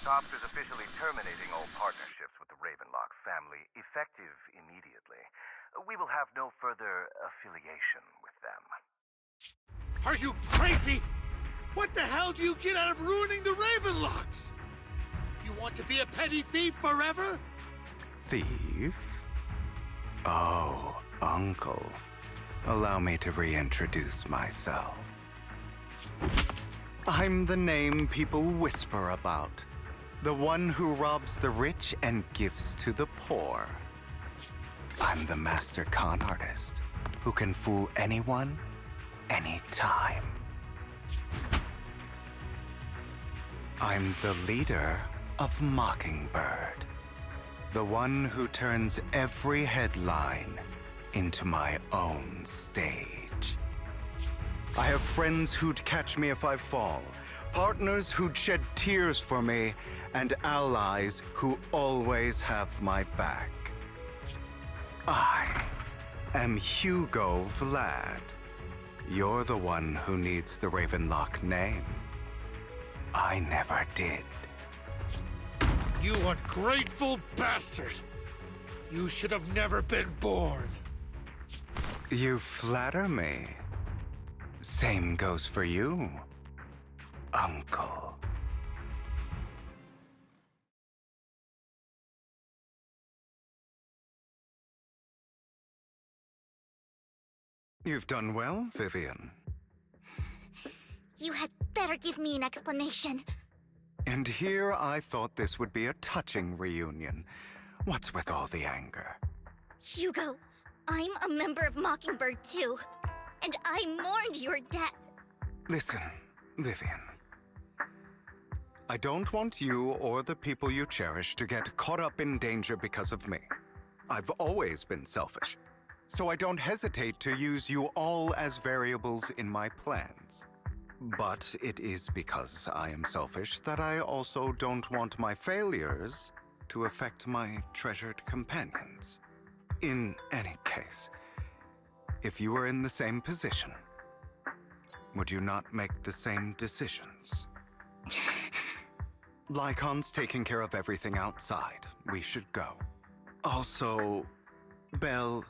TOPS is officially terminating all partnerships with the Ravenlock family, effective immediately. We will have no further affiliation with them. Are you crazy? What the hell do you get out of ruining the Ravenlocks? You want to be a petty thief forever? Thief? Oh, Uncle. Allow me to reintroduce myself. I'm the name people whisper about. The one who robs the rich and gives to the poor. I'm the master con artist who can fool anyone, anytime. I'm the leader of Mockingbird. The one who turns every headline into my own stage. I have friends who'd catch me if I fall, partners who'd shed tears for me, and allies who always have my back. I am Hugo Vlad. You're the one who needs the Ravenlock name. I never did. You ungrateful bastard! You should have never been born. You flatter me. Same goes for you, Uncle. You've done well, Vivian. You had better give me an explanation. And here I thought this would be a touching reunion. What's with all the anger? Hugo, I'm a member of Mockingbird too. And I mourned your death. Listen, Vivian. I don't want you or the people you cherish to get caught up in danger because of me. I've always been selfish, so I don't hesitate to use you all as variables in my plans. But it is because I am selfish that I also don't want my failures to affect my treasured companions. In any case, if you were in the same position, would you not make the same decisions? Lycon's taking care of everything outside. We should go. Also, Belle,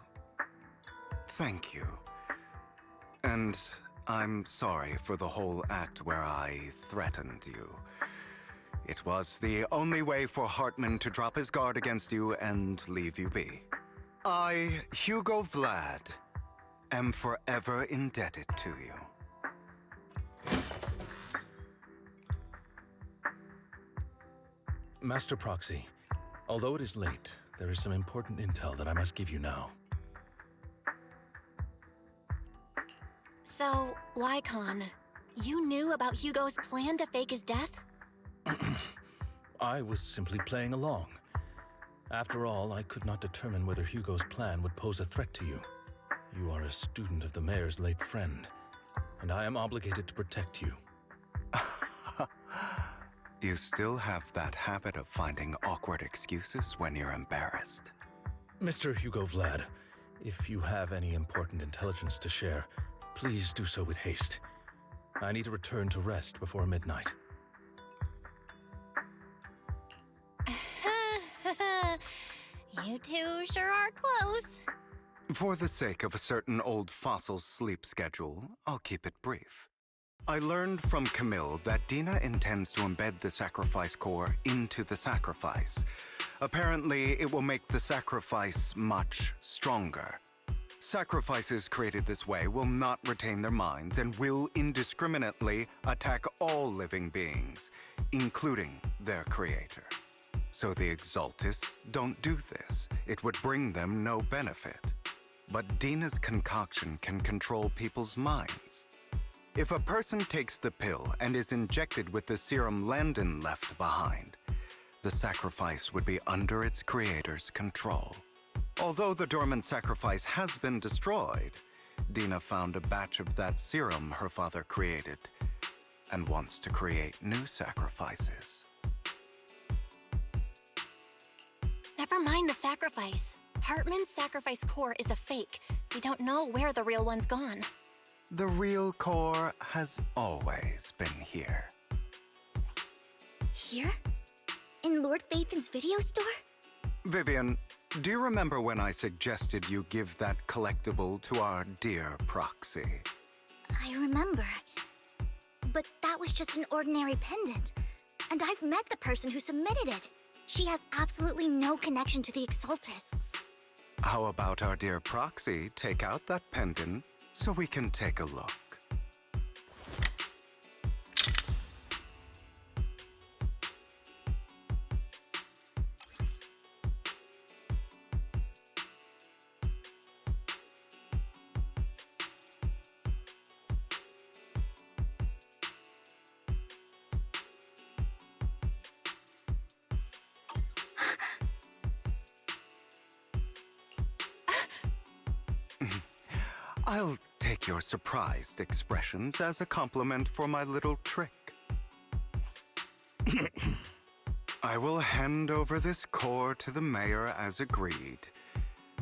thank you. And I'm sorry for the whole act where I threatened you. It was the only way for Hartman to drop his guard against you and leave you be. I, Hugo Vlad, am forever indebted to you. Master Proxy, although it is late, there is some important intel that I must give you now. So, Lycon, you knew about Hugo's plan to fake his death? I was simply playing along. After all, I could not determine whether Hugo's plan would pose a threat to you. You are a student of the mayor's late friend, and I am obligated to protect you. You still have that habit of finding awkward excuses when you're embarrassed. Mr. Hugo Vlad, if you have any important intelligence to share, please do so with haste. I need to return to rest before midnight. You two sure are close. For the sake of a certain old fossil's sleep schedule, I'll keep it brief. I learned from Camille that Dina intends to embed the sacrifice core into the sacrifice. Apparently, it will make the sacrifice much stronger. Sacrifices created this way will not retain their minds and will indiscriminately attack all living beings, including their creator. So the Exaltists don't do this. It would bring them no benefit. But Dina's concoction can control people's minds. If a person takes the pill and is injected with the serum Landon left behind, the sacrifice would be under its creator's control. Although the dormant sacrifice has been destroyed, Dina found a batch of that serum her father created and wants to create new sacrifices. Never mind the sacrifice. Hartman's sacrifice core is a fake. We don't know where the real one's gone. The real core has always been here. Here? In Lord Phaethon's video store? Vivian, do you remember when I suggested you give that collectible to our dear proxy? I remember. But that was just an ordinary pendant. And I've met the person who submitted it. She has absolutely no connection to the Exaltists. How about our dear proxy take out that pendant so we can take a look? I'll take your surprised expressions as a compliment for my little trick. I will hand over this core to the mayor as agreed,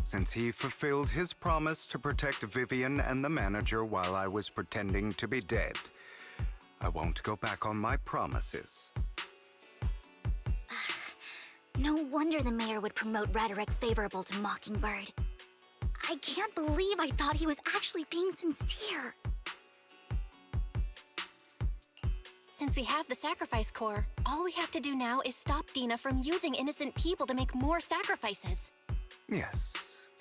since he fulfilled his promise to protect Vivian and the manager while I was pretending to be dead. I won't go back on my promises. No wonder the mayor would promote rhetoric favorable to Mockingbird. I can't believe I thought he was actually being sincere. Since we have the sacrifice core, all we have to do now is stop Dina from using innocent people to make more sacrifices. Yes,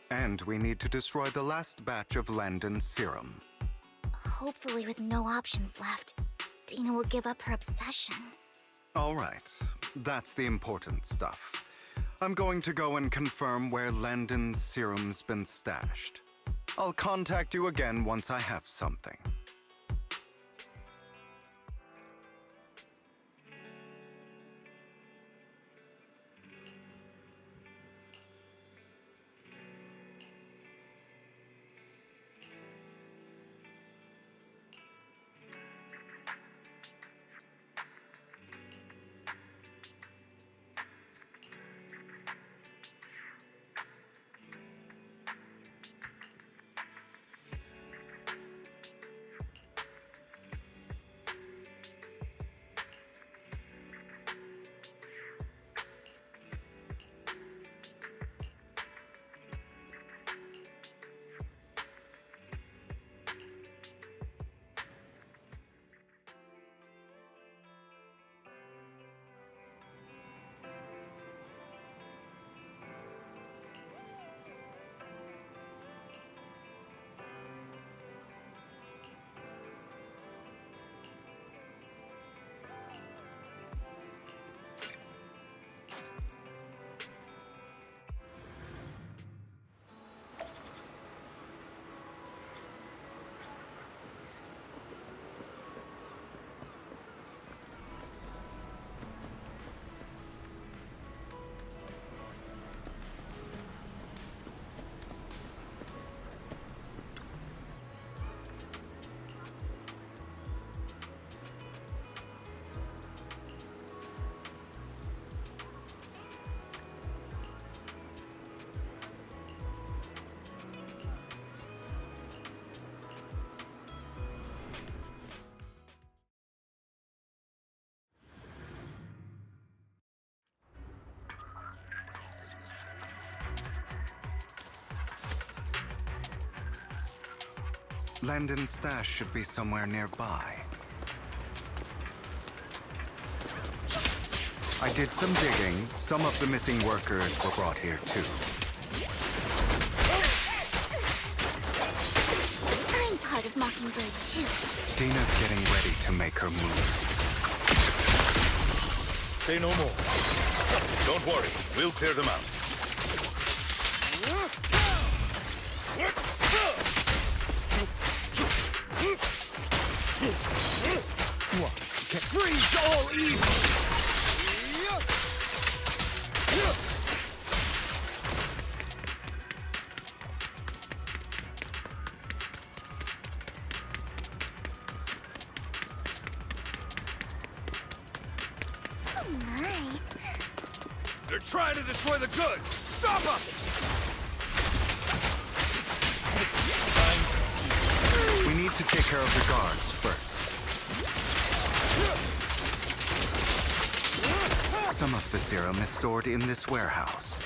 and we need to destroy the last batch of Landon's serum. Hopefully with no options left, Dina will give up her obsession. All right, that's the important stuff. I'm going to go and confirm where Landon's serum's been stashed. I'll contact you again once I have something. Landon's stash should be somewhere nearby. I did some digging. Some of the missing workers were brought here too. I'm part of Mockingbird too. Dina's getting ready to make her move. Say no more. Don't worry, we'll clear them out. Freeze all evil! Oh my. They're trying to destroy the goods! Stop them! We need to take care of the guards first. Some of the serum is stored in this warehouse.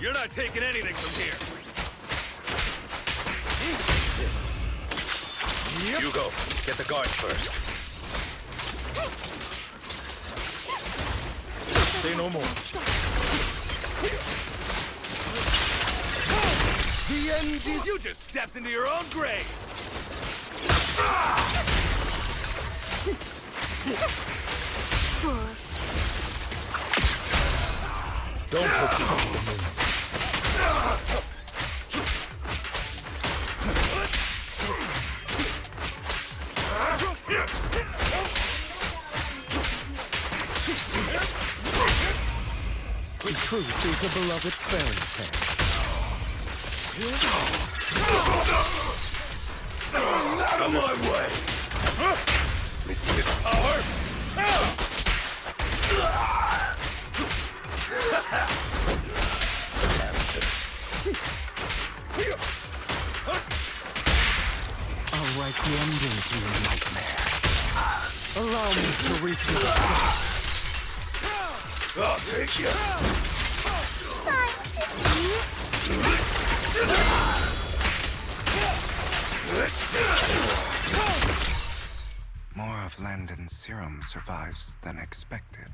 You're not taking anything from here. Hugo, get the guards first. Say no more. The end is... You just stepped into your own grave! Fools. Don't put trouble in me. The truth is a beloved fairy tale. Out of my way! This power! I'll write the ending to your nightmare. Allow me to refill. I'll take you! More of Landon's serum survives than expected.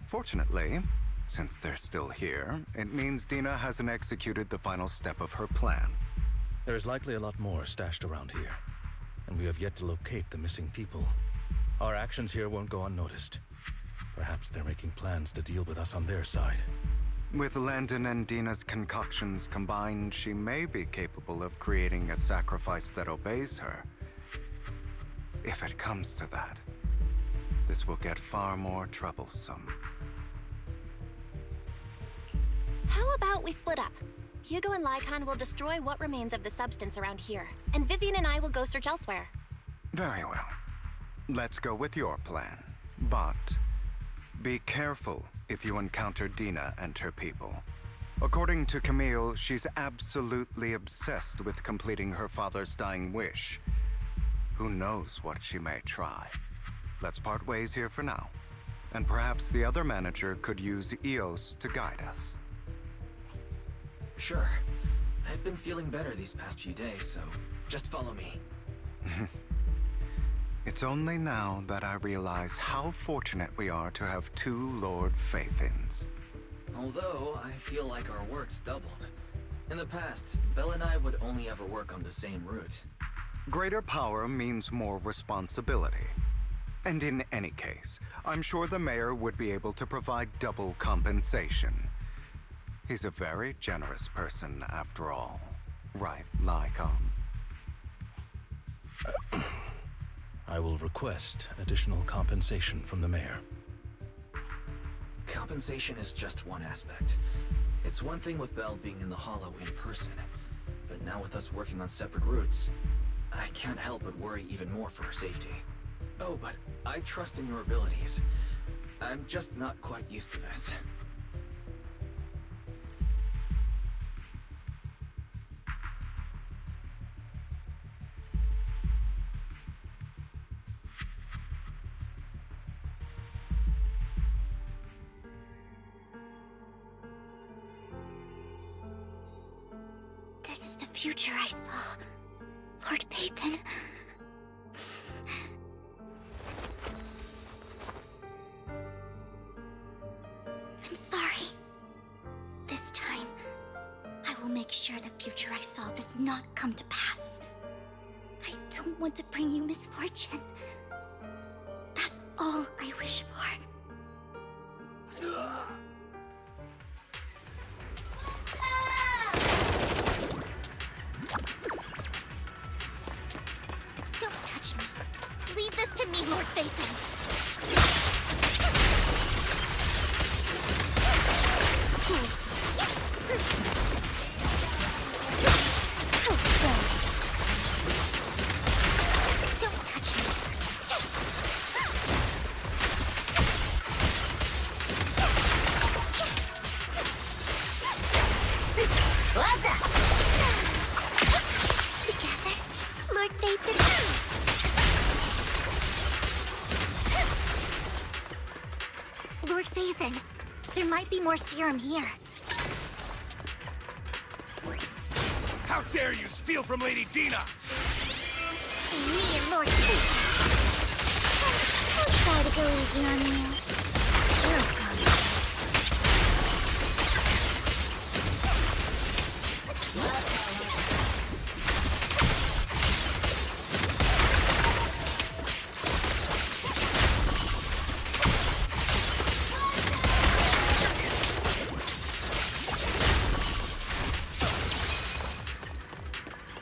Fortunately, since they're still here, it means Dina hasn't executed the final step of her plan. There's likely a lot more stashed around here, and we have yet to locate the missing people. Our actions here won't go unnoticed. Perhaps they're making plans to deal with us on their side. With Landon and Dina's concoctions combined, she may be capable of creating a sacrifice that obeys her. If it comes to that, this will get far more troublesome. How about we split up? Hugo and Lycon will destroy what remains of the substance around here, and Vivian and I will go search elsewhere. Very well. Let's go with your plan. But be careful if you encounter Dina and her people. According to Camille, she's absolutely obsessed with completing her father's dying wish. Who knows what she may try? Let's part ways here for now. And perhaps the other manager could use EOS to guide us. Sure. I've been feeling better these past few days, so just follow me. It's only now that I realize how fortunate we are to have two Lord Faithins. Although, I feel like our work's doubled. In the past, Belle and I would only ever work on the same route. Greater power means more responsibility. And in any case, I'm sure the mayor would be able to provide double compensation. He's a very generous person, after all. Right, Lycon? I will request additional compensation from the mayor. Compensation is just one aspect. It's one thing with Belle being in the Hollow in person, but now with us working on separate routes, I can't help but worry even more for her safety. Oh, but I trust in your abilities. I'm just not quite used to this. future I saw, Lord Pathan. I'm sorry. This time, I will make sure the future I saw does not come to pass. I don't want to bring you misfortune. That's all I wish for. Don't touch me. Leave this to me, Lord Phaethon. Don't touch me. Together, Lord Phaethon. Lord Phaethon, there might be more serum here. How dare you steal from Lady Dina! Me and Lord Phaethon. I'll try to go easy on you. You're a promise.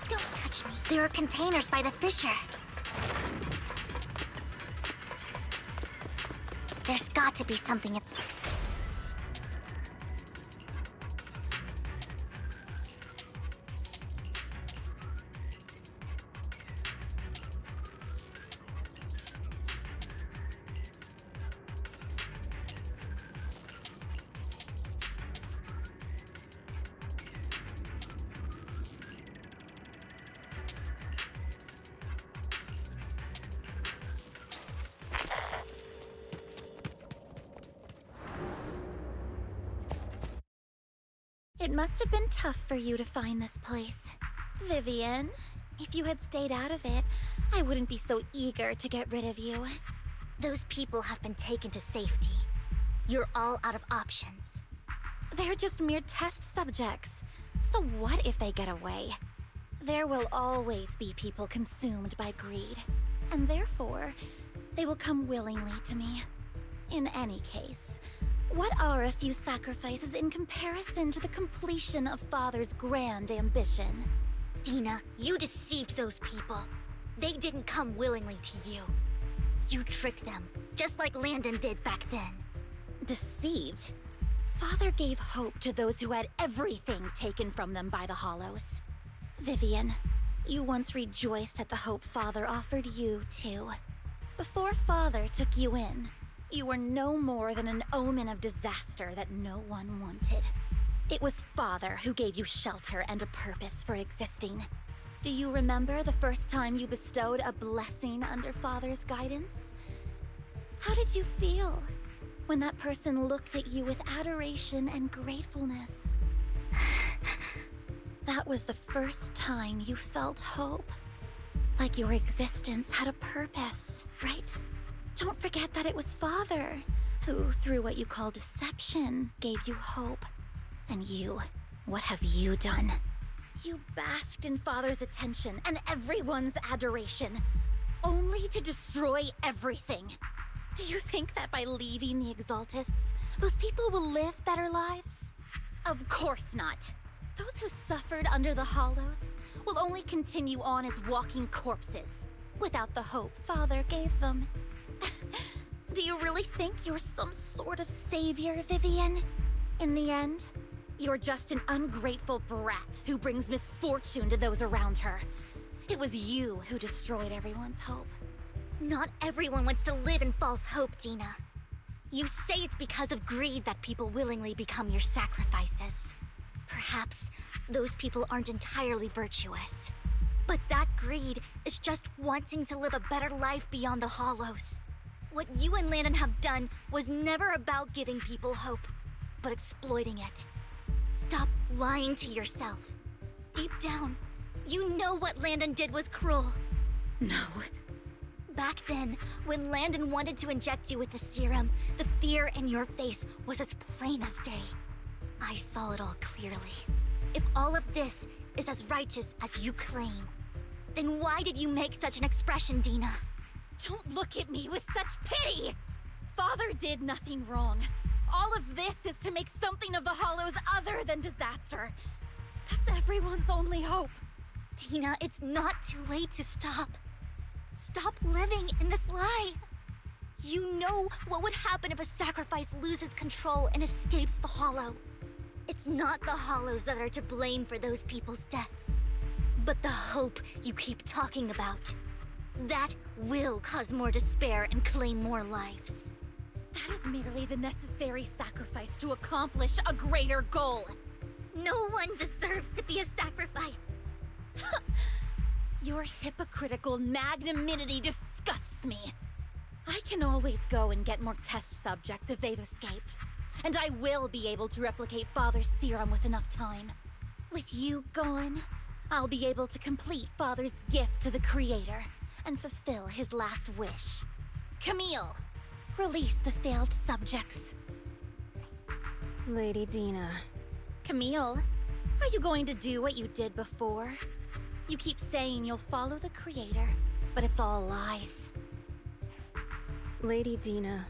Don't touch me. There are containers by the fissure. There's got to be something in... It must have been tough for you to find this place. Vivian, if you had stayed out of it, I wouldn't be so eager to get rid of you. Those people have been taken to safety. You're all out of options. They're just mere test subjects. So what if they get away? There will always be people consumed by greed, and therefore, they will come willingly to me. In any case, what are a few sacrifices in comparison to the completion of Father's grand ambition? Dina, you deceived those people. They didn't come willingly to you. You tricked them, just like Landon did back then. Deceived? Father gave hope to those who had everything taken from them by the Hollows. Vivian, you once rejoiced at the hope Father offered you, too. Before Father took you in, you were no more than an omen of disaster that no one wanted. It was Father who gave you shelter and a purpose for existing. Do you remember the first time you bestowed a blessing under Father's guidance? How did you feel when that person looked at you with adoration and gratefulness? That was the first time you felt hope. Like your existence had a purpose, right? Don't forget that it was Father who, through what you call deception, gave you hope. And you, what have you done? You basked in Father's attention and everyone's adoration, only to destroy everything. Do you think that by leaving the Exaltists, those people will live better lives? Of course not. Those who suffered under the Hollows will only continue on as walking corpses, without the hope Father gave them. Do you really think you're some sort of savior, Vivian? In the end, you're just an ungrateful brat who brings misfortune to those around her. It was you who destroyed everyone's hope. Not everyone wants to live in false hope, Dina. You say it's because of greed that people willingly become your sacrifices. Perhaps those people aren't entirely virtuous. But that greed is just wanting to live a better life beyond the Hollows. What you and Landon have done was never about giving people hope, but exploiting it. Stop lying to yourself. Deep down, You know what Landon did was cruel. No. Back then, when Landon wanted to inject you with the serum, the fear in your face was as plain as day. I saw it all clearly. If all of this is as righteous as you claim, then why did you make such an expression, Dina? Don't look at me with such pity! Father did nothing wrong. All of this is to make something of the Hollows other than disaster. That's everyone's only hope. Dina, it's not too late to stop. Stop living in this lie. You know what would happen if a sacrifice loses control and escapes the Hollow. It's not the Hollows that are to blame for those people's deaths, but the hope you keep talking about. That will cause more despair and claim more lives. That is merely the necessary sacrifice to accomplish a greater goal. No one deserves to be a sacrifice. Your hypocritical magnanimity disgusts me. I can always go and get more test subjects if they've escaped. And I will be able to replicate Father's serum with enough time. With you gone, I'll be able to complete Father's gift to the Creator and fulfill his last wish. Camille, release the failed subjects. Lady Dina. Camille, are you going to do what you did before? You keep saying you'll follow the Creator, but it's all lies. Lady Dina,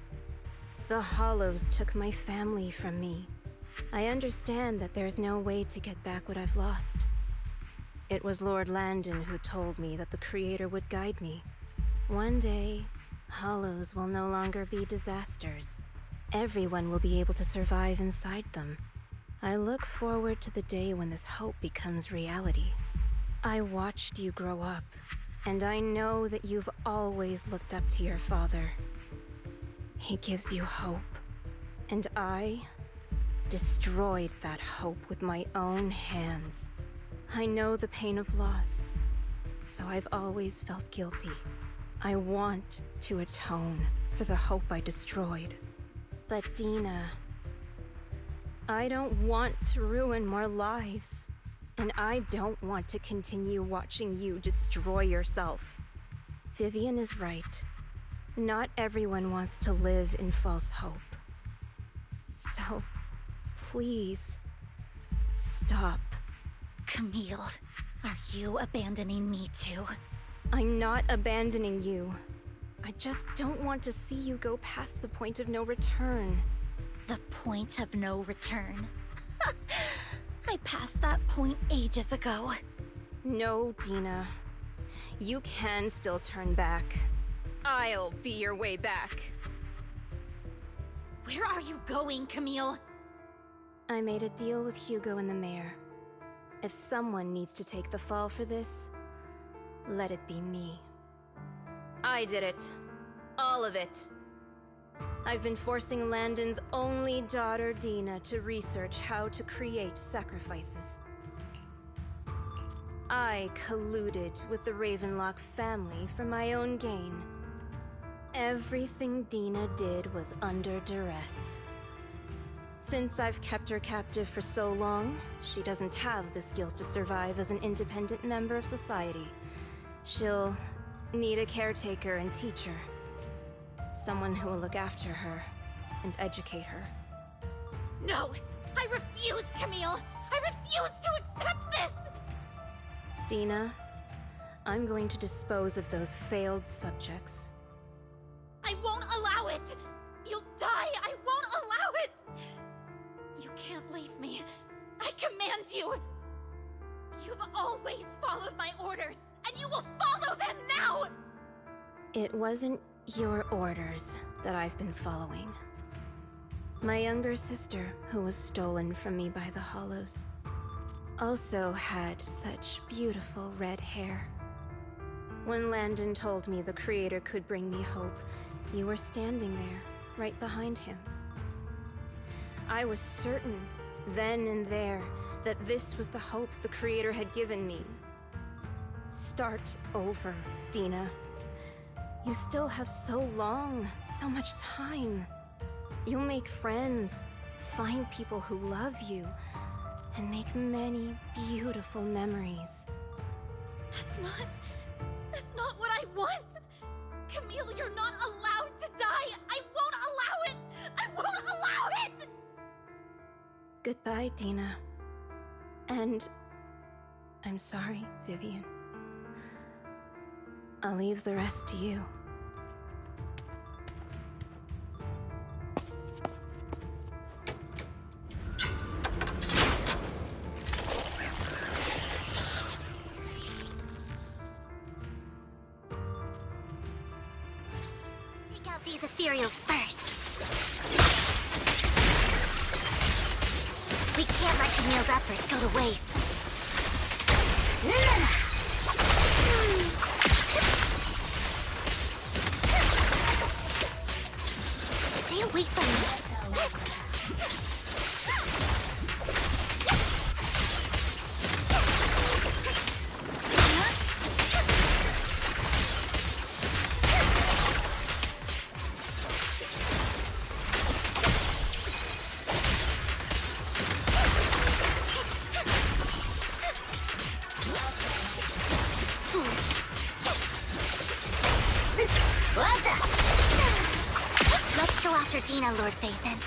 the Hollows took my family from me. I understand that there's no way to get back what I've lost. It was Lord Landon who told me that the Creator would guide me. One day, Hollows will no longer be disasters. Everyone will be able to survive inside them. I look forward to the day when this hope becomes reality. I watched you grow up, and I know that you've always looked up to your father. He gives you hope, and I destroyed that hope with my own hands. I know the pain of loss, so I've always felt guilty. I want to atone for the hope I destroyed. But Dina, I don't want to ruin more lives. And I don't want to continue watching you destroy yourself. Vivian is right. Not everyone wants to live in false hope. So, please, stop. Camille, are you abandoning me too? I'm not abandoning you. I just don't want to see you go past the point of no return. The point of no return? I passed that point ages ago. No, Dina. You can still turn back. I'll be your way back. Where are you going, Camille? I made a deal with Hugo and the mayor. If someone needs to take the fall for this, let it be me. I did it. All of it. I've been forcing Landon's only daughter, Dina, to research how to create sacrifices. I colluded with the Ravenlock family for my own gain. Everything Dina did was under duress. Since I've kept her captive for so long, she doesn't have the skills to survive as an independent member of society. She'll need a caretaker and teacher. Someone who will look after her and educate her. No! I refuse, Camille! I refuse to accept this! Dina, I'm going to dispose of those failed subjects. I won't allow it! You'll die! I won't allow it! You can't leave me. I command you! You've always followed my orders, and you will follow them now! It wasn't your orders that I've been following. My younger sister, who was stolen from me by the Hollows, also had such beautiful red hair. When Landon told me the Creator could bring me hope, you were standing there, right behind him. I was certain, then and there, that this was the hope the Creator had given me. Start over, Dina. You still have so long, so much time. You'll make friends, find people who love you, and make many beautiful memories. That's not what I want! Camille, you're not allowed to die! I won't allow it! I won't allow it! Goodbye, Dina. And I'm sorry, Vivian. I'll leave the rest to you. Take out these ethereals first. We can't let Camille's efforts go to waste. Stay away from me. Let's go after Dina, Lord Phaethon.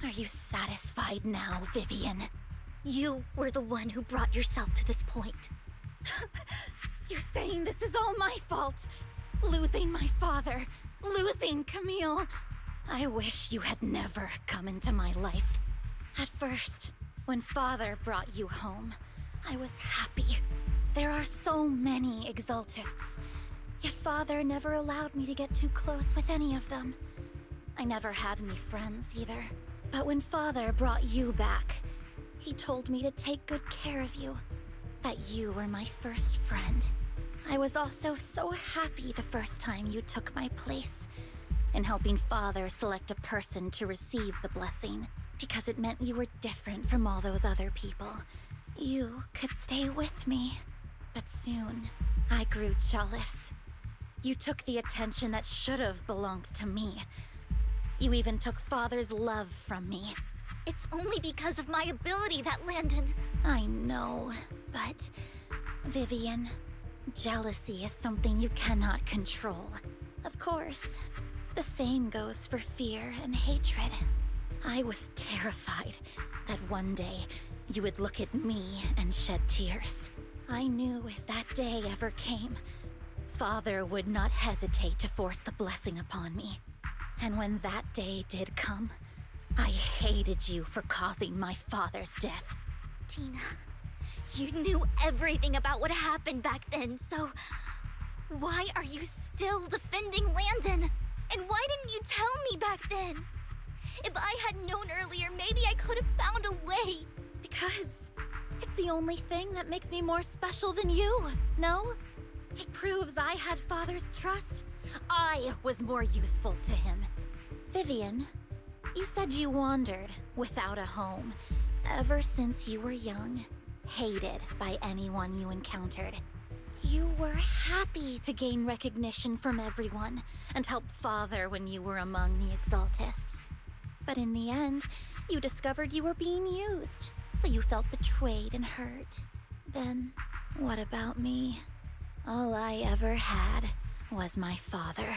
Are you satisfied now, Vivian? You were the one who brought yourself to this point. You're saying this is all my fault? Losing my father, losing Camille. I wish you had never come into my life. At first, when Father brought you home, I was happy. There are so many Exaltists, yet Father never allowed me to get too close with any of them. I never had any friends either. But when Father brought you back, he told me to take good care of you, that you were my first friend. I was also so happy the first time you took my place in helping Father select a person to receive the blessing, because it meant you were different from all those other people. You could stay with me. But soon, I grew jealous. You took the attention that should have belonged to me. You even took Father's love from me. It's only because of my ability that Landon... I know, but... Vivian, jealousy is something you cannot control. Of course, the same goes for fear and hatred. I was terrified that one day you would look at me and shed tears. I knew if that day ever came, Father would not hesitate to force the blessing upon me. And when that day did come, I hated you for causing my father's death. Tina, you knew everything about what happened back then, so... why are you still defending Landon? And why didn't you tell me back then? If I had known earlier, maybe I could have found a way. Because it's the only thing that makes me more special than you, no? It proves I had Father's trust. I was more useful to him. Vivian, you said you wandered without a home ever since you were young, hated by anyone you encountered. You were happy to gain recognition from everyone and help Father when you were among the Exaltists. But in the end, you discovered you were being used, so you felt betrayed and hurt. Then, what about me? All I ever had was my father.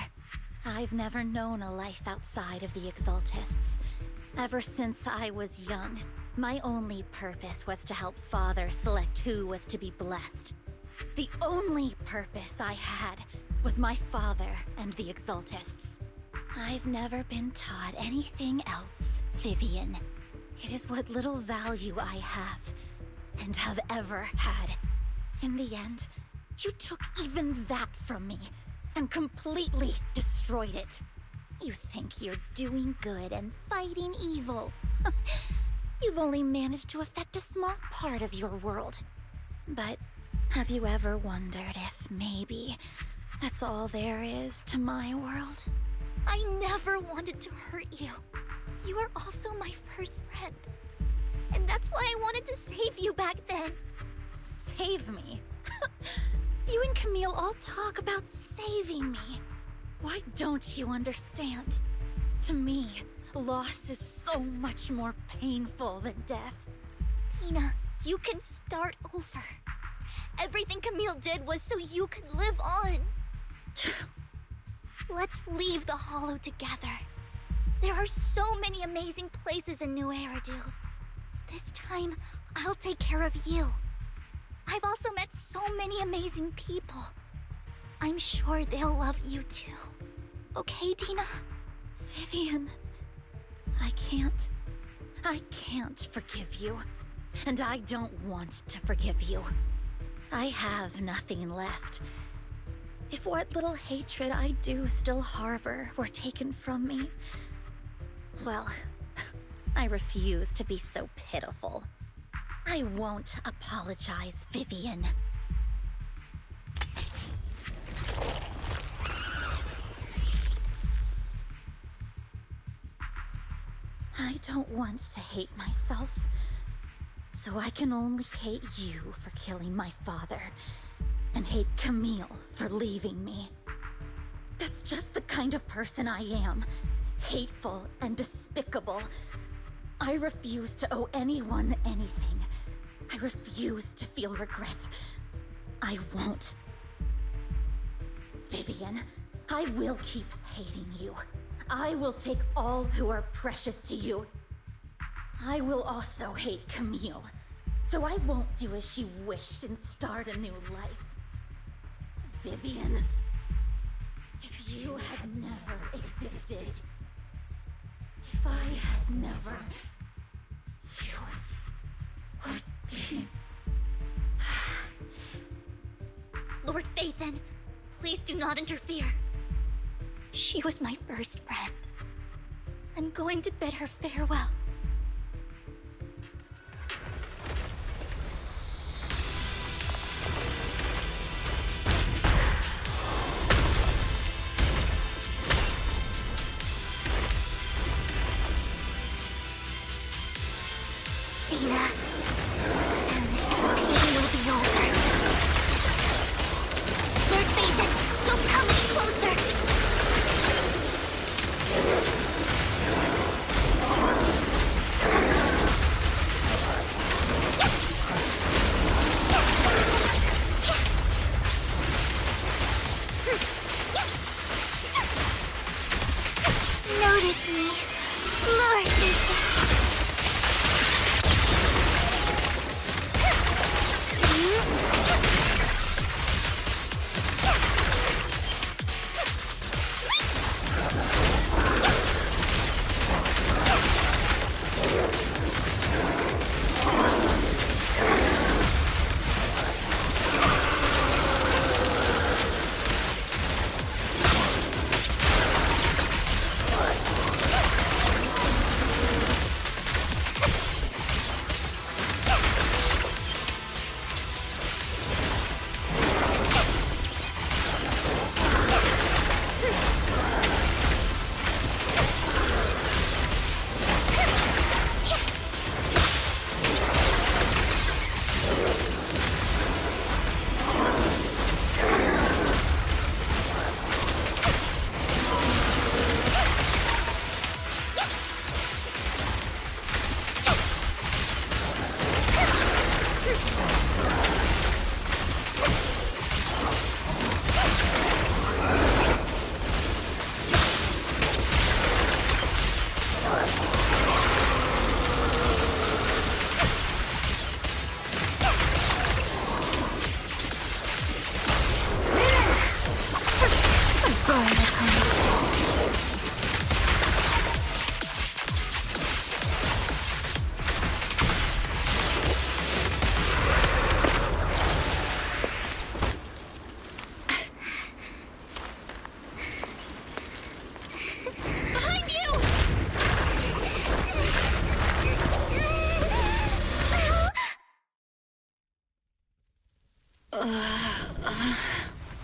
I've never known a life outside of the Exaltists. Ever since I was young, my only purpose was to help Father select who was to be blessed. The only purpose I had was my father and the Exaltists. I've never been taught anything else, Vivian. It is what little value I have, and have ever had. In the end, you took even that from me, and completely destroyed it. You think you're doing good and fighting evil. You've only managed to affect a small part of your world. But have you ever wondered if maybe that's all there is to my world? I never wanted to hurt you. You are also my first friend. And that's why I wanted to save you back then. Save me? You and Camille all talk about saving me. Why don't you understand? To me, loss is so much more painful than death. Tina, you can start over. Everything Camille did was so you could live on. Let's leave the Hollow together. There are so many amazing places in New Eridu. This time, I'll take care of you. I've also met so many amazing people. I'm sure they'll love you too. Okay, Tina? Vivian, I can't forgive you. And I don't want to forgive you. I have nothing left. If what little hatred I do still harbor were taken from me, well, I refuse to be so pitiful. I won't apologize, Vivian. I don't want to hate myself, so I can only hate you for killing my father, and hate Camille for leaving me. That's just the kind of person I am. Hateful and despicable. I refuse to owe anyone anything. I refuse to feel regret. I won't. Vivian, I will keep hating you. I will take all who are precious to you. I will also hate Camille, so I won't do as she wished and start a new life. Vivian, if you had never existed, if I had never, you would be... Lord Phaethon, please do not interfere. She was my first friend. I'm going to bid her farewell. Tina, soon pain will be over. Lord Phaethon, don't come any closer! Notice me, Lord Phaethon.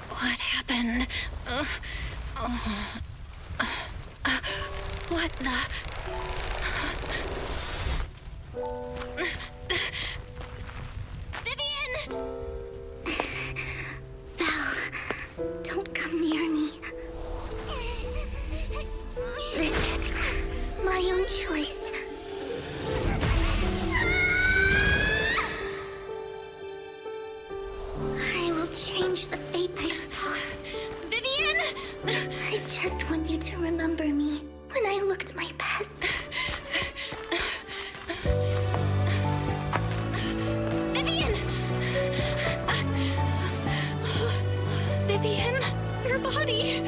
What happened? What the... Vivian! Belle, don't come near me. This is my own choice. I will change the fate I saw. Vivian! I just want you to remember me when I looked my best. Vivian! Vivian, your body.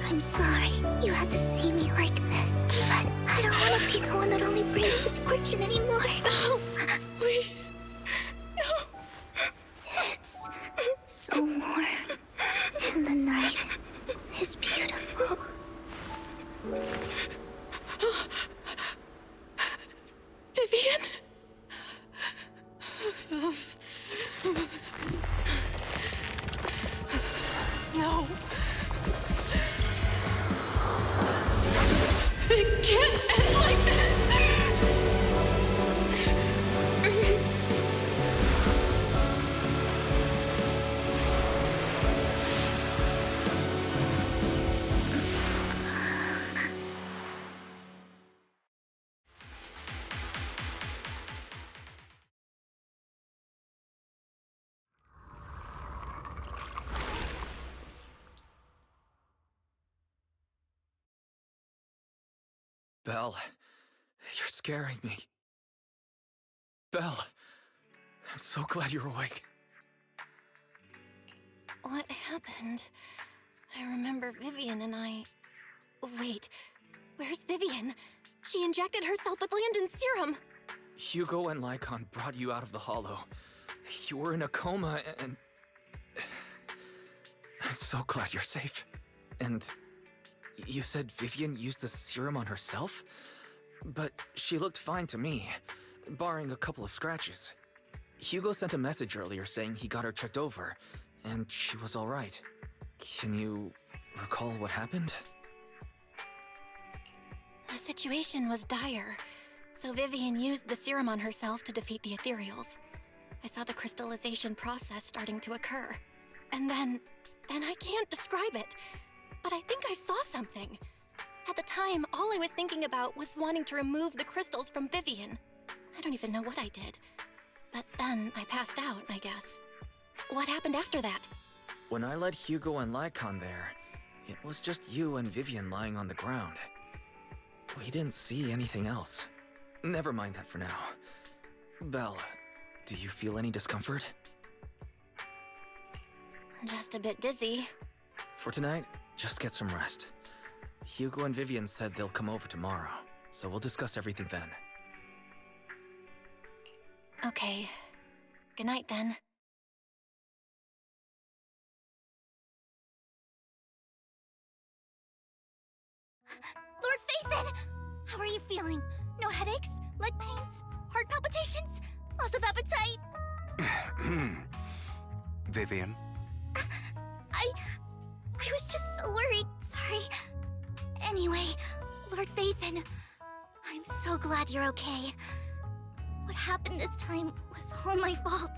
I'm sorry you had to see me like this, but I don't want to be the one that only brings misfortune anymore. No, please. No. It's so warm, and the night is beautiful. Vivian? No. It can't end like this. Belle, you're scaring me. Belle, I'm so glad you're awake. What happened? I remember Vivian and I... Wait, where's Vivian? She injected herself with Landon's serum. Hugo and Lycon brought you out of the Hollow. You were in a coma and... I'm so glad you're safe. And you said Vivian used the serum on herself? But she looked fine to me, barring a couple of scratches. Hugo sent a message earlier saying he got her checked over, and she was all right. Can you recall what happened? The situation was dire, so Vivian used the serum on herself to defeat the ethereals. I saw the crystallization process starting to occur. And then I can't describe it, but I think I saw something. At the time, all I was thinking about was wanting to remove the crystals from Vivian. I don't even know what I did. But then I passed out, I guess. What happened after that? When I led Hugo and Lycon there, it was just you and Vivian lying on the ground. We didn't see anything else. Never mind that for now. Belle, do you feel any discomfort? Just a bit dizzy. For tonight, just get some rest. Hugo and Vivian said they'll come over tomorrow, so we'll discuss everything then. Okay. Good night then. Lord Phaethon! How are you feeling? No headaches? Leg pains? Heart palpitations? Loss of appetite? Vivian? I was just so worried. Sorry. Anyway, Lord Phaethon, I'm so glad you're okay. What happened this time was all my fault.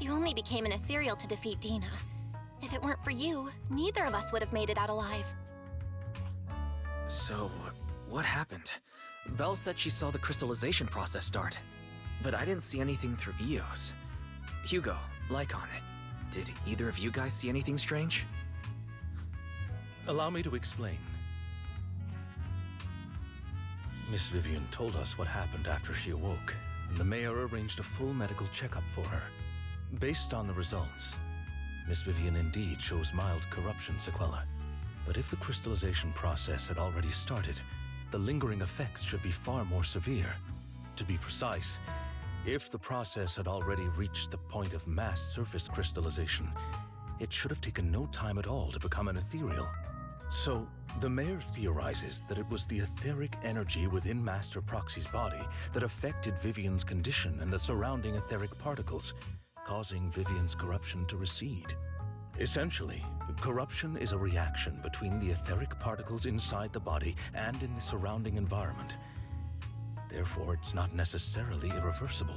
You only became an ethereal to defeat Dina. If it weren't for you, neither of us would have made it out alive. So, what happened? Belle said she saw the crystallization process start, but I didn't see anything through EOS. Hugo, Lycon, did either of you guys see anything strange? Allow me to explain. Miss Vivian told us what happened after she awoke, and the mayor arranged a full medical checkup for her. Based on the results, Miss Vivian indeed shows mild corruption sequelae. But if the crystallization process had already started, the lingering effects should be far more severe. To be precise, if the process had already reached the point of mass surface crystallization, it should have taken no time at all to become an ethereal. So, the mayor theorizes that it was the etheric energy within Master Proxy's body that affected Vivian's condition and the surrounding etheric particles, causing Vivian's corruption to recede. Essentially, corruption is a reaction between the etheric particles inside the body and in the surrounding environment. Therefore, it's not necessarily irreversible,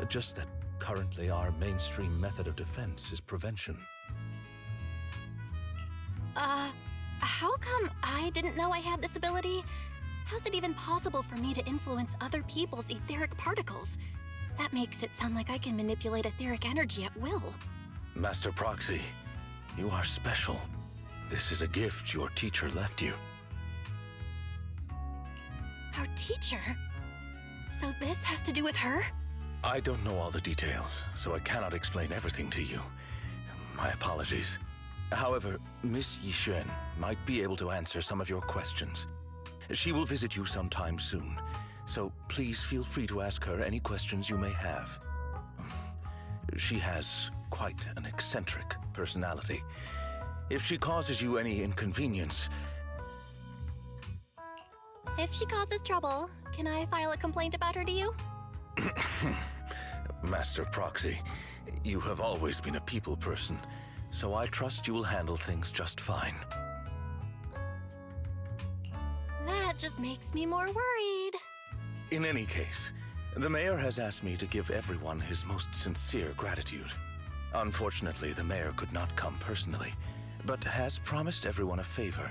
just that currently our mainstream method of defense is prevention. How come I didn't know I had this ability? How's it even possible for me to influence other people's etheric particles? That makes it sound like I can manipulate etheric energy at will. Master Proxy, you are special. This is a gift your teacher left you. Our teacher? So this has to do with her? I don't know all the details, so I cannot explain everything to you. My apologies. However, Miss Yixuan might be able to answer some of your questions. She will visit you sometime soon, so please feel free to ask her any questions you may have. She has quite an eccentric personality. If she causes you any inconvenience... If she causes trouble, can I file a complaint about her to you? Master Proxy, you have always been a people person, so I trust you will handle things just fine. That just makes me more worried. In any case, the mayor has asked me to give everyone his most sincere gratitude. Unfortunately, the mayor could not come personally, but has promised everyone a favor.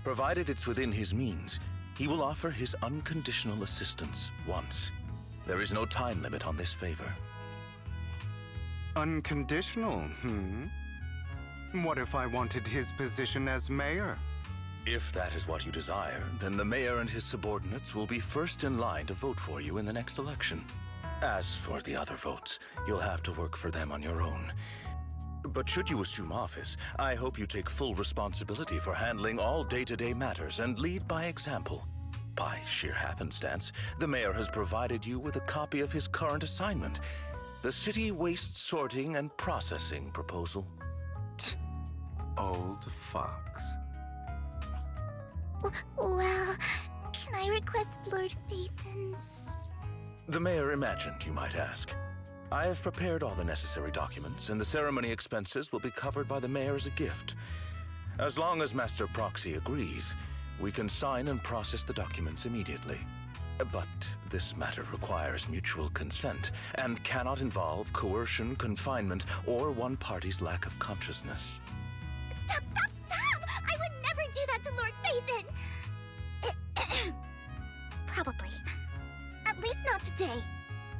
Provided it's within his means, he will offer his unconditional assistance once. There is no time limit on this favor. Unconditional, What if I wanted his position as mayor? If that is what you desire, then the mayor and his subordinates will be first in line to vote for you in the next election. As for the other votes, you'll have to work for them on your own. But should you assume office, I hope you take full responsibility for handling all day-to-day matters and lead by example. By sheer happenstance, the mayor has provided you with a copy of his current assignment, the City Waste Sorting and Processing proposal. Old fox. Well, can I request Lord Phaethon's? The mayor imagined you might ask. I have prepared all the necessary documents, and the ceremony expenses will be covered by the mayor as a gift. As long as Master Proxy agrees, we can sign and process the documents immediately. But this matter requires mutual consent, and cannot involve coercion, confinement, or one party's lack of consciousness. Stop! I would never do that to Lord Phaethon! Probably. At least not today.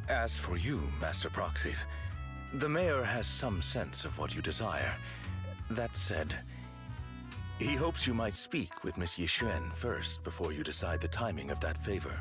As for you, Master Proxies, the mayor has some sense of what you desire. That said, he hopes you might speak with Miss Yixuan first before you decide the timing of that favor.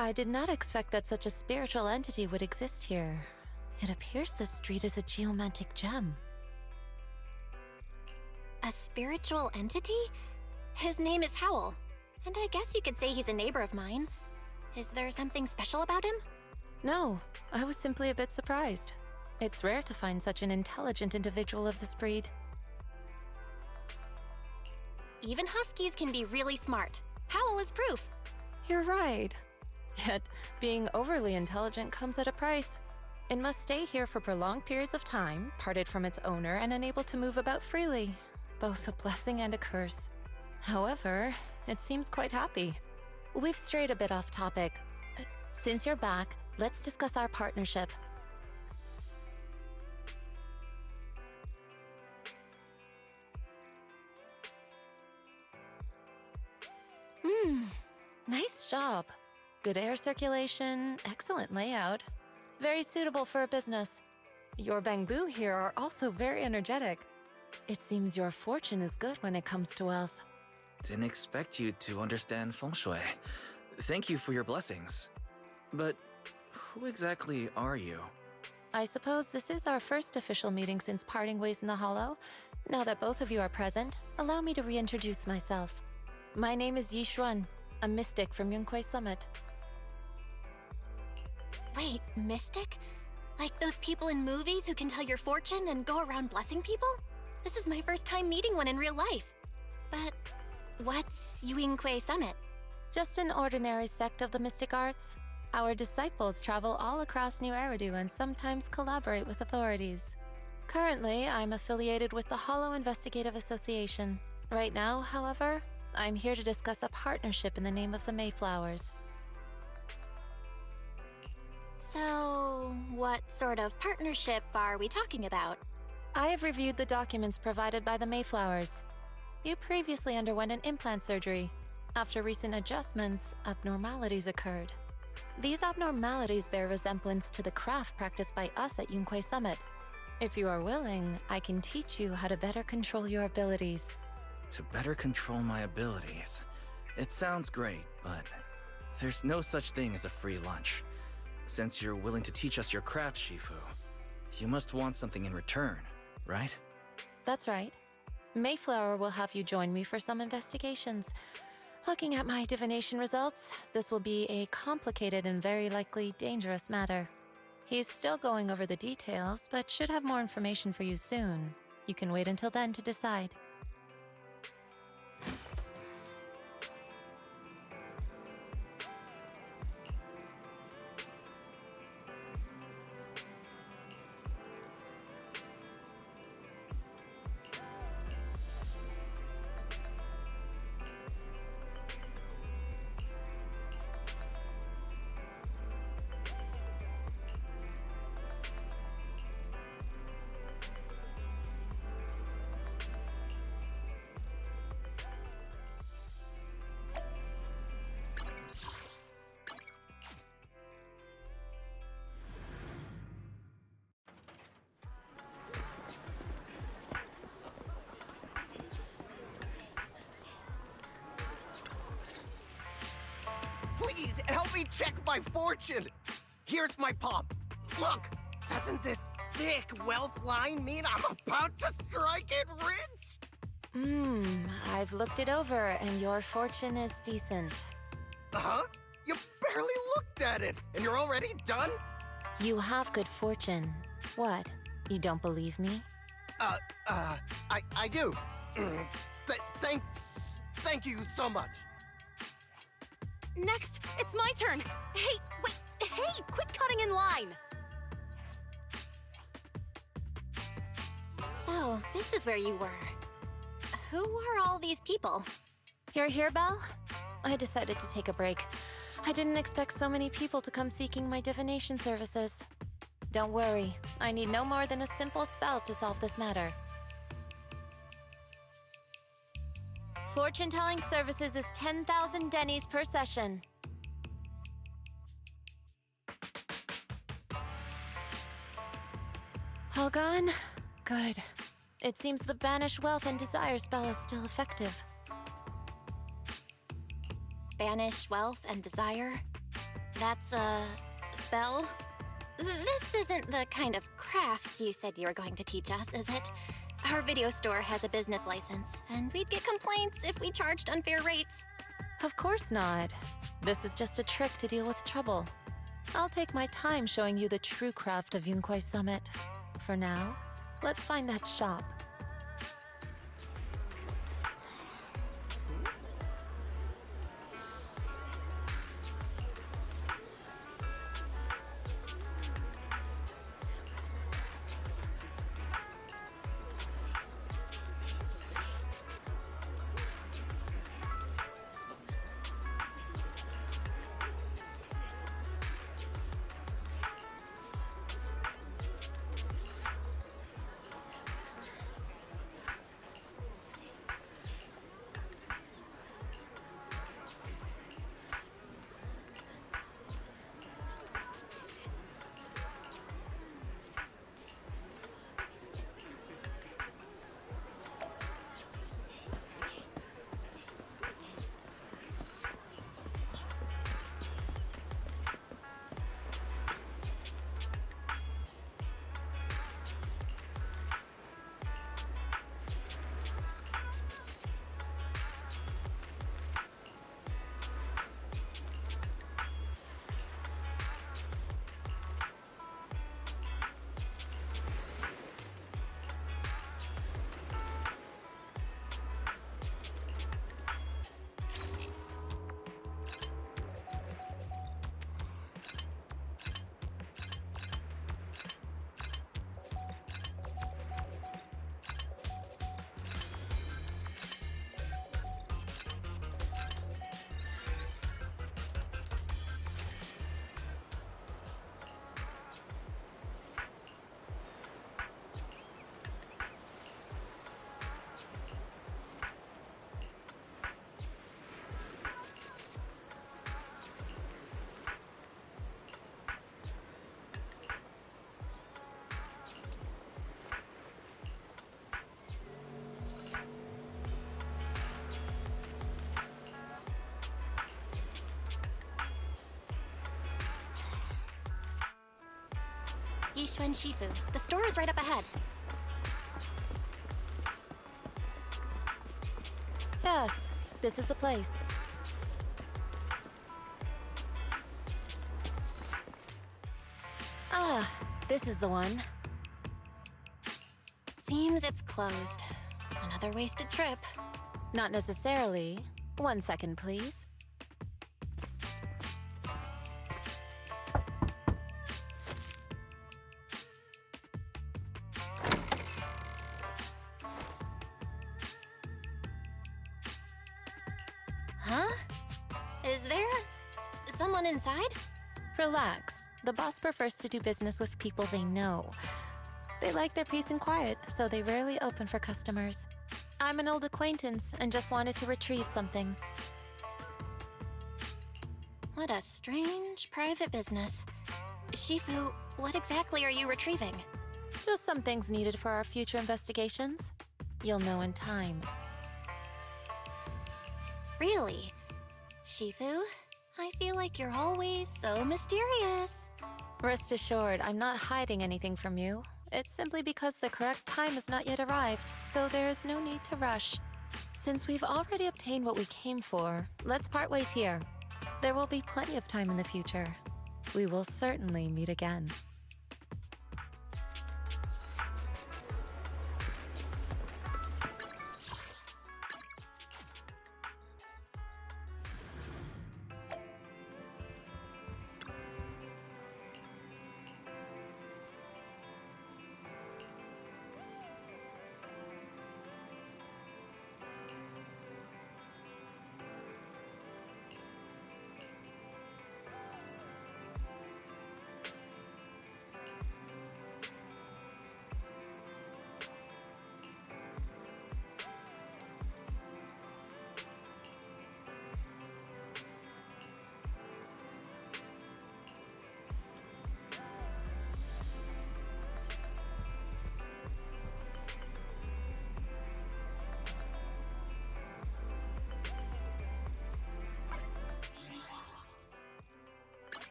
I did not expect that such a spiritual entity would exist here. It appears this street is a geomantic gem. A spiritual entity? His name is Howl, and I guess you could say he's a neighbor of mine. Is there something special about him? No, I was simply a bit surprised. It's rare to find such an intelligent individual of this breed. Even huskies can be really smart. Howl is proof. You're right. Yet, being overly intelligent comes at a price. It must stay here for prolonged periods of time, parted from its owner and unable to move about freely. Both a blessing and a curse. However, it seems quite happy. We've strayed a bit off topic. Since you're back, let's discuss our partnership. Nice job. Good air circulation, excellent layout. Very suitable for a business. Your bamboo here are also very energetic. It seems your fortune is good when it comes to wealth. Didn't expect you to understand feng shui. Thank you for your blessings. But who exactly are you? I suppose this is our first official meeting since parting ways in the Hollow. Now that both of you are present, allow me to reintroduce myself. My name is Yi Xuan, a mystic from Yunquei Summit. Wait, mystic? Like those people in movies who can tell your fortune and go around blessing people? This is my first time meeting one in real life. But what's Yunquei Summit? Just an ordinary sect of the mystic arts. Our disciples travel all across New Eridu and sometimes collaborate with authorities. Currently, I'm affiliated with the Hollow Investigative Association. Right now, however, I'm here to discuss a partnership in the name of the Mayflowers. So, what sort of partnership are we talking about? I have reviewed the documents provided by the Mayflowers. You previously underwent an implant surgery. After recent adjustments, abnormalities occurred. These abnormalities bear resemblance to the craft practiced by us at Yunquei Summit. If you are willing, I can teach you how to better control your abilities. To better control my abilities. It sounds great, but there's no such thing as a free lunch. Since you're willing to teach us your craft, Shifu, you must want something in return, right? That's right. Mayflower will have you join me for some investigations. Looking at my divination results, this will be a complicated and very likely dangerous matter. He's still going over the details, but should have more information for you soon. You can wait until then to decide. Please, help me check my fortune! Here's my palm. Look, doesn't this thick wealth line mean I'm about to strike it rich? I've looked it over, and your fortune is decent. Uh-huh? You barely looked at it, and you're already done? You have good fortune. What? You don't believe me? I do. Thank you so much. Next, it's my turn. Hey, wait, hey, quit cutting in line. So, this is where you were. Who are all these people? You're here, Belle? I decided to take a break. I didn't expect so many people to come seeking my divination services. Don't worry, I need no more than a simple spell to solve this matter. Fortune-telling services is 10,000 dennies per session. All gone? Good. It seems the Banish Wealth and Desire spell is still effective. Banish wealth and desire? That's a spell? This isn't the kind of craft you said you were going to teach us, is it? Our video store has a business license, and we'd get complaints if we charged unfair rates. Of course not. This is just a trick to deal with trouble. I'll take my time showing you the true craft of Yunkwai Summit. For now, let's find that shop. Yishuan Shifu. The store is right up ahead. Yes, this is the place. Ah, this is the one. Seems it's closed. Another wasted trip. Not necessarily. 1 second, please. Huh? Is there someone inside? Relax. The boss prefers to do business with people they know. They like their peace and quiet, so they rarely open for customers. I'm an old acquaintance and just wanted to retrieve something. What a strange private business. Shifu, what exactly are you retrieving? Just some things needed for our future investigations. You'll know in time. Really? Shifu, I feel like you're always so mysterious. Rest assured, I'm not hiding anything from you. It's simply because the correct time has not yet arrived, so there's no need to rush. Since we've already obtained what we came for, let's part ways here. There will be plenty of time in the future. We will certainly meet again.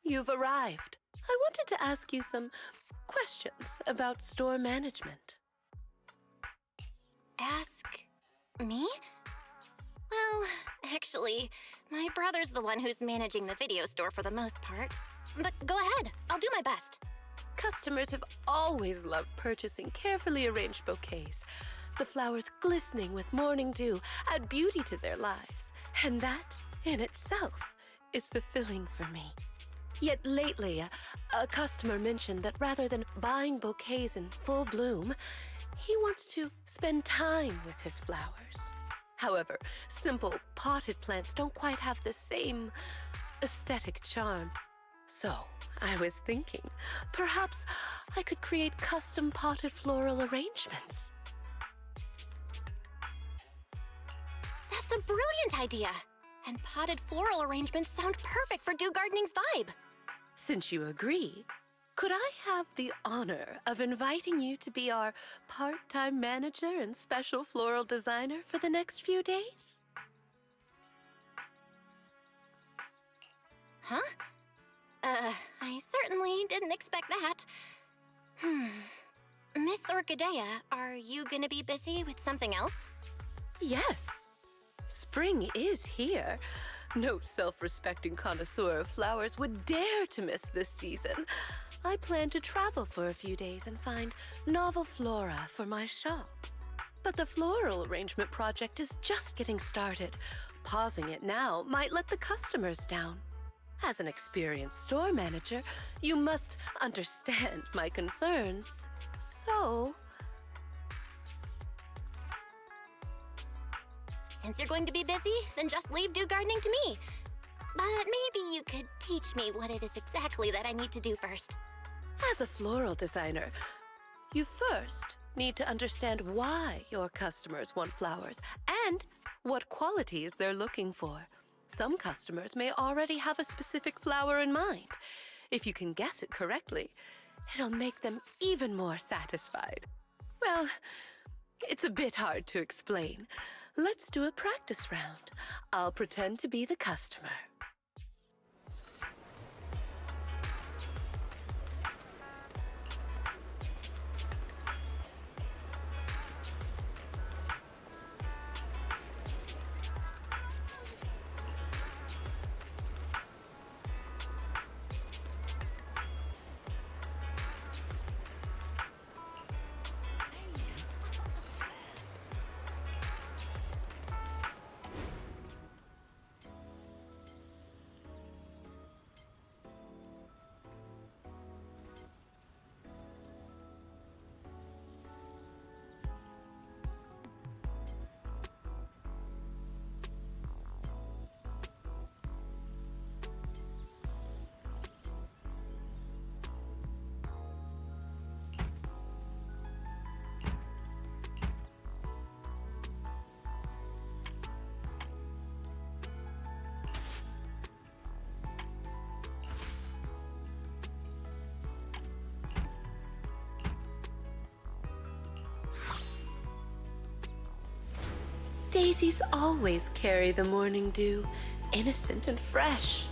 you've arrived. I wanted to ask you some questions about store management. Ask me? Well, actually, my brother's the one who's managing the video store for the most part. But go ahead, I'll do my best. Customers have always loved purchasing carefully arranged bouquets. The flowers glistening with morning dew add beauty to their lives, and that, in itself, is fulfilling for me. Yet lately, a customer mentioned that rather than buying bouquets in full bloom, he wants to spend time with his flowers. However, simple potted plants don't quite have the same aesthetic charm. So, I was thinking, perhaps I could create custom potted floral arrangements. That's a brilliant idea! And potted floral arrangements sound perfect for Dew Gardening's vibe. Since you agree, could I have the honor of inviting you to be our part-time manager and special floral designer for the next few days? Huh? I certainly didn't expect that. Miss Orchidea, are you gonna be busy with something else? Yes. Spring is here. No self-respecting connoisseur of flowers would dare to miss this season. I plan to travel for a few days and find novel flora for my shop. But the floral arrangement project is just getting started. Pausing it now might let the customers down. As an experienced store manager, you must understand my concerns. So, since you're going to be busy, then just leave Dew Gardening to me. But maybe you could teach me what it is exactly that I need to do first. as a floral designer, you first need to understand why your customers want flowers and what qualities they're looking for. Some customers may already have a specific flower in mind. If you can guess it correctly, it'll make them even more satisfied. Well, it's a bit hard to explain. Let's do a practice round. I'll pretend to be the customer. Daisies always carry the morning dew, innocent and fresh.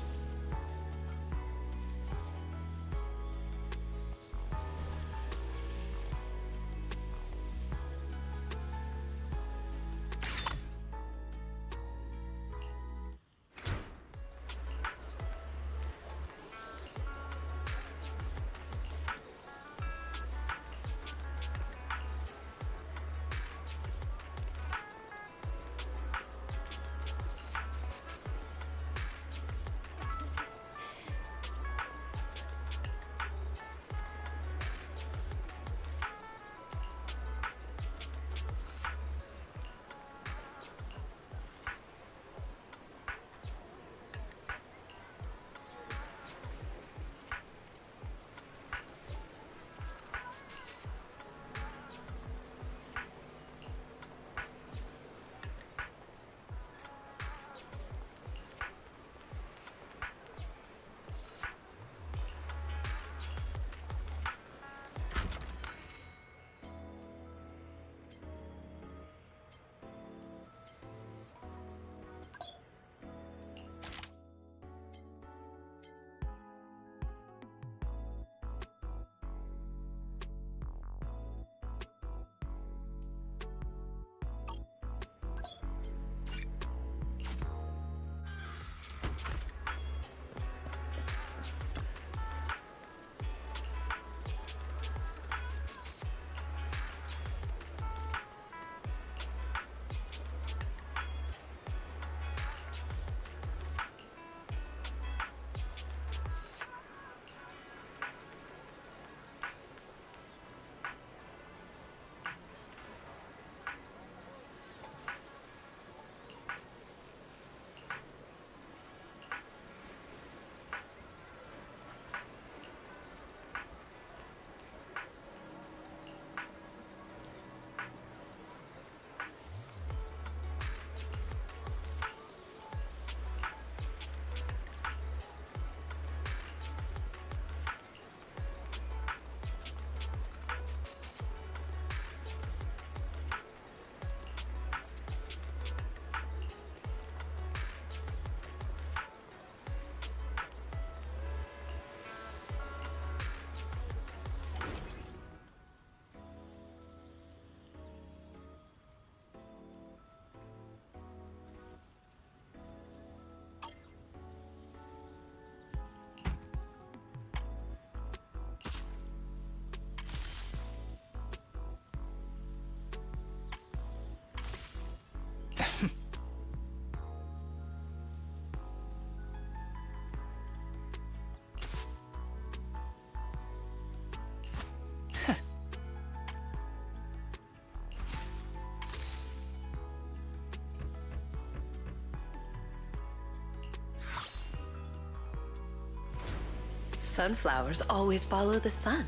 Sunflowers always follow the sun,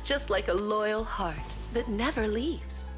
just like a loyal heart that never leaves.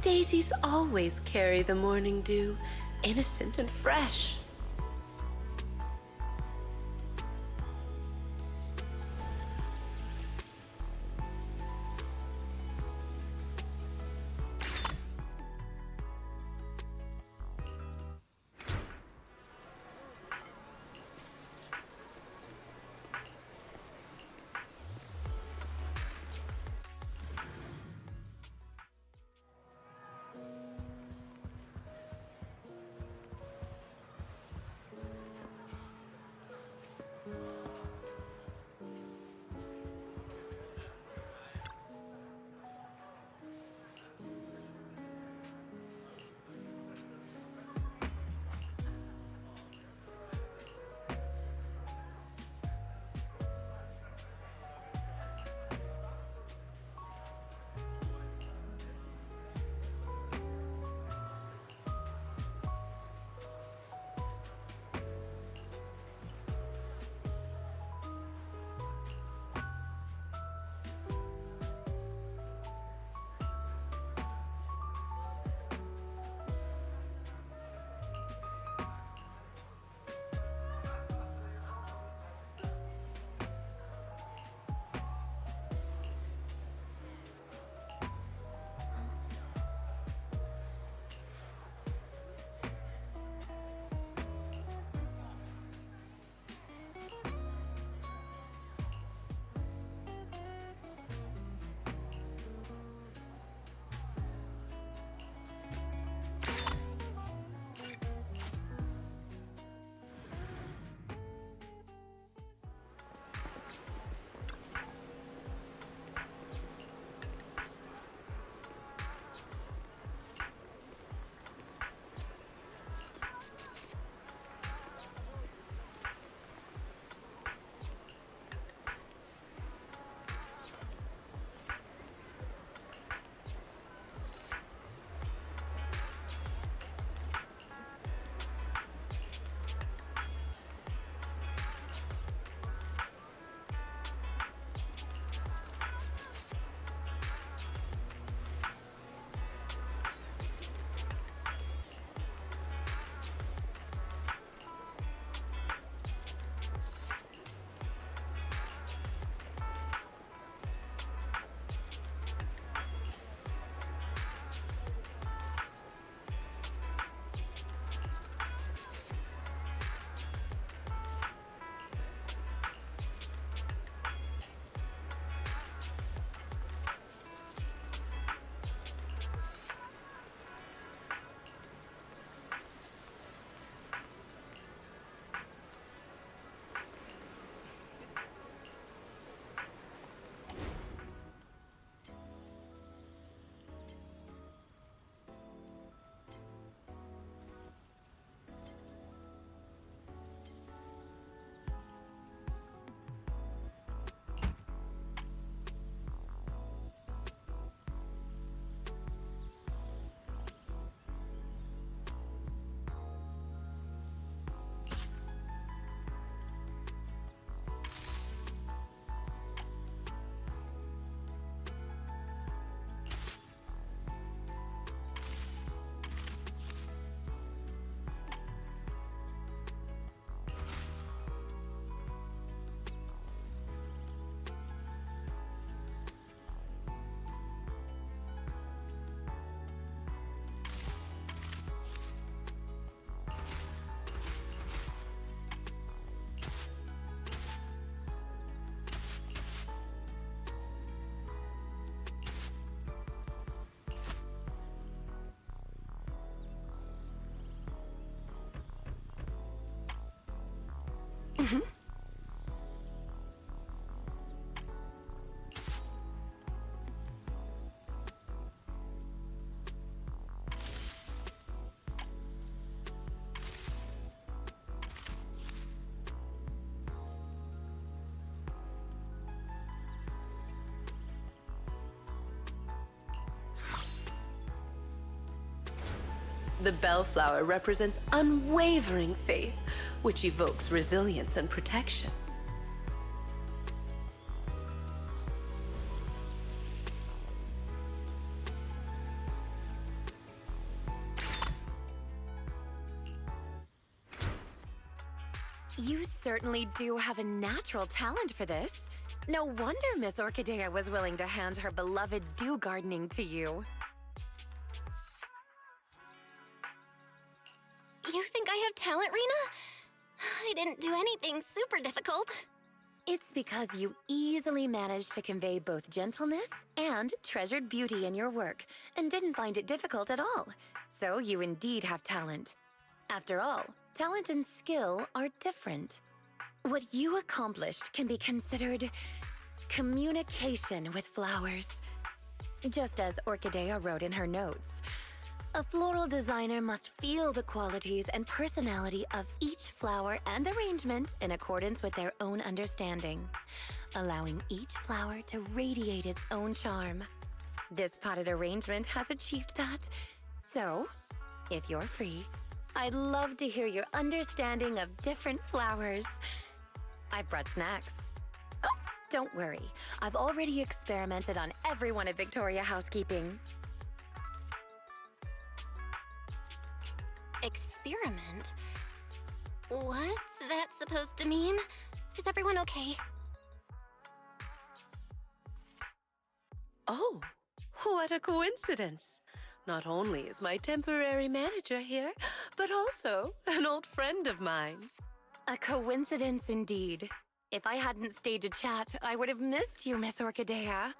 Daisies always carry the morning dew, innocent and fresh. The bellflower represents unwavering faith, which evokes resilience and protection. You certainly do have a natural talent for this. No wonder Miss Orchidea was willing to hand her beloved dew gardening to you. You think I have talent, Rena? I didn't do anything super difficult. It's because you easily managed to convey both gentleness and treasured beauty in your work, and didn't find it difficult at all. So you indeed have talent. After all, talent and skill are different. What you accomplished can be considered communication with flowers. Just as Orchidea wrote in her notes, a floral designer must feel the qualities and personality of each flower and arrangement in accordance with their own understanding, allowing each flower to radiate its own charm. This potted arrangement has achieved that. So, if you're free, I'd love to hear your understanding of different flowers. I've brought snacks. Oh, don't worry. I've already experimented on everyone at Victoria Housekeeping. Experiment? What's that supposed to mean? Is everyone okay? Oh, what a coincidence. Not only is my temporary manager here, but also an old friend of mine. A coincidence indeed. If I hadn't stayed to chat, I would have missed you, Miss Orchidea.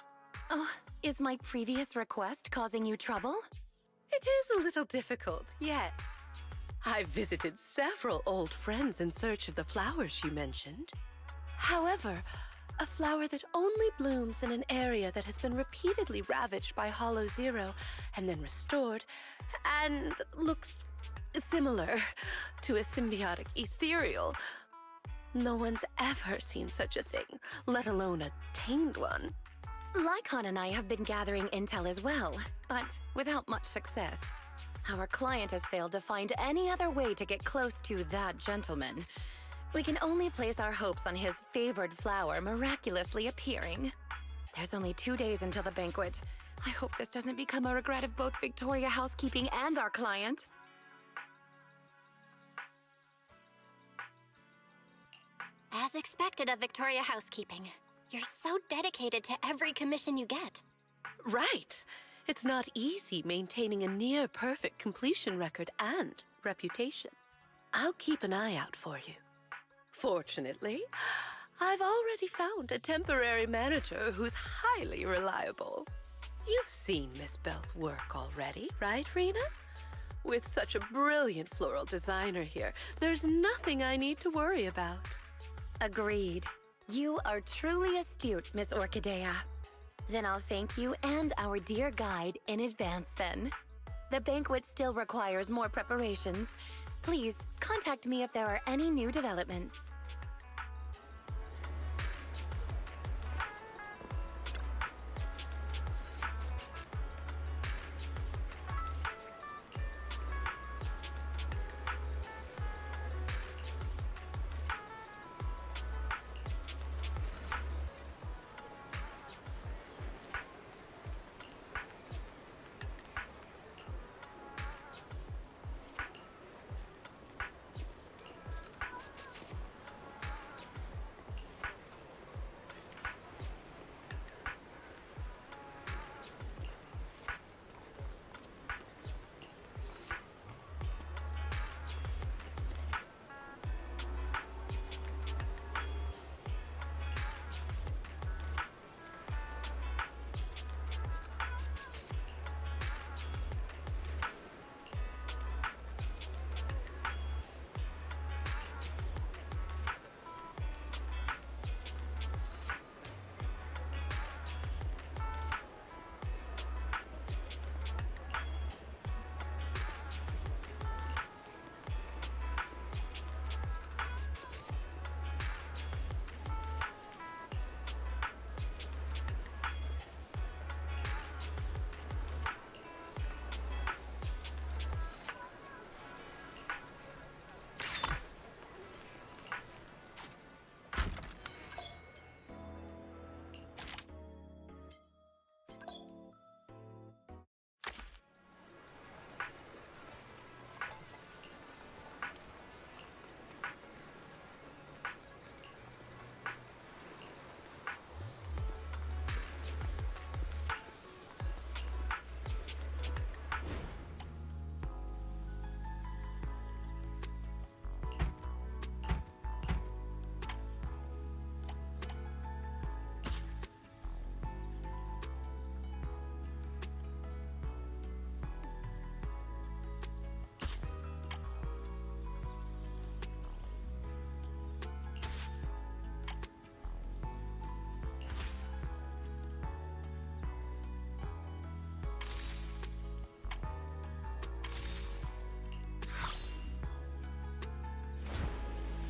Oh, is my previous request causing you trouble? It is a little difficult, yes. I've visited several old friends in search of the flowers you mentioned. However, a flower that only blooms in an area that has been repeatedly ravaged by Hollow Zero and then restored, and looks similar to a symbiotic ethereal. No one's ever seen such a thing, let alone a tamed one. Lycon and I have been gathering intel as well, but without much success. Our client has failed to find any other way to get close to that gentleman. We can only place our hopes on his favored flower miraculously appearing. There's only 2 days until the banquet. I hope this doesn't become a regret of both Victoria Housekeeping and our client. As expected of Victoria Housekeeping, you're so dedicated to every commission you get. Right. It's not easy maintaining a near-perfect completion record and reputation. I'll keep an eye out for you. Fortunately, I've already found a temporary manager who's highly reliable. You've seen Miss Bell's work already, right, Rena? With such a brilliant floral designer here, there's nothing I need to worry about. Agreed. You are truly astute, Miss Orchidea. Then I'll thank you and our dear guide in advance then. The banquet still requires more preparations. Please contact me if there are any new developments.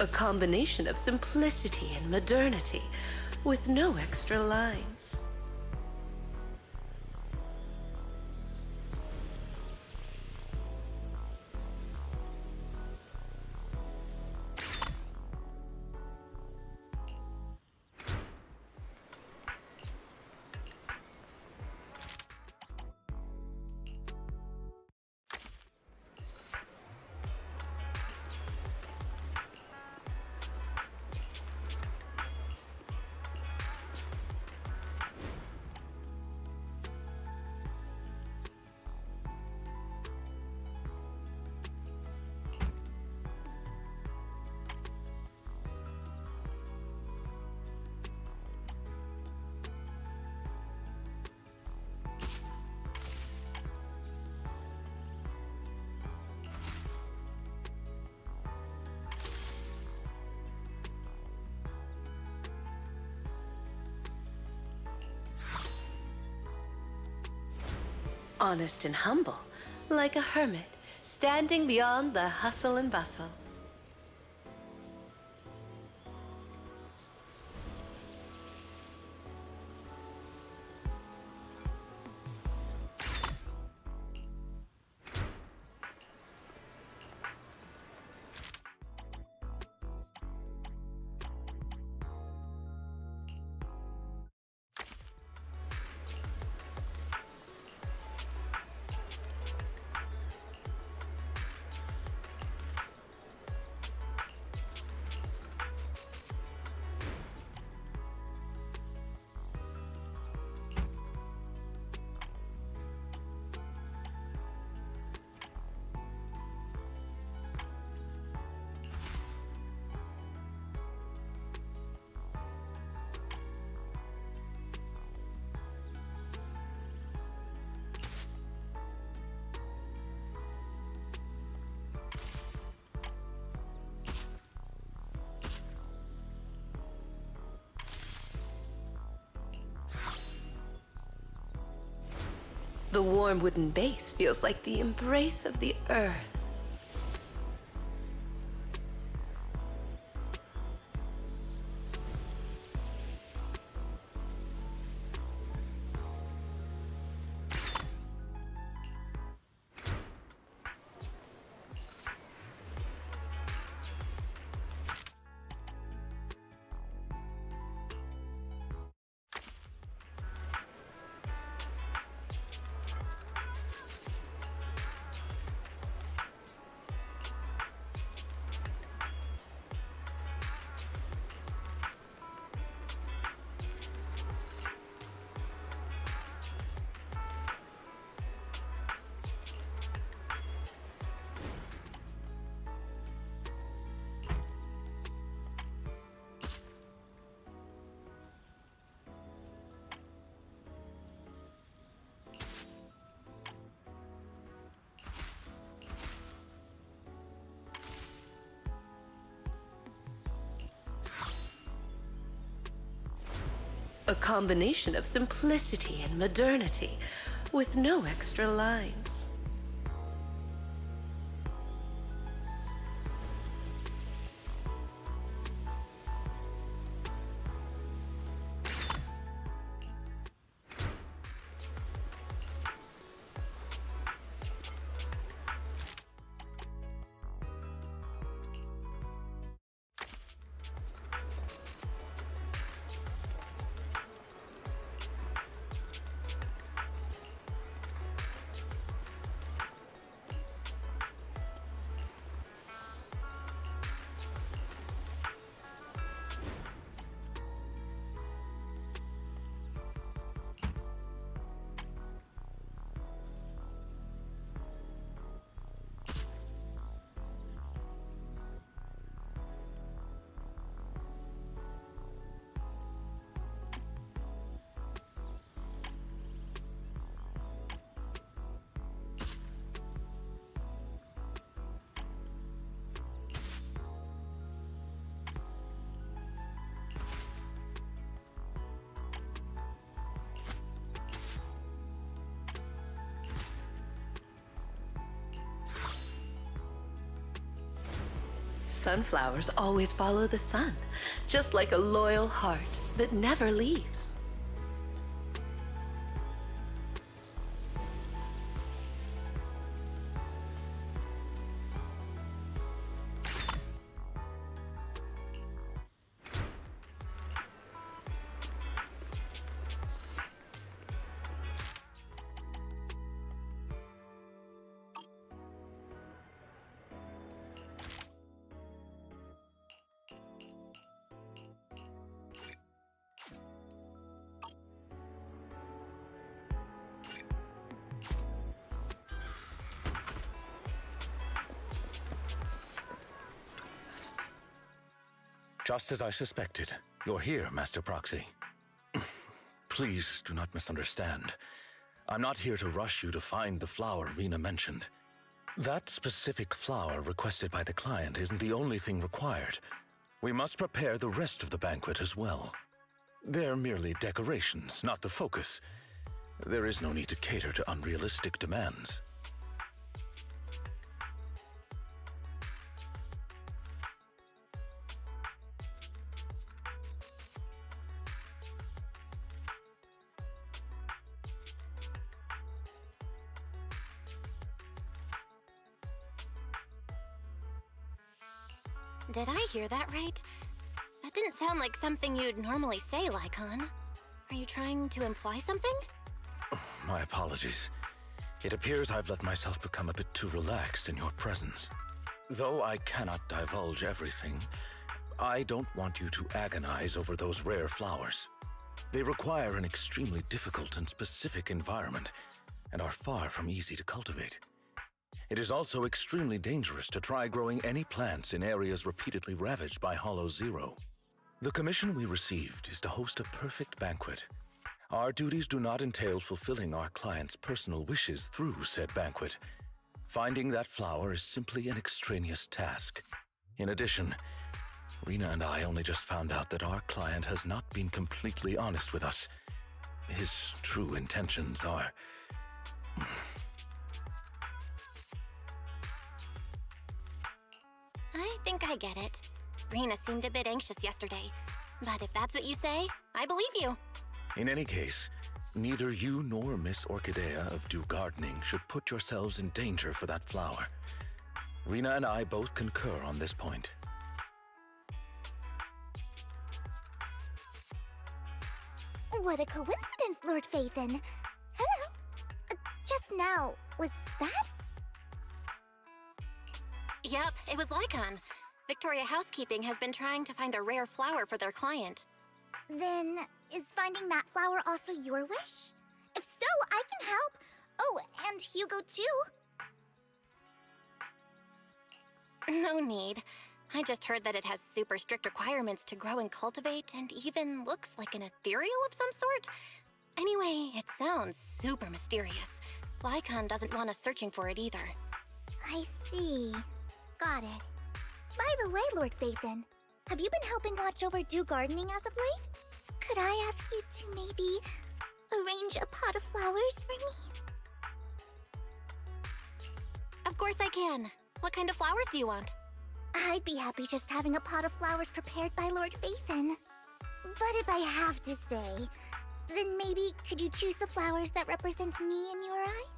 A combination of simplicity and modernity, with no extra lines. Honest and humble, like a hermit, standing beyond the hustle and bustle. The warm wooden base feels like the embrace of the earth. A combination of simplicity and modernity, with no extra lines. sunflowers always follow the sun, just like a loyal heart that never leaves. Just as I suspected, you're here, Master Proxy. Please do not misunderstand. I'm not here to rush you to find the flower Rena mentioned. That specific flower requested by the client isn't the only thing required. We must prepare the rest of the banquet as well. They're merely decorations, not the focus. There is no need to cater to unrealistic demands. Did I hear that right? That didn't sound like something you'd normally say, Lycon. Are you trying to imply something? My apologies. It appears I've let myself become a bit too relaxed in your presence. Though I cannot divulge everything, I don't want you to agonize over those rare flowers. They require an extremely difficult and specific environment, and are far from easy to cultivate. It is also extremely dangerous to try growing any plants in areas repeatedly ravaged by Hollow Zero. The commission we received is to host a perfect banquet. Our duties do not entail fulfilling our clients' personal wishes through said banquet. Finding that flower is simply an extraneous task. In addition, Rena and I only just found out that our client has not been completely honest with us. His true intentions are... I think I get it. Rena seemed a bit anxious yesterday. But if that's what you say, I believe you. In any case, neither you nor Miss Orchidea of Dew Gardening should put yourselves in danger for that flower. Rena and I both concur on this point. What a coincidence, Lord Phaethon. Hello. Just now, was that? Yep, it was Lycon. Victoria Housekeeping has been trying to find a rare flower for their client. Then, is finding that flower also your wish? If so, I can help. Oh, and Hugo too. No need. I just heard that it has super strict requirements to grow and cultivate, and even looks like an ethereal of some sort. Anyway, it sounds super mysterious. Lycon doesn't want us searching for it either. I see. Got it. By the way, Lord Phaethon, have you been helping watch over Dew Gardening as of late? Could I ask you to maybe arrange a pot of flowers for me? Of course I can. What kind of flowers do you want? I'd be happy just having a pot of flowers prepared by Lord Phaethon. But if I have to say, then maybe could you choose the flowers that represent me in your eyes?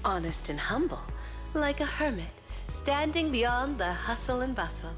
Honest and humble, like a hermit, standing beyond the hustle and bustle.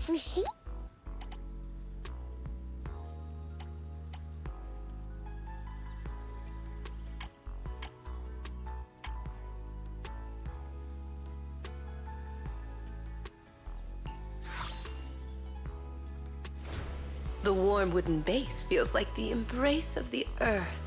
Ushi? The warm wooden base feels like the embrace of the earth.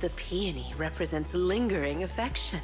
The peony represents lingering affection.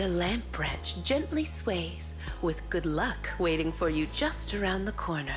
The lamp branch gently sways, with good luck waiting for you just around the corner.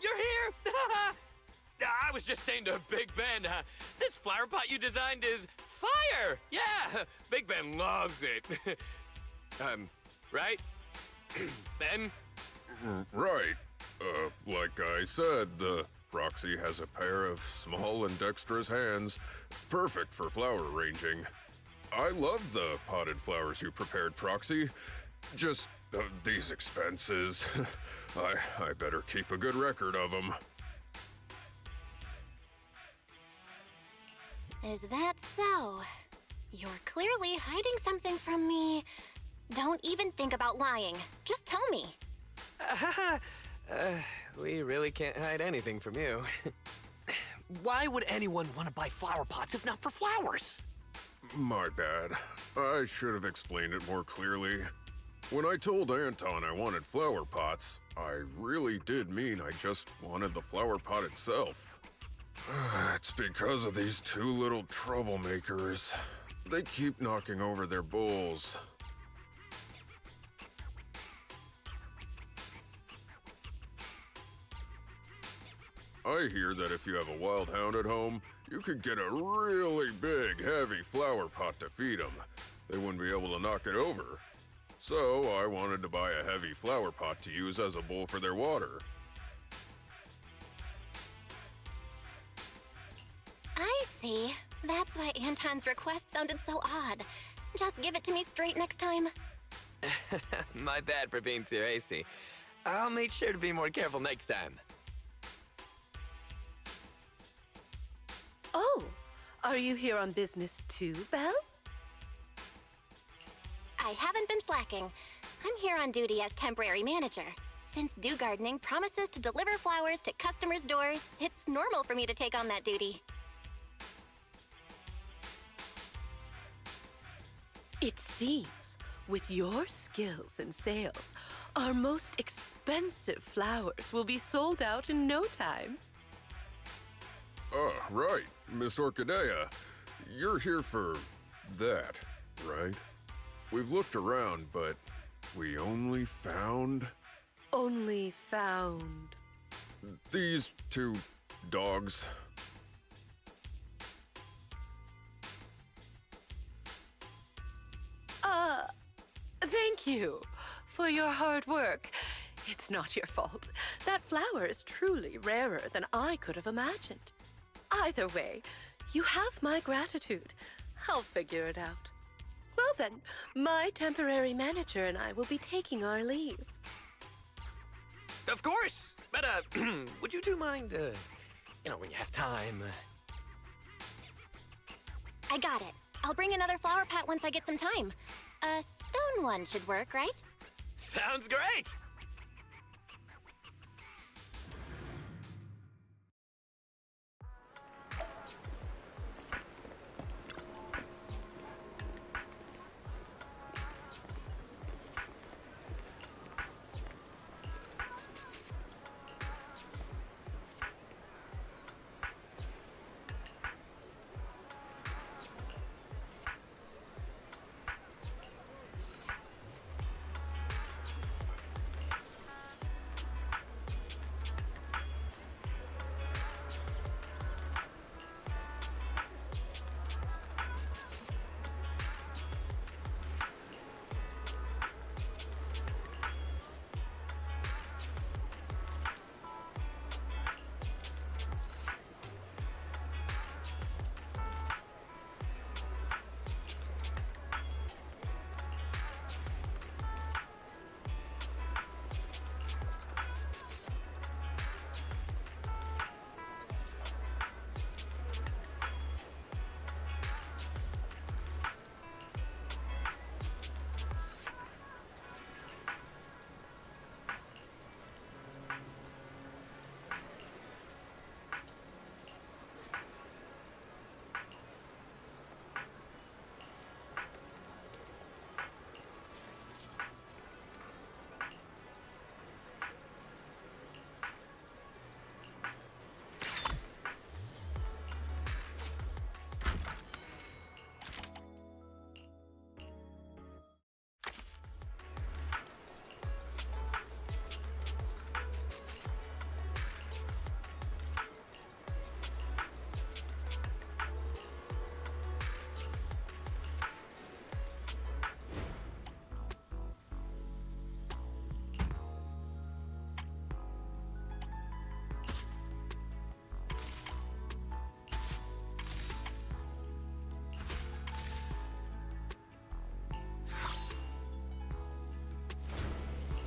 You're here! I was just saying to Big Ben, this flower pot you designed is fire! Yeah, Big Ben loves it. Right? Ben? Right. Like I said, the Proxy has a pair of small and dexterous hands, perfect for flower arranging. I love the potted flowers you prepared, Proxy. Just these expenses. I better keep a good record of them. Is that so? You're clearly hiding something from me. Don't even think about lying. Just tell me. We really can't hide anything from you. Why would anyone want to buy flower pots if not for flowers? My bad. I should have explained it more clearly. When I told Anton I wanted flower pots, I really did mean I just wanted the flower pot itself. It's because of these two little troublemakers. They keep knocking over their bowls. I hear that if you have a wild hound at home, you could get a really big, heavy flower pot to feed them. They wouldn't be able to knock it over. So I wanted to buy a heavy flower pot to use as a bowl for their water. I see. That's why Anton's request sounded so odd. Just give it to me straight next time. My bad for being too hasty. I'll make sure to be more careful next time. Oh, are you here on business too, Belle? I haven't been slacking. I'm here on duty as temporary manager. Since Dew Gardening promises to deliver flowers to customers' doors, it's normal for me to take on that duty. It seems, with your skills and sales, our most expensive flowers will be sold out in no time. Right. Miss Orchidea. You're here for that, right? We've looked around, but we only found... Only found... these two dogs. Thank you for your hard work. It's not your fault. That flower is truly rarer than I could have imagined. Either way, you have my gratitude. I'll figure it out. Well then, my temporary manager and I will be taking our leave. Of course! But, would you two mind, when you have time? I got it. I'll bring another flower pot once I get some time. A stone one should work, right? Sounds great!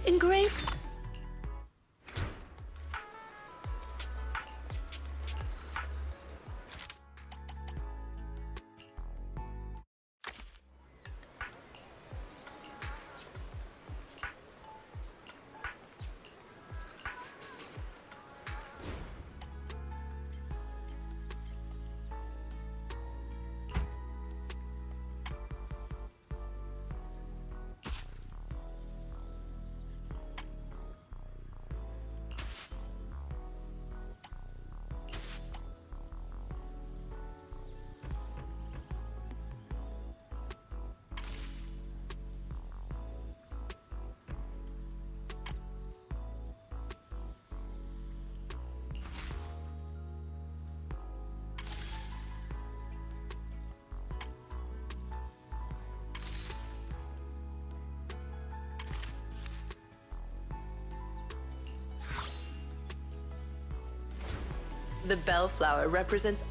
engraved. The bellflower represents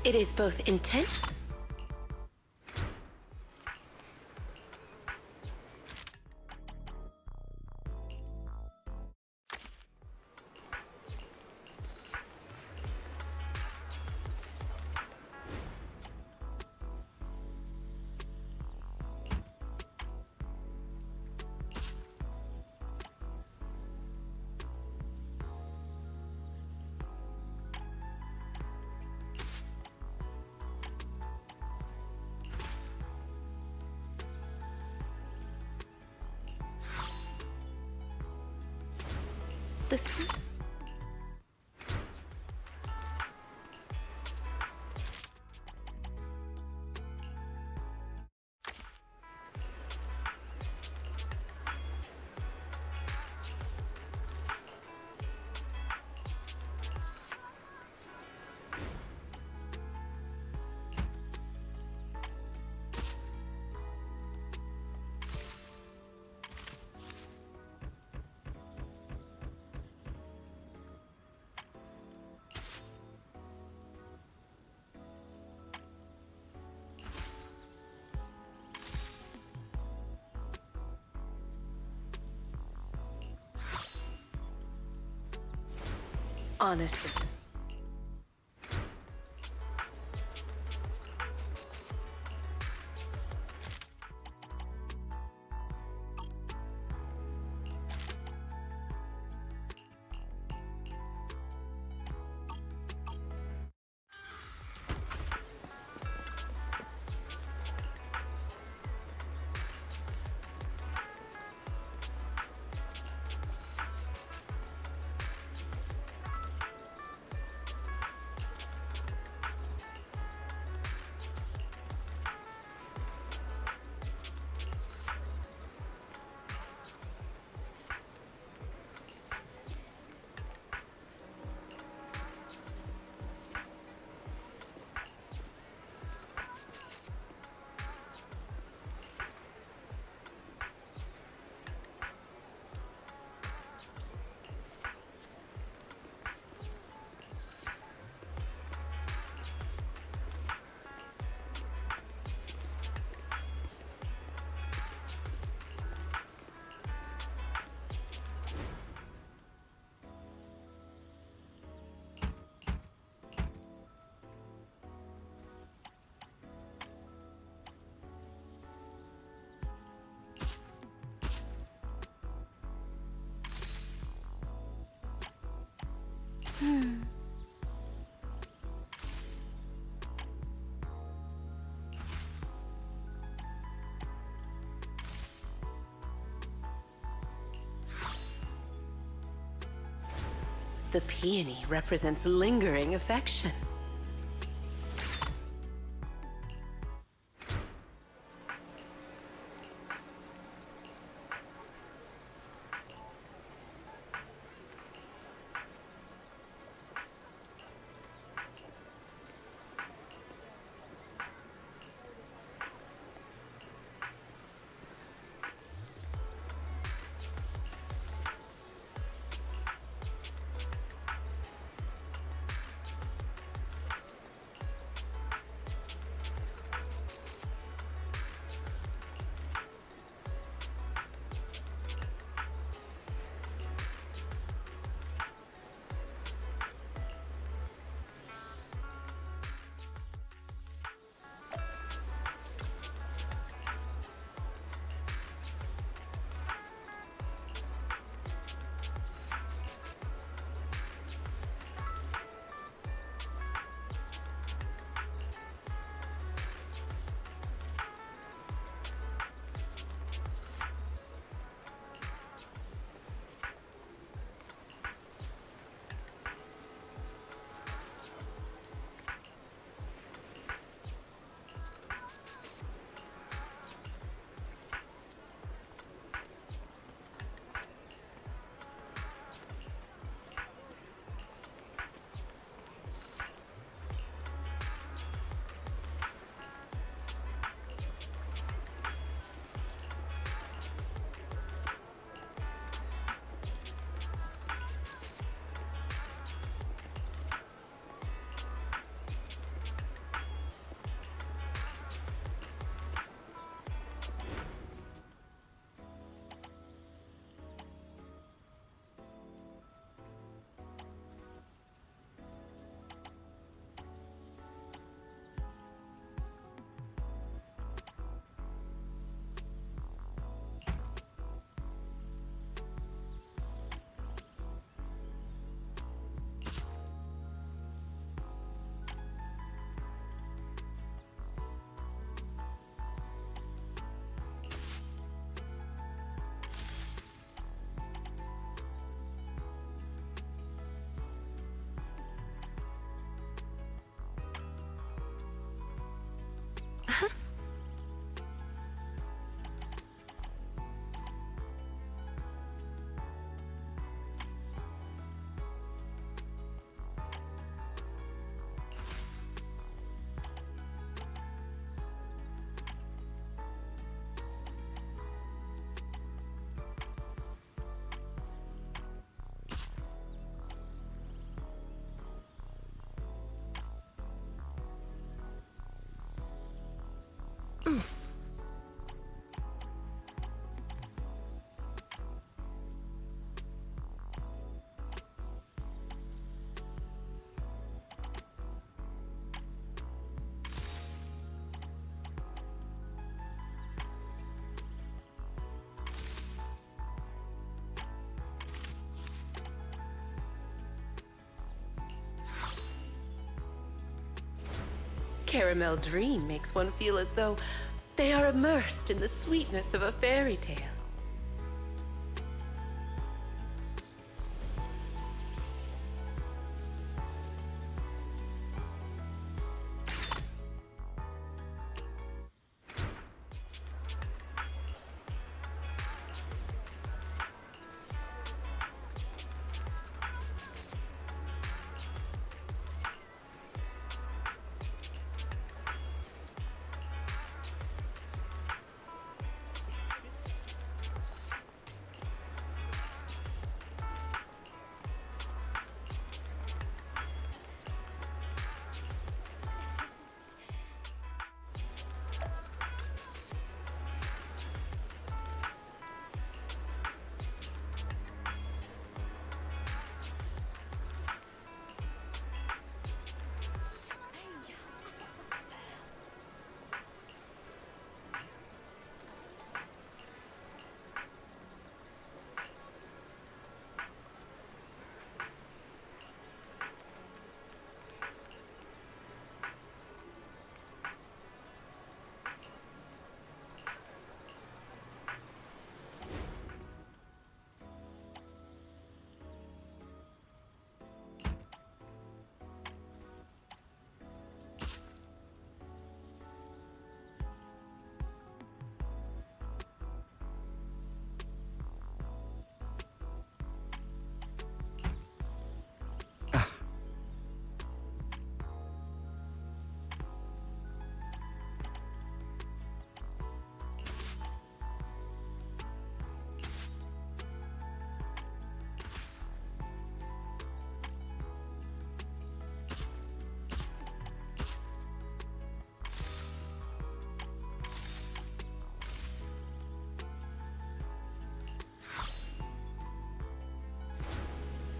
It is both intent. This. Honestly. The peony represents lingering affection. Caramel Dream makes one feel as though they are immersed in the sweetness of a fairy tale.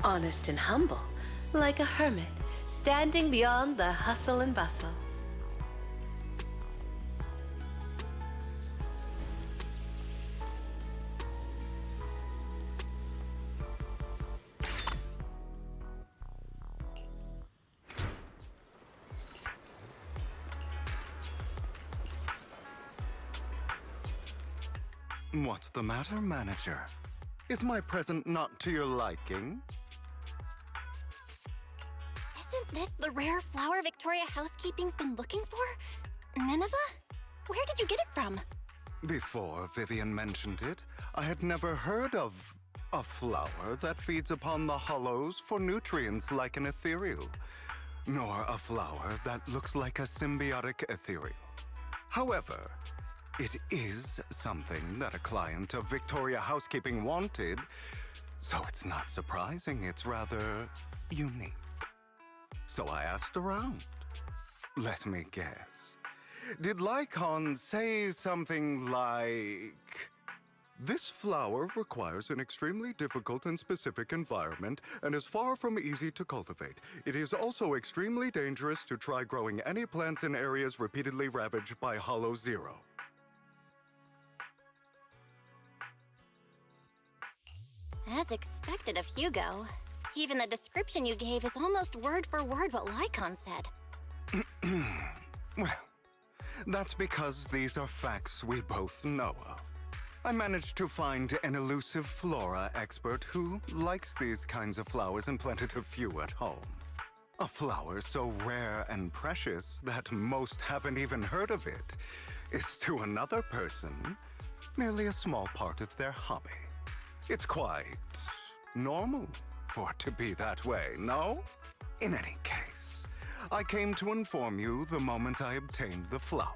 honest and humble, like a hermit, standing beyond the hustle and bustle. What's the matter, manager? Is my present not to your liking? Isn't this the rare flower Victoria Housekeeping's been looking for? Nineveh? Where did you get it from? Before Vivian mentioned it, I had never heard of a flower that feeds upon the hollows for nutrients like an ethereal, nor a flower that looks like a symbiotic ethereal. However, it is something that a client of Victoria Housekeeping wanted, so it's not surprising it's rather unique. So I asked around. Let me guess. Did Lycon say something like, "This flower requires an extremely difficult and specific environment and is far from easy to cultivate. It is also extremely dangerous to try growing any plants in areas repeatedly ravaged by Hollow Zero"? As expected of Hugo. Even the description you gave is almost word for word what Lycon said. Well, that's because these are facts we both know of. I managed to find an elusive flora expert who likes these kinds of flowers and planted a few at home. A flower so rare and precious that most haven't even heard of it is to another person merely a small part of their hobby. It's quite normal for it to be that way, no? In any case, I came to inform you the moment I obtained the flower.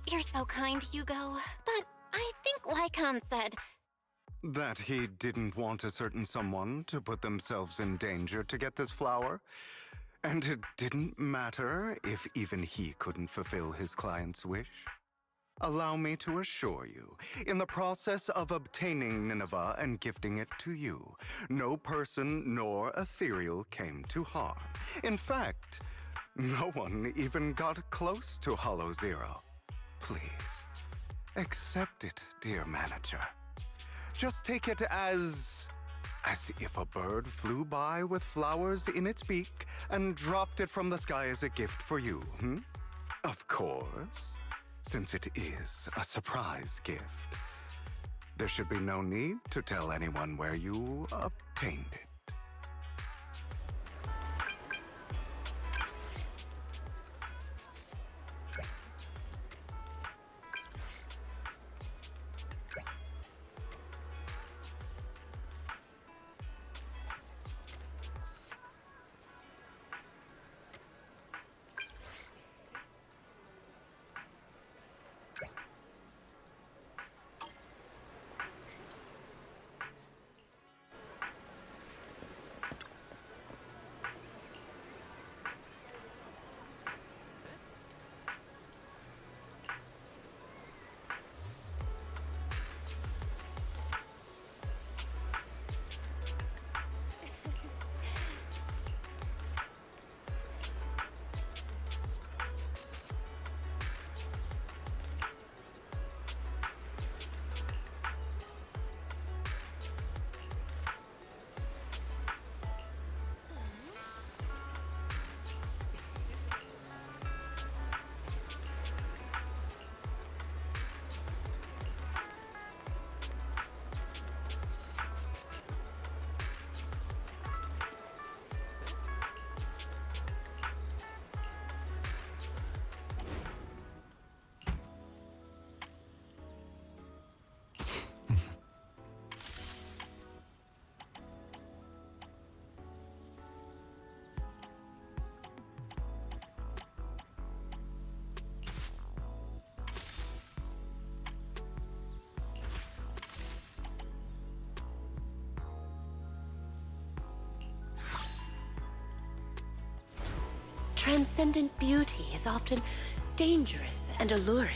You're so kind, Hugo. But I think Lycon said... That he didn't want a certain someone to put themselves in danger to get this flower? And it didn't matter if even he couldn't fulfill his client's wish? Allow me to assure you, in the process of obtaining Nineveh and gifting it to you, no person nor ethereal came to harm. In fact, no one even got close to Hollow Zero. Please, accept it, dear manager. Just take it as if a bird flew by with flowers in its beak and dropped it from the sky as a gift for you, Of course. Since it is a surprise gift, there should be no need to tell anyone where you obtained it. Transcendent beauty is often dangerous and alluring.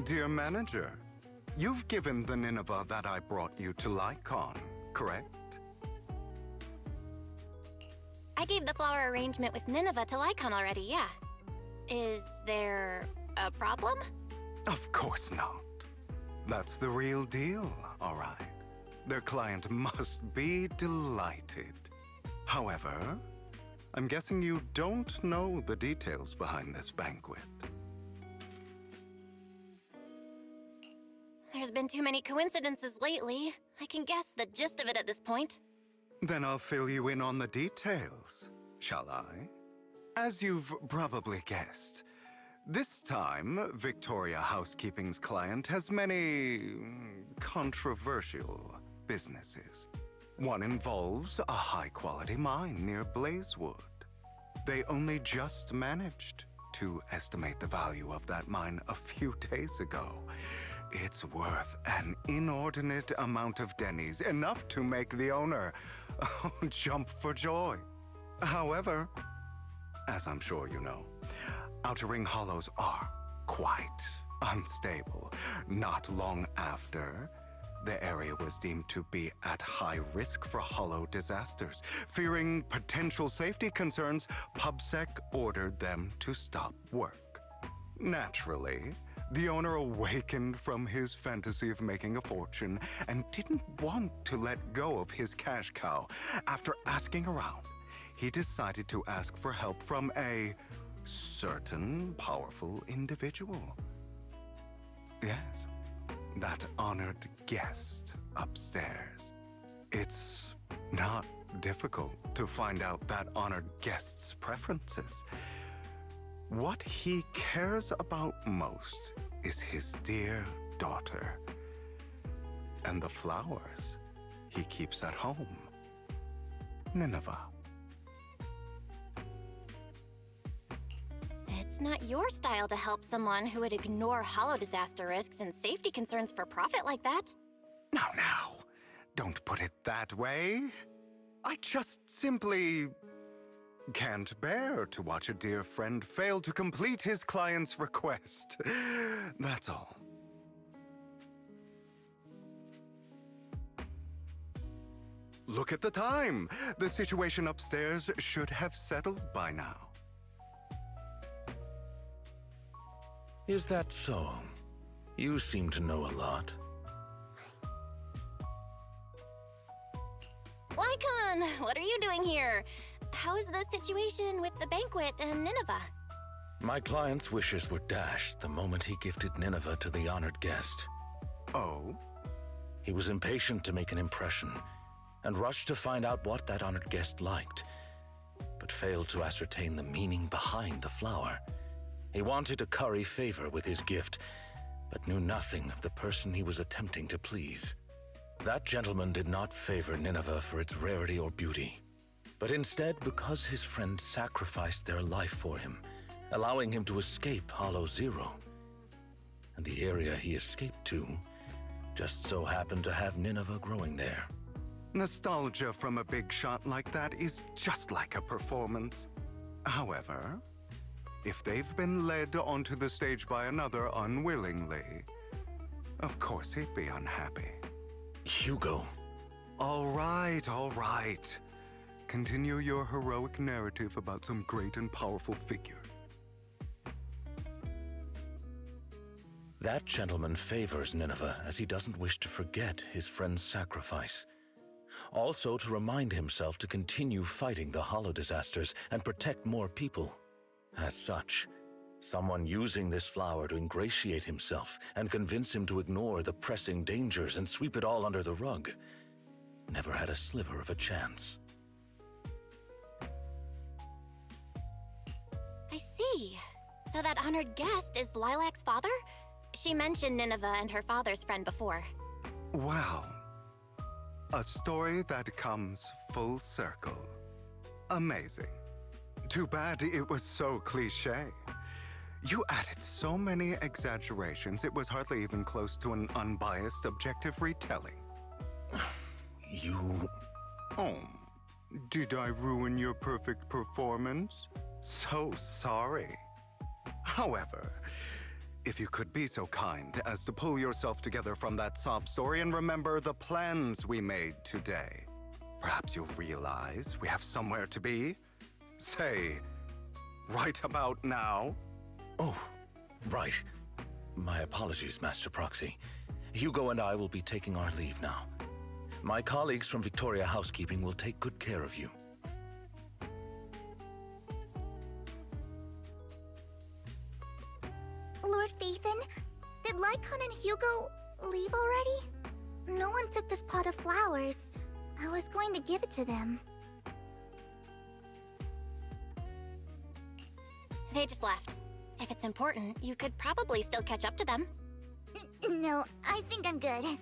Dear manager, you've given the Nineveh that I brought you to Lycon, correct? I gave the flower arrangement with Nineveh to Lycon already, yeah. Is there a problem? Of course not. That's the real deal, all right. Their client must be delighted. However, I'm guessing you don't know the details behind this banquet. There's been too many coincidences lately. I can guess the gist of it at this point. Then I'll fill you in on the details, shall I? As you've probably guessed, this time, Victoria Housekeeping's client has many controversial businesses. One involves a high-quality mine near Blazewood. They only just managed to estimate the value of that mine a few days ago. It's worth an inordinate amount of dennies, enough to make the owner jump for joy. However, as I'm sure you know, Outer Ring hollows are quite unstable. Not long after, the area was deemed to be at high risk for hollow disasters. Fearing potential safety concerns, PubSec ordered them to stop work. Naturally, the owner awakened from his fantasy of making a fortune and didn't want to let go of his cash cow. After asking around, he decided to ask for help from a certain powerful individual. Yes, that honored guest upstairs. It's not difficult to find out that honored guest's preferences. What he cares about most is his dear daughter and the flowers he keeps at home. Nineveh. It's not your style to help someone who would ignore hollow disaster risks and safety concerns for profit like that. Now, don't put it that way. I just simply can't bear to watch a dear friend fail to complete his client's request. That's all. Look at the time. The situation upstairs should have settled by now. Is that so? You seem to know a lot. Lycon, what are you doing here? How is the situation with the banquet and Nineveh? My client's wishes were dashed the moment he gifted Nineveh to the honored guest. Oh? He was impatient to make an impression and rushed to find out what that honored guest liked, but failed to ascertain the meaning behind the flower. He wanted to curry favor with his gift, but knew nothing of the person he was attempting to please. That gentleman did not favor Nineveh for its rarity or beauty, but instead because his friend sacrificed their life for him, allowing him to escape Hollow Zero. And the area he escaped to just so happened to have Nineveh growing there. Nostalgia from a big shot like that is just like a performance. However, if they've been led onto the stage by another unwillingly, of course he'd be unhappy. Hugo. All right. Continue your heroic narrative about some great and powerful figure. That gentleman favors Nineveh as he doesn't wish to forget his friend's sacrifice. Also to remind himself to continue fighting the hollow disasters and protect more people. As such, someone using this flower to ingratiate himself and convince him to ignore the pressing dangers and sweep it all under the rug never had a sliver of a chance. I see. So that honored guest is Lilac's father? She mentioned Nineveh and her father's friend before. Wow. A story that comes full circle. Amazing. Too bad it was so cliché. You added so many exaggerations, it was hardly even close to an unbiased, objective retelling. You... Oh, did I ruin your perfect performance? So sorry. However, If you could be so kind as to pull yourself together from that sob story and remember the plans we made today. Perhaps you'll realize we have somewhere to be. Say, right about now. Oh, right. My apologies, Master Proxy. Hugo and I will be taking our leave now. My colleagues from Victoria Housekeeping will take good care of you. Lord Phaethon, did Lycon and Hugo leave already? No one took this pot of flowers. I was going to give it to them. They just left. If it's important, you could probably still catch up to them. No, I think I'm good.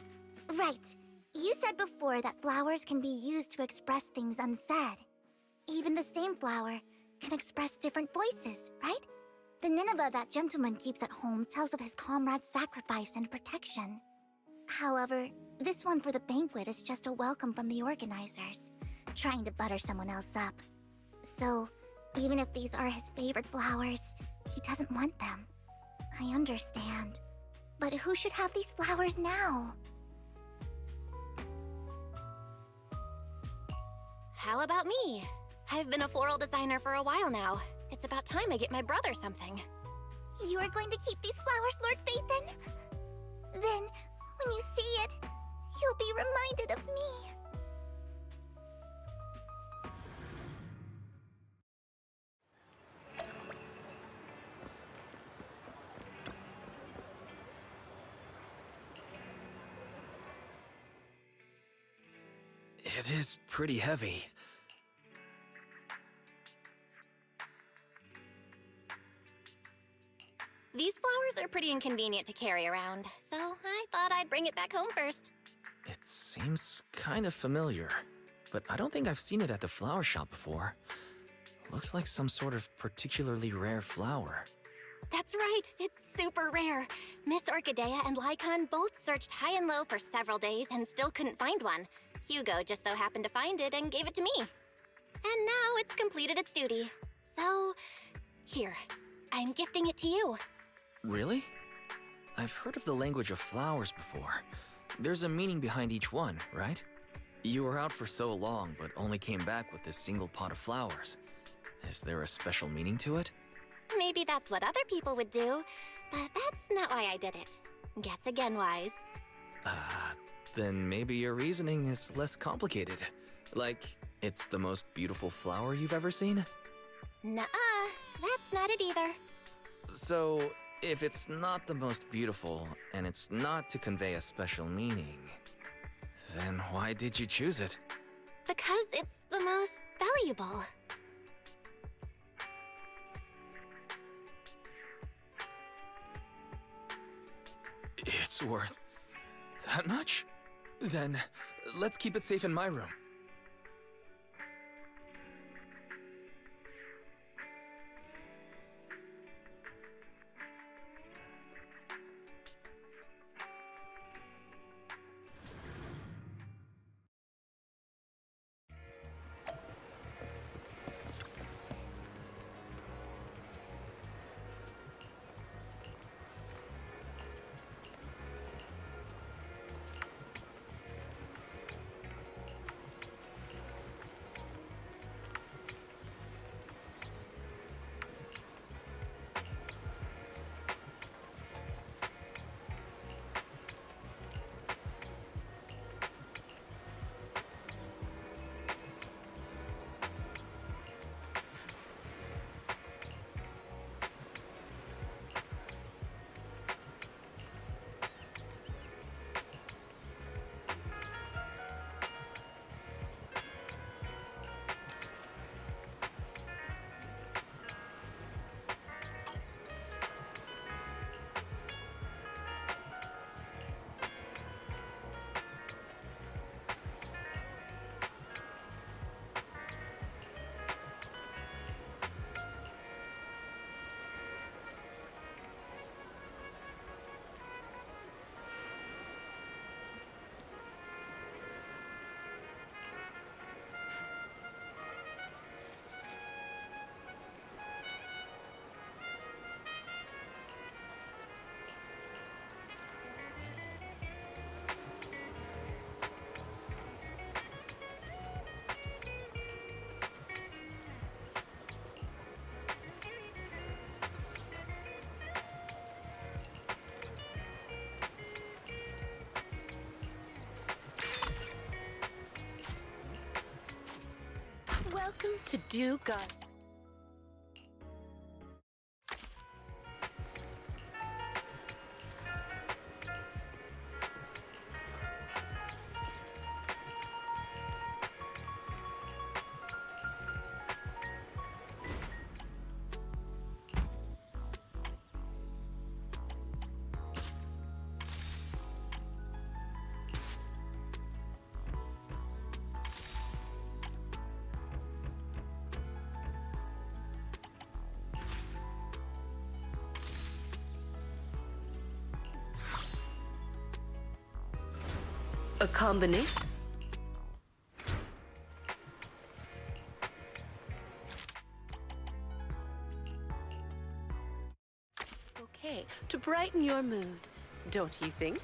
Right. You said before that flowers can be used to express things unsaid. Even the same flower can express different voices, right? The Nineveh that gentleman keeps at home tells of his comrade's sacrifice and protection. However, this one for the banquet is just a welcome from the organizers, trying to butter someone else up. So, even if these are his favorite flowers, he doesn't want them. I understand. But who should have these flowers now? How about me? I've been a floral designer for a while now. It's about time I get my brother something. You are going to keep these flowers, Lord Phaethon? Then, when you see it, you'll be reminded of me. It is pretty heavy. These flowers are pretty inconvenient to carry around, so I thought I'd bring it back home first. It seems kind of familiar, but I don't think I've seen it at the flower shop before. Looks like some sort of particularly rare flower. That's right, it's super rare. Miss Orchidea and Lycon both searched high and low for several days and still couldn't find one. Hugo just so happened to find it and gave it to me. And now it's completed its duty. So, here, I'm gifting it to you. Really? I've heard of the language of flowers before. There's a meaning behind each one, right? You were out for so long, but only came back with this single pot of flowers. Is there a special meaning to it? Maybe that's what other people would do, but that's not why I did it. Guess again, Wise. Then maybe your reasoning is less complicated. Like, it's the most beautiful flower you've ever seen? Nuh-uh, that's not it either. So, if it's not the most beautiful, and it's not to convey a special meaning, then why did you choose it? Because it's the most valuable. It's worth that much? Then, let's keep it safe in my room. do got. A combination. Okay, to brighten your mood, don't you think?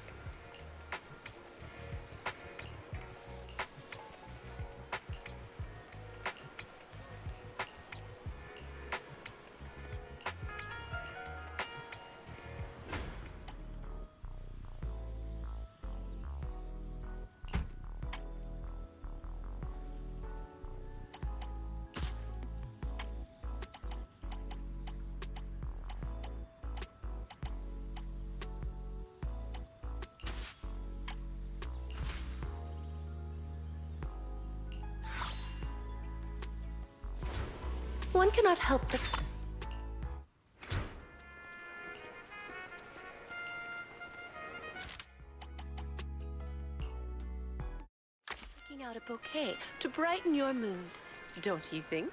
One cannot help but... Picking out a bouquet to brighten your mood, don't you think?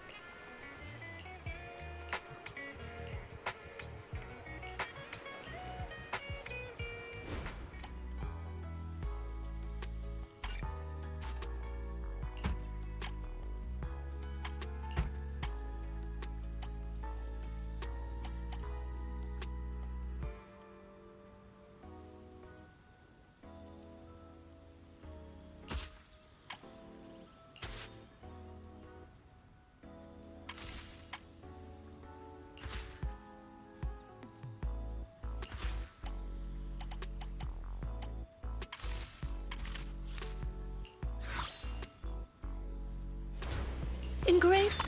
Engraved.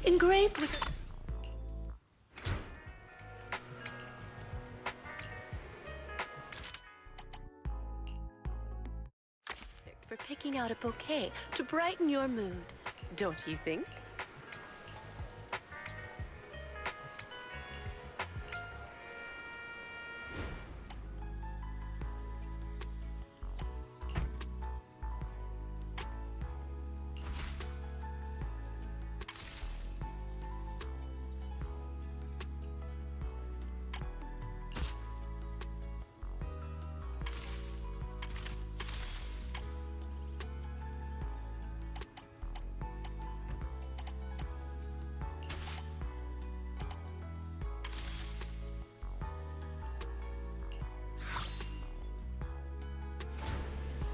Engraved with... Perfect for picking out a bouquet to brighten your mood, don't you think?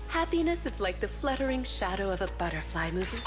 Happiness is like the fluttering shadow of a butterfly moving.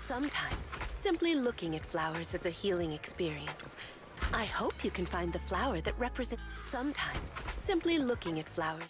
Sometimes, simply looking at flowers is a healing experience. I hope you can find the flower that represents... Sometimes, simply looking at flowers...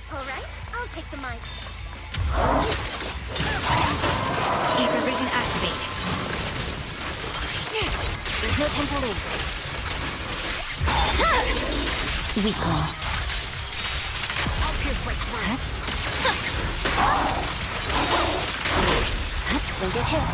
All right, I'll take the mic. Ether vision activate. There's no time to lose. Weakling. I'll pierce right through. Don't get hit.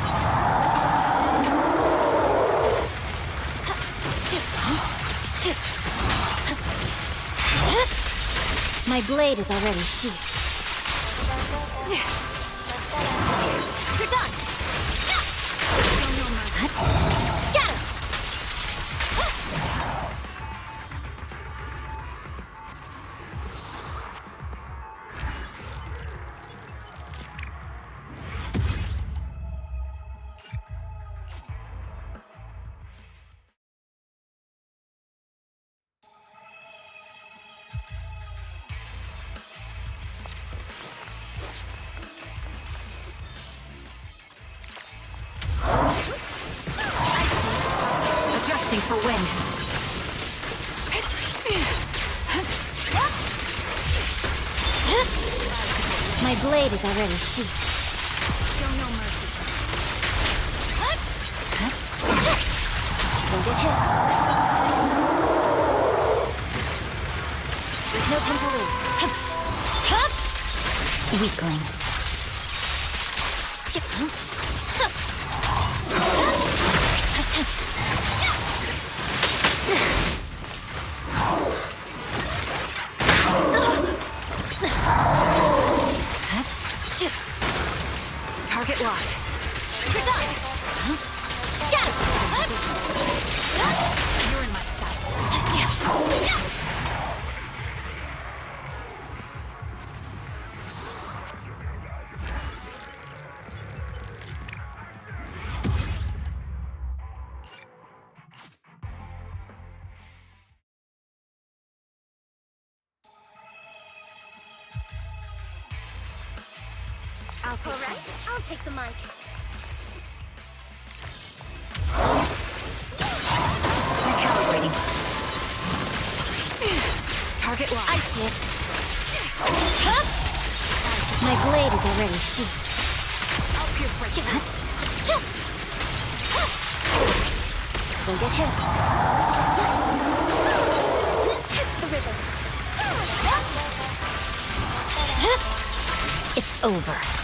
My blade is already sheathed. You're done! Scatter! Adjusting for wind. My blade is already sheathed. Show no mercy. Don't get hit. There's no time to lose. Weakling. Target locked. You're done. Scatter. You're in my sight. I'll take the mic. Recalibrating. Target locked. I see it. My blade is already sheathed. I'll pierce right through. Don't get hit. Catch the rhythm. over.